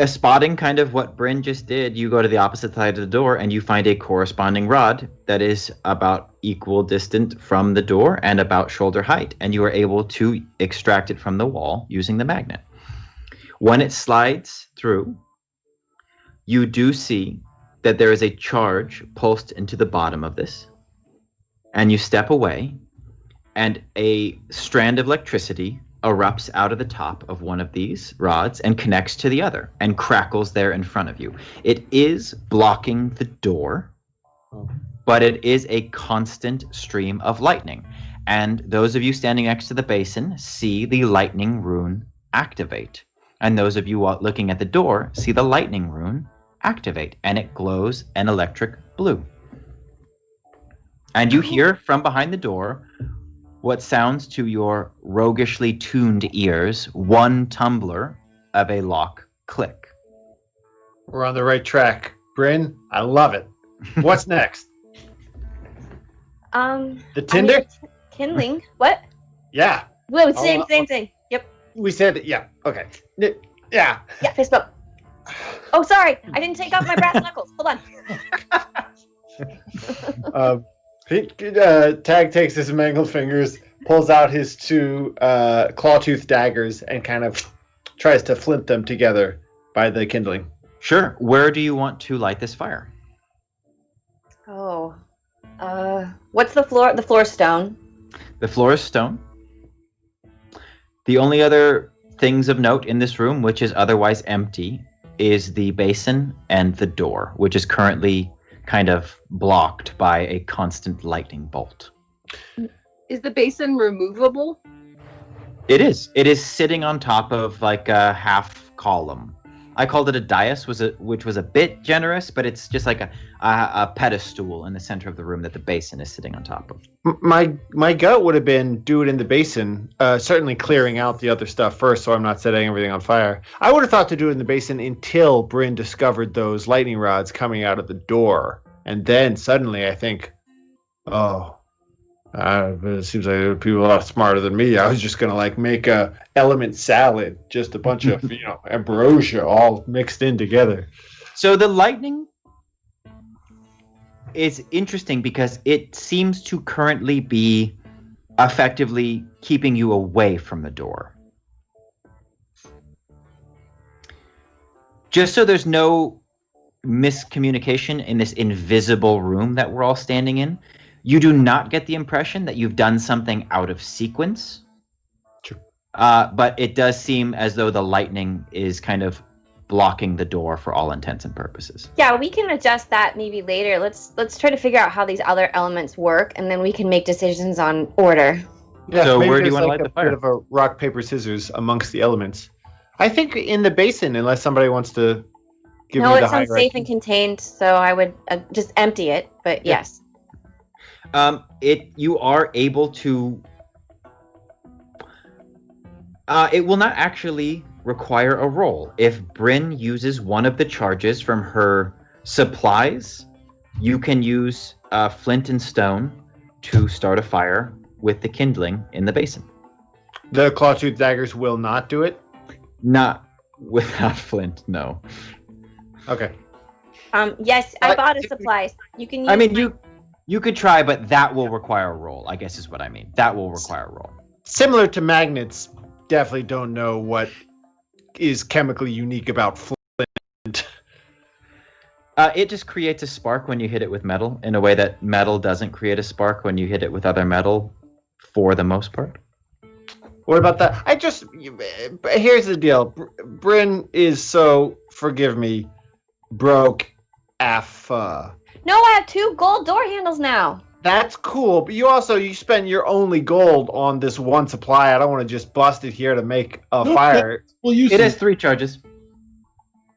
spotting kind of what Bryn just did, you go to the opposite side of the door and you find a corresponding rod that is about equal distant from the door and about shoulder height, and you are able to extract it from the wall using the magnet. When it slides through, you do see that there is a charge pulsed into the bottom of this, and you step away, and a strand of electricity erupts out of the top of one of these rods and connects to the other and crackles there in front of you. It is blocking the door, but it is a constant stream of lightning. And those of you standing next to the basin see the lightning rune activate. And those of you looking at the door see the lightning rune activate, and it glows an electric blue. And you hear from behind the door what sounds to your roguishly tuned ears one tumbler of a lock click. We're on the right track. Bryn, I love it. What's next? The tinder? Kindling. What? Yeah. Whoa, same thing. Yep. We said, yeah, okay. Yeah. Yeah, fist bump. Oh, sorry. I didn't take off my brass knuckles. Hold on. Tag takes his mangled fingers, pulls out his two claw-toothed daggers, and kind of tries to flint them together by the kindling. Sure. Where do you want to light this fire? Oh. What's the floor? The floor stone. The floor is stone. The only other things of note in this room, which is otherwise empty, is the basin and the door, which is currently kind of blocked by a constant lightning bolt. Is the basin removable? It is. It is sitting on top of like a half column. I called it a dais, which was a bit generous, but it's just like a pedestal in the center of the room that the basin is sitting on top of. My gut would have been do it in the basin, certainly clearing out the other stuff first so I'm not setting everything on fire. I would have thought to do it in the basin until Bryn discovered those lightning rods coming out of the door. And then suddenly I think, it seems like people are a lot smarter than me. I was just going to like make a element salad, just a bunch of, ambrosia all mixed in together. So the lightning is interesting because it seems to currently be effectively keeping you away from the door. Just so there's no miscommunication in this invisible room that we're all standing in, you do not get the impression that you've done something out of sequence. True. But it does seem as though the lightning is kind of blocking the door for all intents and purposes. Yeah, we can adjust that maybe later. Let's try to figure out how these other elements work, and then we can make decisions on order. Yeah, so maybe where do you there's want to like light the a fire? bit of a rock, paper, scissors amongst the elements. I think in the basin, unless somebody wants to give me No, the it sounds hierarchy. safe and contained, so I would just empty it, but Yeah. yes. You are able to. It will not actually require a roll. If Bryn uses one of the charges from her supplies, you can use flint and stone to start a fire with the kindling in the basin. The claw-toothed daggers will not do it? Not without flint, no. Okay. Yes, I bought a supplies. You can use I mean, you could try, but that will require a roll, I guess is what I mean. That will require a roll. Similar to magnets, definitely don't know what is chemically unique about flint. It just creates a spark when you hit it with metal in a way that metal doesn't create a spark when you hit it with other metal for the most part. What about that? Here's the deal. Bryn is so, forgive me, broke AF. No, I have 2 gold door handles now. That's cool, but you spend your only gold on this one supply. I don't want to just bust it here to make a fire. Well, you It has 3 charges.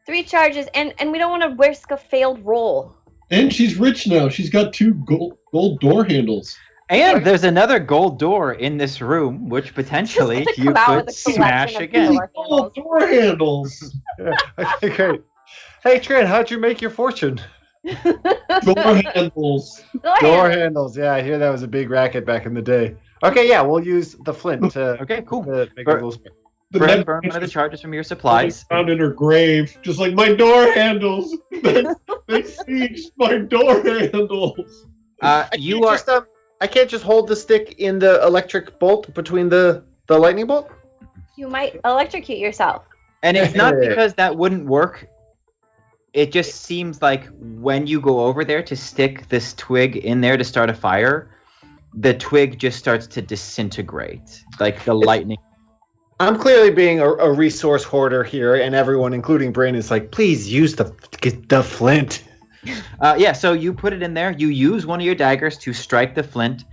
3 charges, and we don't want to risk a failed roll. And she's rich now. She's got 2 gold door handles. And there's another gold door in this room, which potentially Just you come out could with a collection smash of again. door handles. Gold door handles. Yeah. Okay, great. Hey, Trin, how'd you make your fortune? Door handles. Door handles. Yeah, I hear that was a big racket back in the day. Okay, yeah, we'll use the flint to, Okay, cool. to make a little spare. The Burn next one of the is charges from your supplies. found in her grave, just like my door handles. They sieged my door handles. You are. I can't just hold the stick in the electric bolt between the lightning bolt? You might electrocute yourself. And it's not because that wouldn't work. It just seems like when you go over there to stick this twig in there to start a fire, the twig just starts to disintegrate. Like the lightning. I'm clearly being a resource hoarder here, and everyone, including Brain, is like, please use the flint. Yeah, so you put it in there. You use one of your daggers to strike the flint,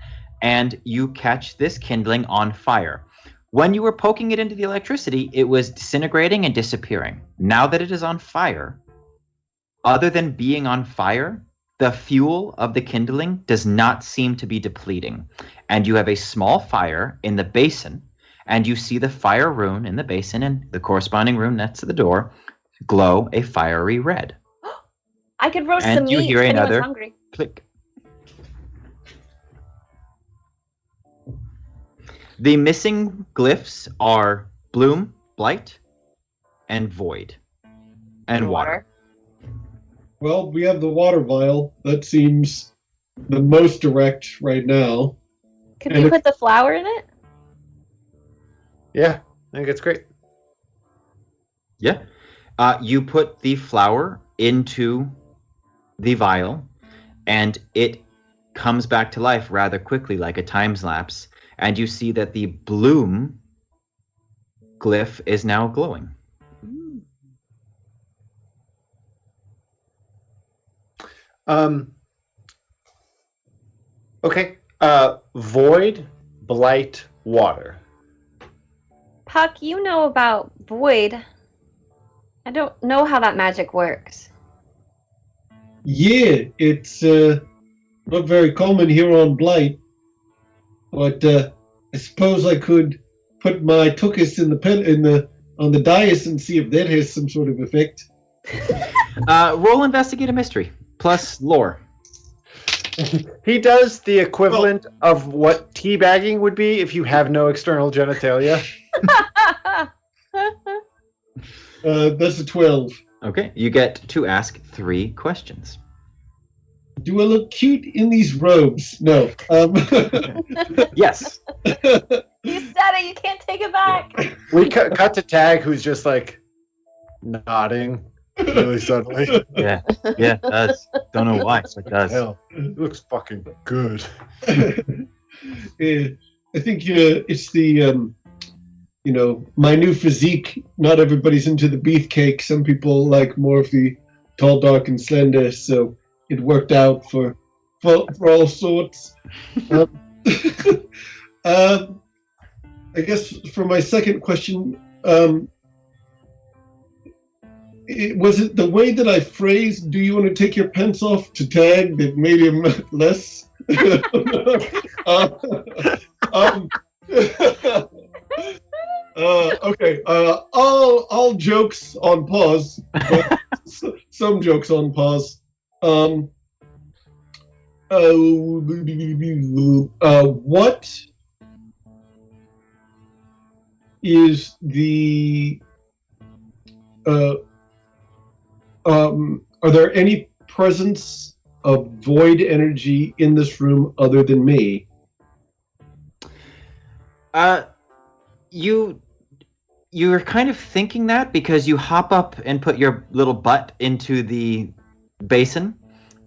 and you catch this kindling on fire. When you were poking it into the electricity, it was disintegrating and disappearing. Now that it is on fire, other than being on fire, the fuel of the kindling does not seem to be depleting. And you have a small fire in the basin, and you see the fire rune in the basin and the corresponding rune next to the door glow a fiery red. I could roast And some you meat hear if anyone's another hungry. click. The missing glyphs are bloom, blight, and void, and water. Well, we have the water vial. That seems the most direct right now. Could And we if- put the flour in it? Yeah, I think it's great. Yeah. You put the flour into the vial, and it comes back to life rather quickly, like a time lapse. And you see that the bloom glyph is now glowing. Okay. Void, blight, water. Puck, you know about void. I don't know how that magic works. Yeah, it's not very common here on Blight, but I suppose I could put my tuchus on the dais and see if that has some sort of effect. Roll investigate a mystery plus lore. He does the equivalent of what teabagging would be if you have no external genitalia. That's a 12. Okay, you get to ask 3 questions. Do I look cute in these robes? No. Yes. You said it. You can't take it back. We cut to Tag, who's just like nodding really suddenly. Yeah, it does. Don't know why, but it does. Hell, it looks fucking good. I think it's the my new physique. Not everybody's into the beefcake. Some people like more of the tall, dark, and slender. So it worked out for all sorts. I guess for my second question, was it the way that I phrased, do you want to take your pants off to Tag that made him less? Okay, all jokes on pause, but some jokes on pause. What is the are there any presence of void energy in this room other than me? You're kind of thinking that because you hop up and put your little butt into the basin,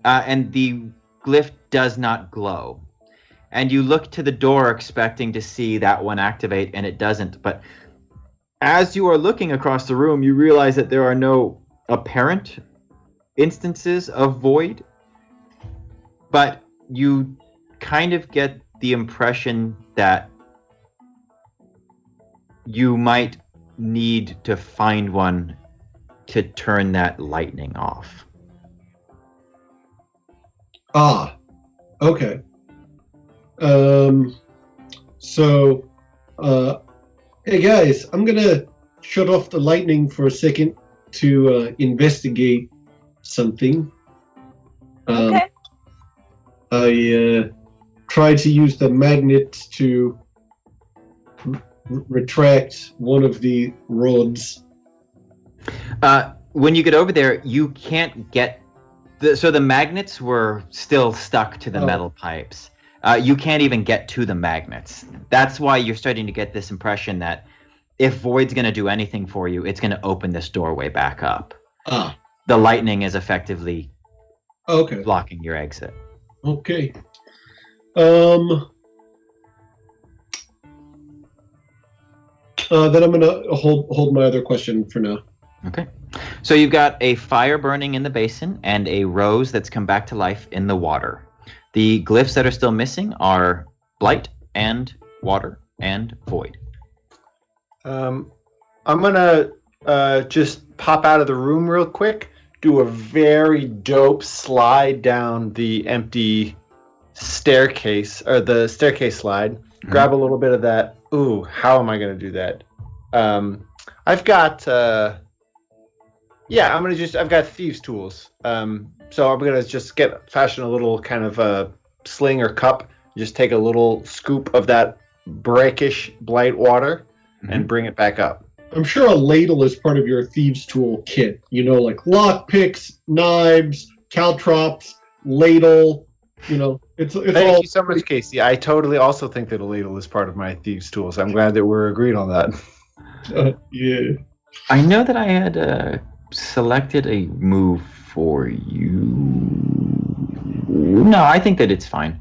and the glyph does not glow. And you look to the door expecting to see that one activate, and it doesn't. But as you are looking across the room, you realize that there are no apparent instances of void. But you kind of get the impression that you might need to find one to turn that lightning off. Ah, okay. Hey guys, I'm gonna shut off the lightning for a second to investigate something. Okay. I tried to use the magnet to retract one of the rods. When you get over there, you can't get so the magnets were still stuck to the metal pipes. You can't even get to the magnets. That's why you're starting to get this impression that if Void's going to do anything for you, it's going to open this doorway back up. Ah. The lightning is effectively Okay. blocking your exit. Okay. Then I'm gonna hold my other question for now. Okay. So you've got a fire burning in the basin and a rose that's come back to life in the water. The glyphs that are still missing are blight and water and void. I'm gonna just pop out of the room real quick, do a very dope slide down the empty staircase, or the staircase slide, grab a little bit of that. Ooh, how am I gonna do that? I've got I've got thieves' tools. So I'm gonna just fashion a little kind of a sling or cup, just take a little scoop of that brackish blight water and bring it back up. I'm sure a ladle is part of your thieves' tool kit. You know, like lock picks, knives, caltrops, ladle. You know, it's Thank all. you so much, Casey. I totally also think that a ladle is part of my thieves' tools. I'm glad that we're agreed on that. Yeah. I know that I had selected a move for you. No, I think that it's fine.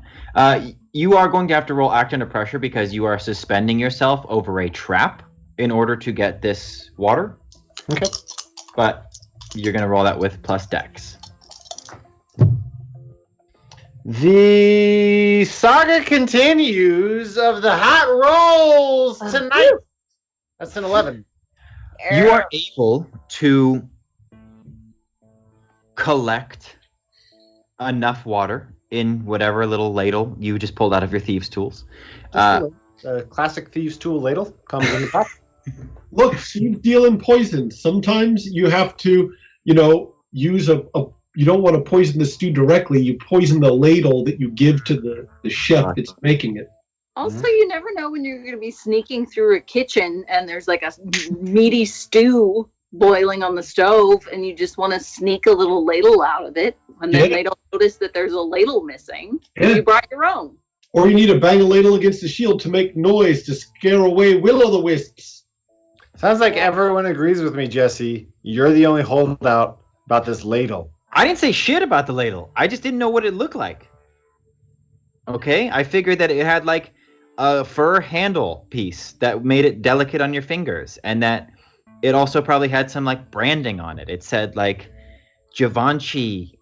You are going to have to roll act under pressure because you are suspending yourself over a trap in order to get this water. Okay. But you're going to roll that with plus dex. The saga continues of the hot rolls tonight. That's an 11. You are able to collect enough water in whatever little ladle you just pulled out of your thieves' tools. A classic thieves' tool ladle comes in the top. Look, you deal in poison. Sometimes you have to, use you don't want to poison the stew directly. You poison the ladle that you give to the chef that's making it. Also, you never know when you're going to be sneaking through a kitchen and there's like a meaty stew boiling on the stove and you just want to sneak a little ladle out of it and then they don't notice that there's a ladle missing. Yeah. You brought your own. Or you need to bang a ladle against the shield to make noise to scare away will-o'-the-wisps. Sounds like everyone agrees with me, Jesse. You're the only holdout about this ladle. I didn't say shit about the ladle. I just didn't know what it looked like. Okay? I figured that it had like a fur handle piece that made it delicate on your fingers, and that it also probably had some like branding on it. It said like Givenchy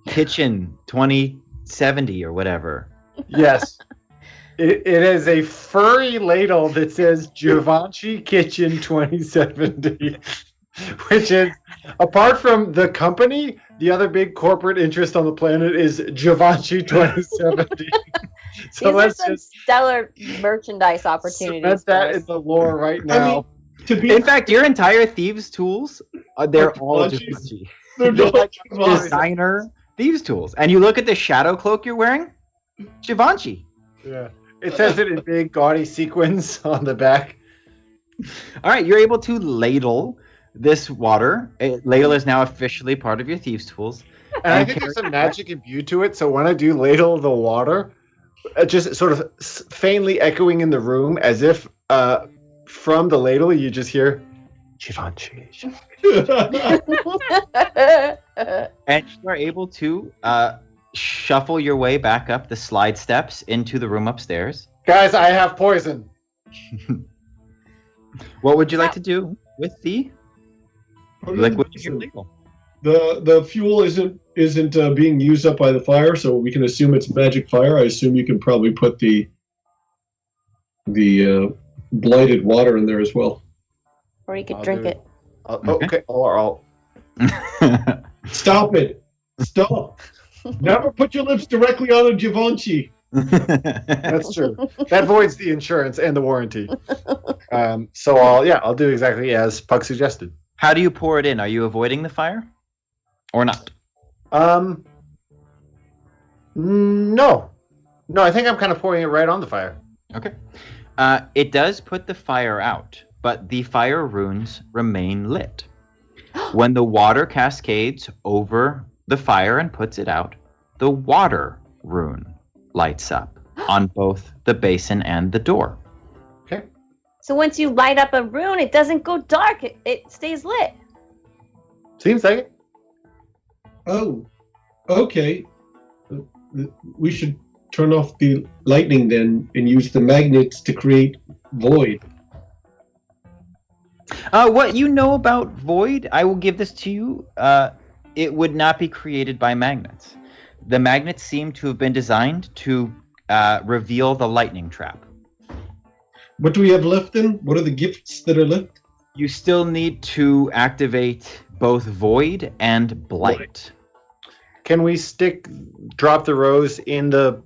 Kitchen 2070 or whatever. Yes. It is a furry ladle that says Givenchy Kitchen 2070, which is, apart from the company, the other big corporate interest on the planet is Givenchy 2070. So These are some stellar merchandise opportunities. cement that in the lore right now. In fact, your entire thieves' tools, they're all Givenchy. They're like designer thieves' tools. And you look at the shadow cloak you're wearing, Givenchy. Yeah. It says it in big gaudy sequins on the back. All right, you're able to ladle this water. Ladle is now officially part of your thieves' tools. And I think there's some magic imbued to it. So when I do ladle the water, just sort of faintly echoing in the room, as if from the ladle you just hear Givenchy. And you are able to shuffle your way back up the slide steps into the room upstairs. Guys, I have poison. What would you like to do with the liquid in your ladle? The fuel isn't being used up by the fire, so we can assume it's magic fire. I assume you can probably put the blighted water in there as well. Or you could I'll drink do it. Okay. Or I'll. Stop it! Stop! Never put your lips directly on a Givenchy. That's true. That voids the insurance and the warranty. So I'll do exactly as Puck suggested. How do you pour it in? Are you avoiding the fire? Or not? No. No, I think I'm kind of pouring it right on the fire. Okay. It does put the fire out, but the fire runes remain lit. When the water cascades over the fire and puts it out, the water rune lights up on both the basin and the door. Okay. So once you light up a rune, it doesn't go dark. It stays lit. Seems like it. Oh, okay. We should turn off the lightning then and use the magnets to create void. What you know about void, I will give this to you. It would not be created by magnets. The magnets seem to have been designed to reveal the lightning trap. What do we have left then? What are the gifts that are left? You still need to activate both void and blight. Can we drop the rose in the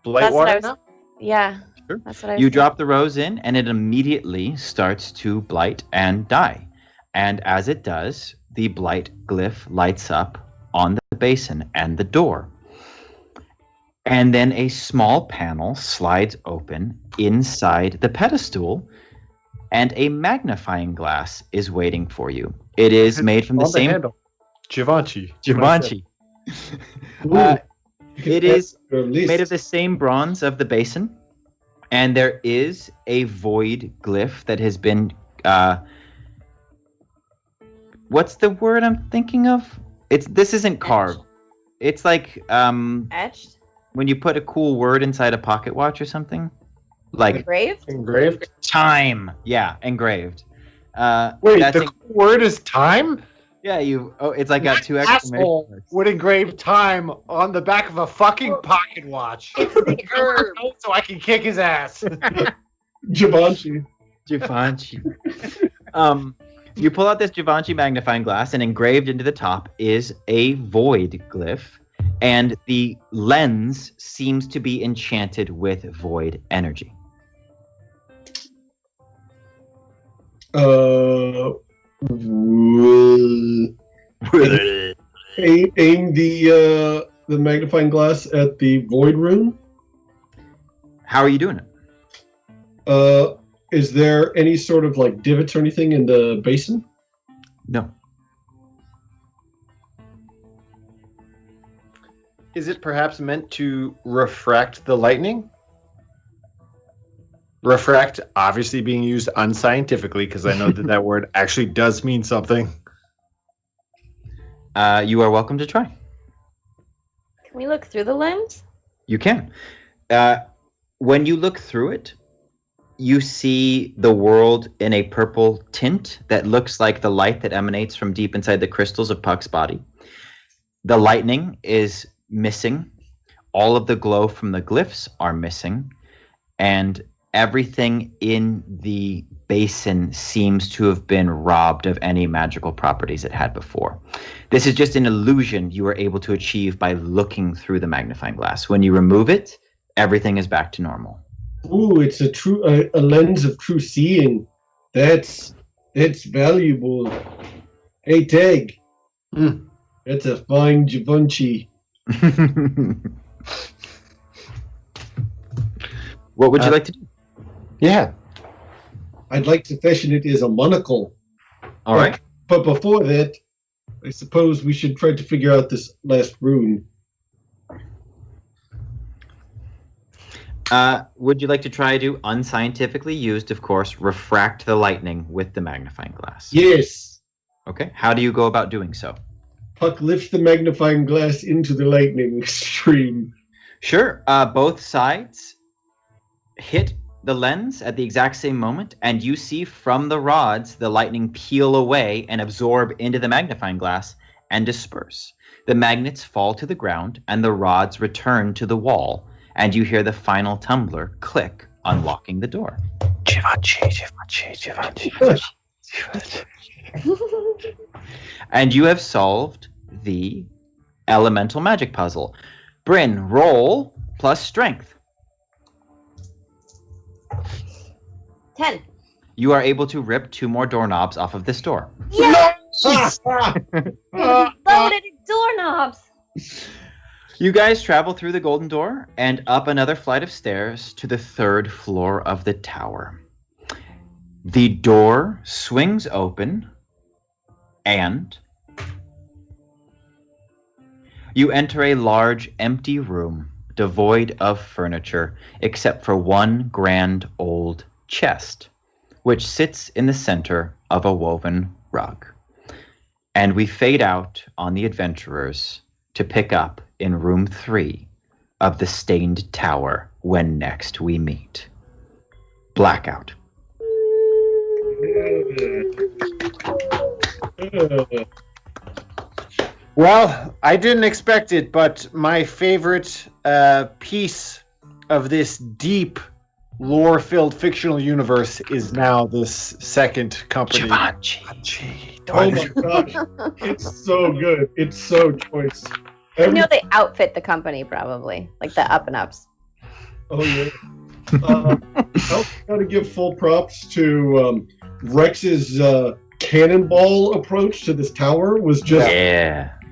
blight That's what water? I was, yeah. Sure. That's what I was You drop the rose in, and it immediately starts to blight and die. And as it does, the blight glyph lights up on the basin and the door. And then a small panel slides open inside the pedestal, and a magnifying glass is waiting for you. It is made from the On same handle. Givenchy. Givenchy. Ooh, you can It add is to your list. made of the same bronze of the basin, and there is a void glyph that has been what's the word I'm thinking of? This isn't carved. It's like etched, when you put a cool word inside a pocket watch or something, like engraved. Engraved? time. Yeah, engraved. Wait, that's the word is time? yeah, it's like got two exclamation Asshole marks. would engrave time on the back of a fucking pocket watch. So I can kick his ass. Givenchy. Givenchy. You pull out this Givenchy magnifying glass, and engraved into the top is a void glyph, and the lens seems to be enchanted with void energy. Aim the magnifying glass at the void room. How are you doing it? Is there any sort of like divots or anything in the basin? No. Is it perhaps meant to refract the lightning? Refract, obviously being used unscientifically, because I know that word actually does mean something. You are welcome to try. Can we look through the lens? You can. When you look through it, you see the world in a purple tint that looks like the light that emanates from deep inside the crystals of Puck's body. The lightning is missing. All of the glow from the glyphs are missing. And everything in the basin seems to have been robbed of any magical properties it had before. This is just an illusion you were able to achieve by looking through the magnifying glass. When you remove it, everything is back to normal. Ooh, it's a lens of true seeing. That's valuable. Hey, Teg. That's a fine Givenchy. What would you like to do? Yeah. I'd like to fashion it as a monocle. All right. But before that, I suppose we should try to figure out this last rune. Would you like to try to unscientifically used, of course, refract the lightning with the magnifying glass? Yes. Okay. How do you go about doing so? Puck lifts the magnifying glass into the lightning stream. Sure. Both sides hit the lens at the exact same moment, and you see from the rods the lightning peel away and absorb into the magnifying glass, and disperse. The magnets fall to the ground, and the rods return to the wall, and you hear the final tumbler click, unlocking the door. And you have solved the elemental magic puzzle. Bryn, roll plus strength. 10. You are able to rip 2 more doorknobs off of this door. Yes! Loaded doorknobs! You guys travel through the golden door and up another flight of stairs to the 3rd floor of the tower. The door swings open and you enter a large empty room devoid of furniture except for one grand old chest, which sits in the center of a woven rug. And we fade out on the adventurers to pick up in room 3 of the Stained Tower when next we meet. Blackout. Well, I didn't expect it, but my favorite piece of this deep, lore-filled fictional universe is now this second company. Oh my gosh. It's so good. It's so choice. You know they outfit the company probably, like the up and ups. Oh yeah. I also got to give full props to Rex's cannonball approach to this tower was just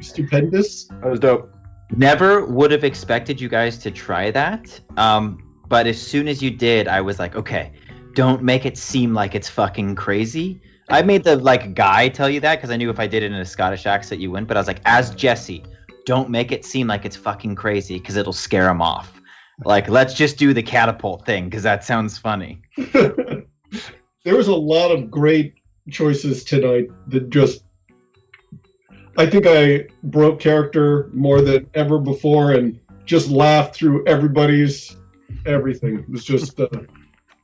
stupendous. That was dope. Never would have expected you guys to try that. But as soon as you did, I was like, okay, don't make it seem like it's fucking crazy. I made the guy tell you that because I knew if I did it in a Scottish accent, you wouldn't. But I was like, as Jesse, don't make it seem like it's fucking crazy because it'll scare him off. Let's just do the catapult thing because that sounds funny. There was a lot of great choices tonight that just, I think I broke character more than ever before and just laughed through everybody's everything. It was just...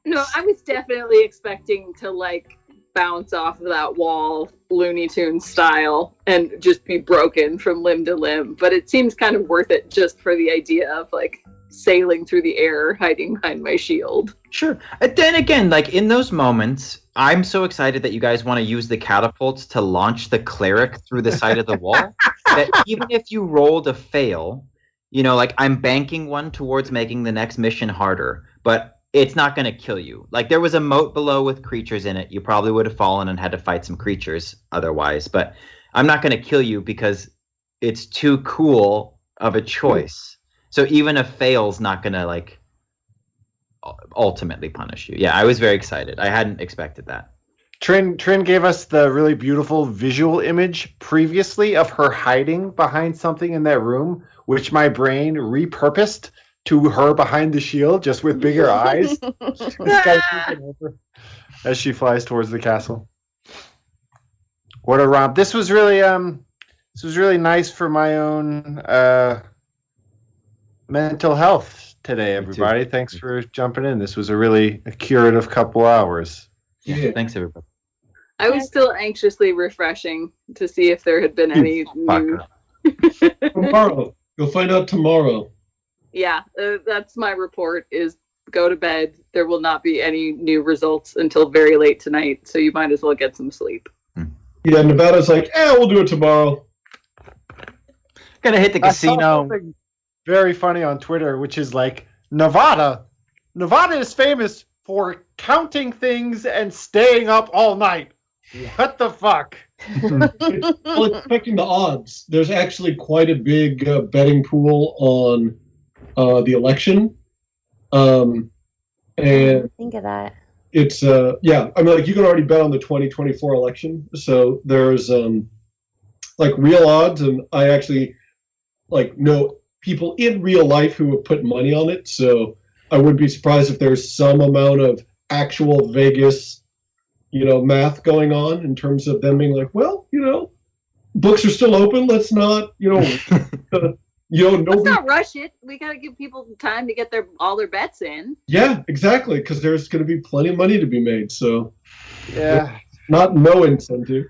No, I was definitely expecting to bounce off of that wall Looney Tunes style and just be broken from limb to limb, but it seems kind of worth it just for the idea of sailing through the air hiding behind my shield. Sure. And then again, in those moments, I'm so excited that you guys want to use the catapults to launch the cleric through the side of the wall that even if you rolled a fail, I'm banking one towards making the next mission harder, but it's not going to kill you. There was a moat below with creatures in it. You probably would have fallen and had to fight some creatures otherwise, but I'm not going to kill you because it's too cool of a choice. So even a fail's not going to ultimately punish you. Yeah, I was very excited. I hadn't expected that. Trin gave us the really beautiful visual image previously of her hiding behind something in that room, which my brain repurposed to her behind the shield, just with bigger eyes. As she flies towards the castle. What a romp! This was really nice for my own mental health today, everybody. Thanks for jumping in. This was a curative couple hours. Yeah. Thanks, everybody. I was still anxiously refreshing to see if there had been any new... Tomorrow. You'll find out tomorrow. Yeah, that's my report, is go to bed. There will not be any new results until very late tonight, so you might as well get some sleep. Yeah, Nevada's we'll do it tomorrow. Gonna hit the casino. Very funny on Twitter, which is Nevada is famous for counting things and staying up all night. What the fuck? Well, expecting the odds. There's actually quite a big betting pool on the election. And think of that. It's you can already bet on the 2024 election. So there's real odds, and I actually know people in real life who have put money on it. So I wouldn't be surprised if there's some amount of actual Vegas, math going on in terms of them being books are still open. Let's not, let's not rush it. We got to give people time to get all their bets in. Yeah, exactly. Because there's going to be plenty of money to be made. So yeah, no incentive.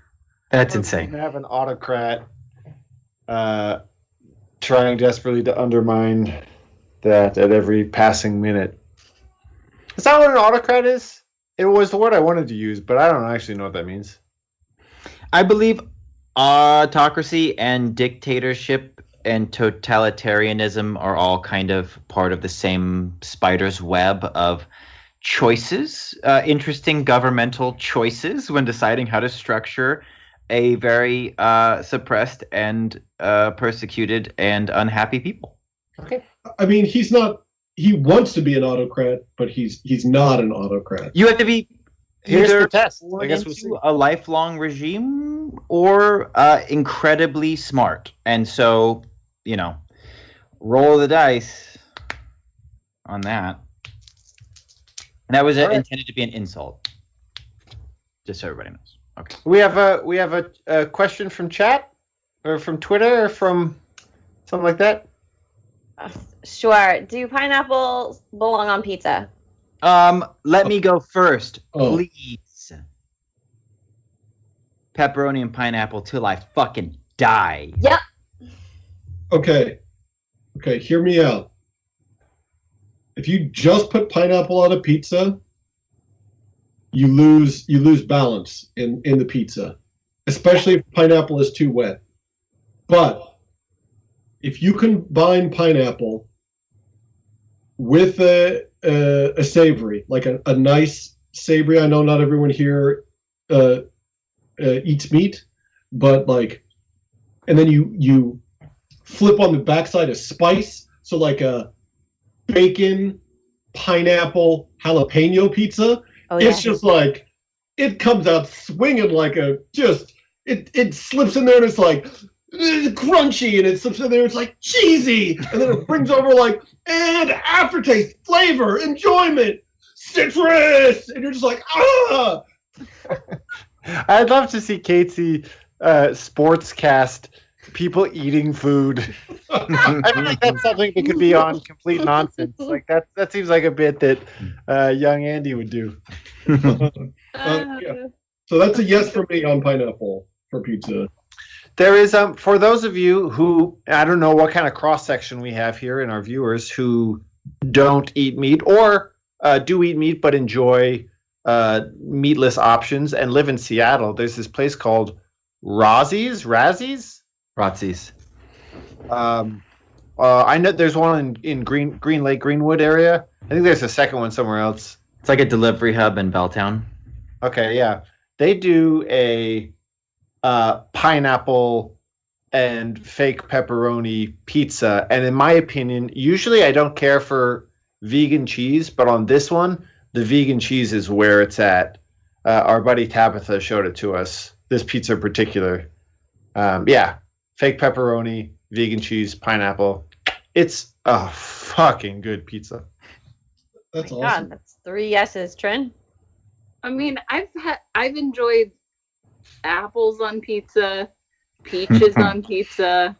That's insane. Have an autocrat trying desperately to undermine that at every passing minute. Is that what an autocrat is? It was the word I wanted to use, but I don't actually know what that means. I believe autocracy and dictatorship and totalitarianism are all kind of part of the same spider's web of choices, interesting governmental choices when deciding how to structure a very suppressed and persecuted and unhappy people. Okay. I mean, he's not. He wants to be an autocrat, but he's not an autocrat. You have to be Here's either the test. I born guess we'll see. into a lifelong regime or incredibly smart. And so, roll the dice on that. And that was All right. intended to be an insult. Just so everybody knows. Okay. We have a question from chat, or from Twitter, or from something like that. Sure. Do pineapples belong on pizza? Let me go first, Oh. please. Pepperoni and pineapple till I fucking die. Yep. Okay, hear me out. If you just put pineapple on a pizza, you lose balance in the pizza, especially if pineapple is too wet. But if you combine pineapple with a savory, like a nice savory, I know not everyone here eats meat, but and then you flip on the backside a spice, so like a bacon, pineapple, jalapeno pizza. Oh, yeah. It's just like, it comes out swinging like it slips in there and it's like crunchy, and it slips in there, it's like cheesy, and then it brings over and aftertaste, flavor, enjoyment, citrus, and you're just like, ah! I'd love to see Catesy sportscast people eating food. I feel like that's something that could be on Complete Nonsense. Like that seems like a bit that young Andy would do. Yeah. So that's a yes for me on pineapple for pizza. There is for those of you who, I don't know what kind of cross section we have here in our viewers who don't eat meat or do eat meat but enjoy meatless options and live in Seattle. There's this place called Razzies. I know there's one in Green Lake, Greenwood area. I think there's a second one somewhere else. It's like a delivery hub in Belltown. Okay, yeah. They do a pineapple and fake pepperoni pizza. And in my opinion, usually I don't care for vegan cheese, but on this one, the vegan cheese is where it's at. Our buddy Tabitha showed it to us, this pizza in particular. Yeah, fake pepperoni, vegan cheese, pineapple. It's a fucking good pizza. That's Oh my awesome. God, that's 3 yeses, Trin. I mean, I've enjoyed apples on pizza, peaches on pizza.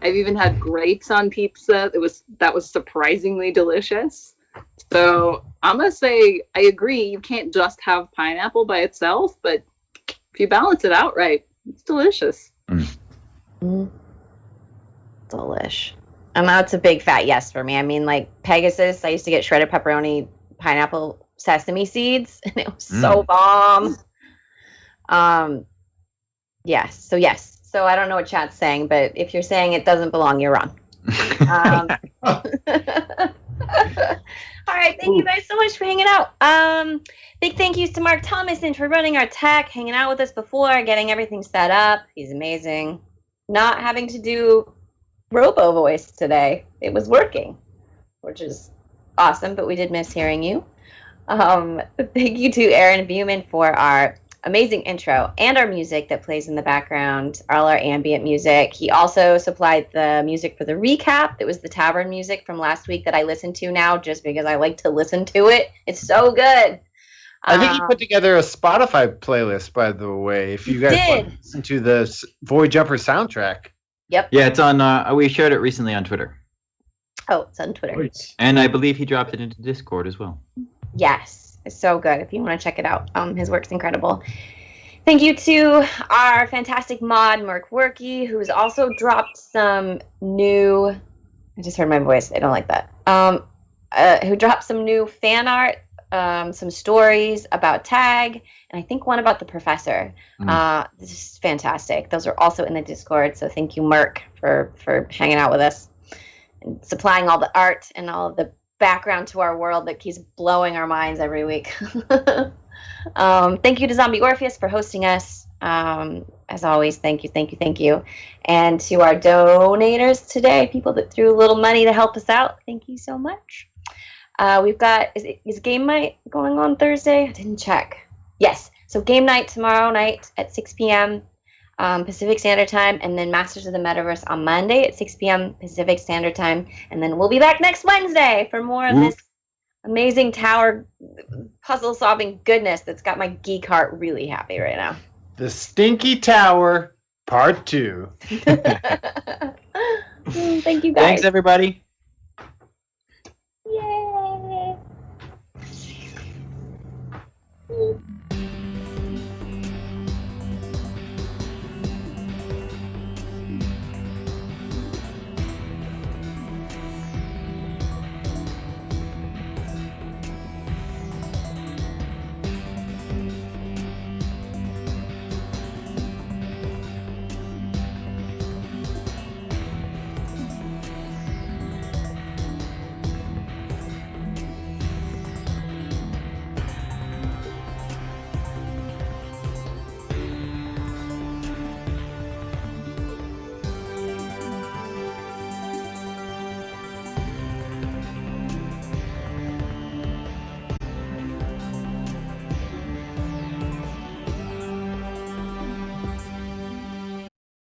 I've even had grapes on pizza. That was surprisingly delicious. So I'm gonna say I agree. You can't just have pineapple by itself, but if you balance it out right, it's delicious. Delish. And that's a big fat yes for me. I mean, like Pegasus, I used to get shredded pepperoni, pineapple, sesame seeds, and it was so bomb. Yes. So yes. So I don't know what chat's saying, but if you're saying it doesn't belong, you're wrong. All right, thank you guys so much for hanging out. Big thank yous to Mark Thomason for running our tech, hanging out with us before, getting everything set up. He's amazing. Not having to do robo voice today. It was working, which is awesome, but we did miss hearing you. Thank you to Aaron Buman for our amazing intro and our music that plays in the background, all our ambient music. He also supplied the music for the recap. It was the tavern music from last week that I listened to now just because I like to listen to it. It's so good. I think he put together a Spotify playlist, by the way. If you guys want to listen to the Void Jumper soundtrack. Yep. Yeah, it's on. We shared it recently on Twitter, Oh, it's on Twitter. Great. and I believe he dropped it into Discord as well. Yes, it's so good. If you want to check it out, his work's incredible. Thank you to our fantastic mod, Merc Worky, who's also dropped some new... I just heard my voice. I don't like that. Who dropped some new fan art, some stories about Tag, and I think one about the professor. This is fantastic. Those are also in the Discord, so thank you, Merc, for hanging out with us and supplying all the art and all of the background to our world that keeps blowing our minds every week. Thank you to Zombie Orpheus for hosting us. As always, thank you. And to our donators today, people that threw a little money to help us out, thank you so much. We've got, is game night going on Thursday? I didn't check. Yes, so game night tomorrow night at 6 p.m. Pacific Standard Time, and then Masters of the Metaverse on Monday at 6 p.m. Pacific Standard Time, and then we'll be back next Wednesday for more of this amazing tower puzzle-solving goodness that's got my geek heart really happy right now. The Stinky Tower, Part 2. Thank you, guys. Thanks, everybody.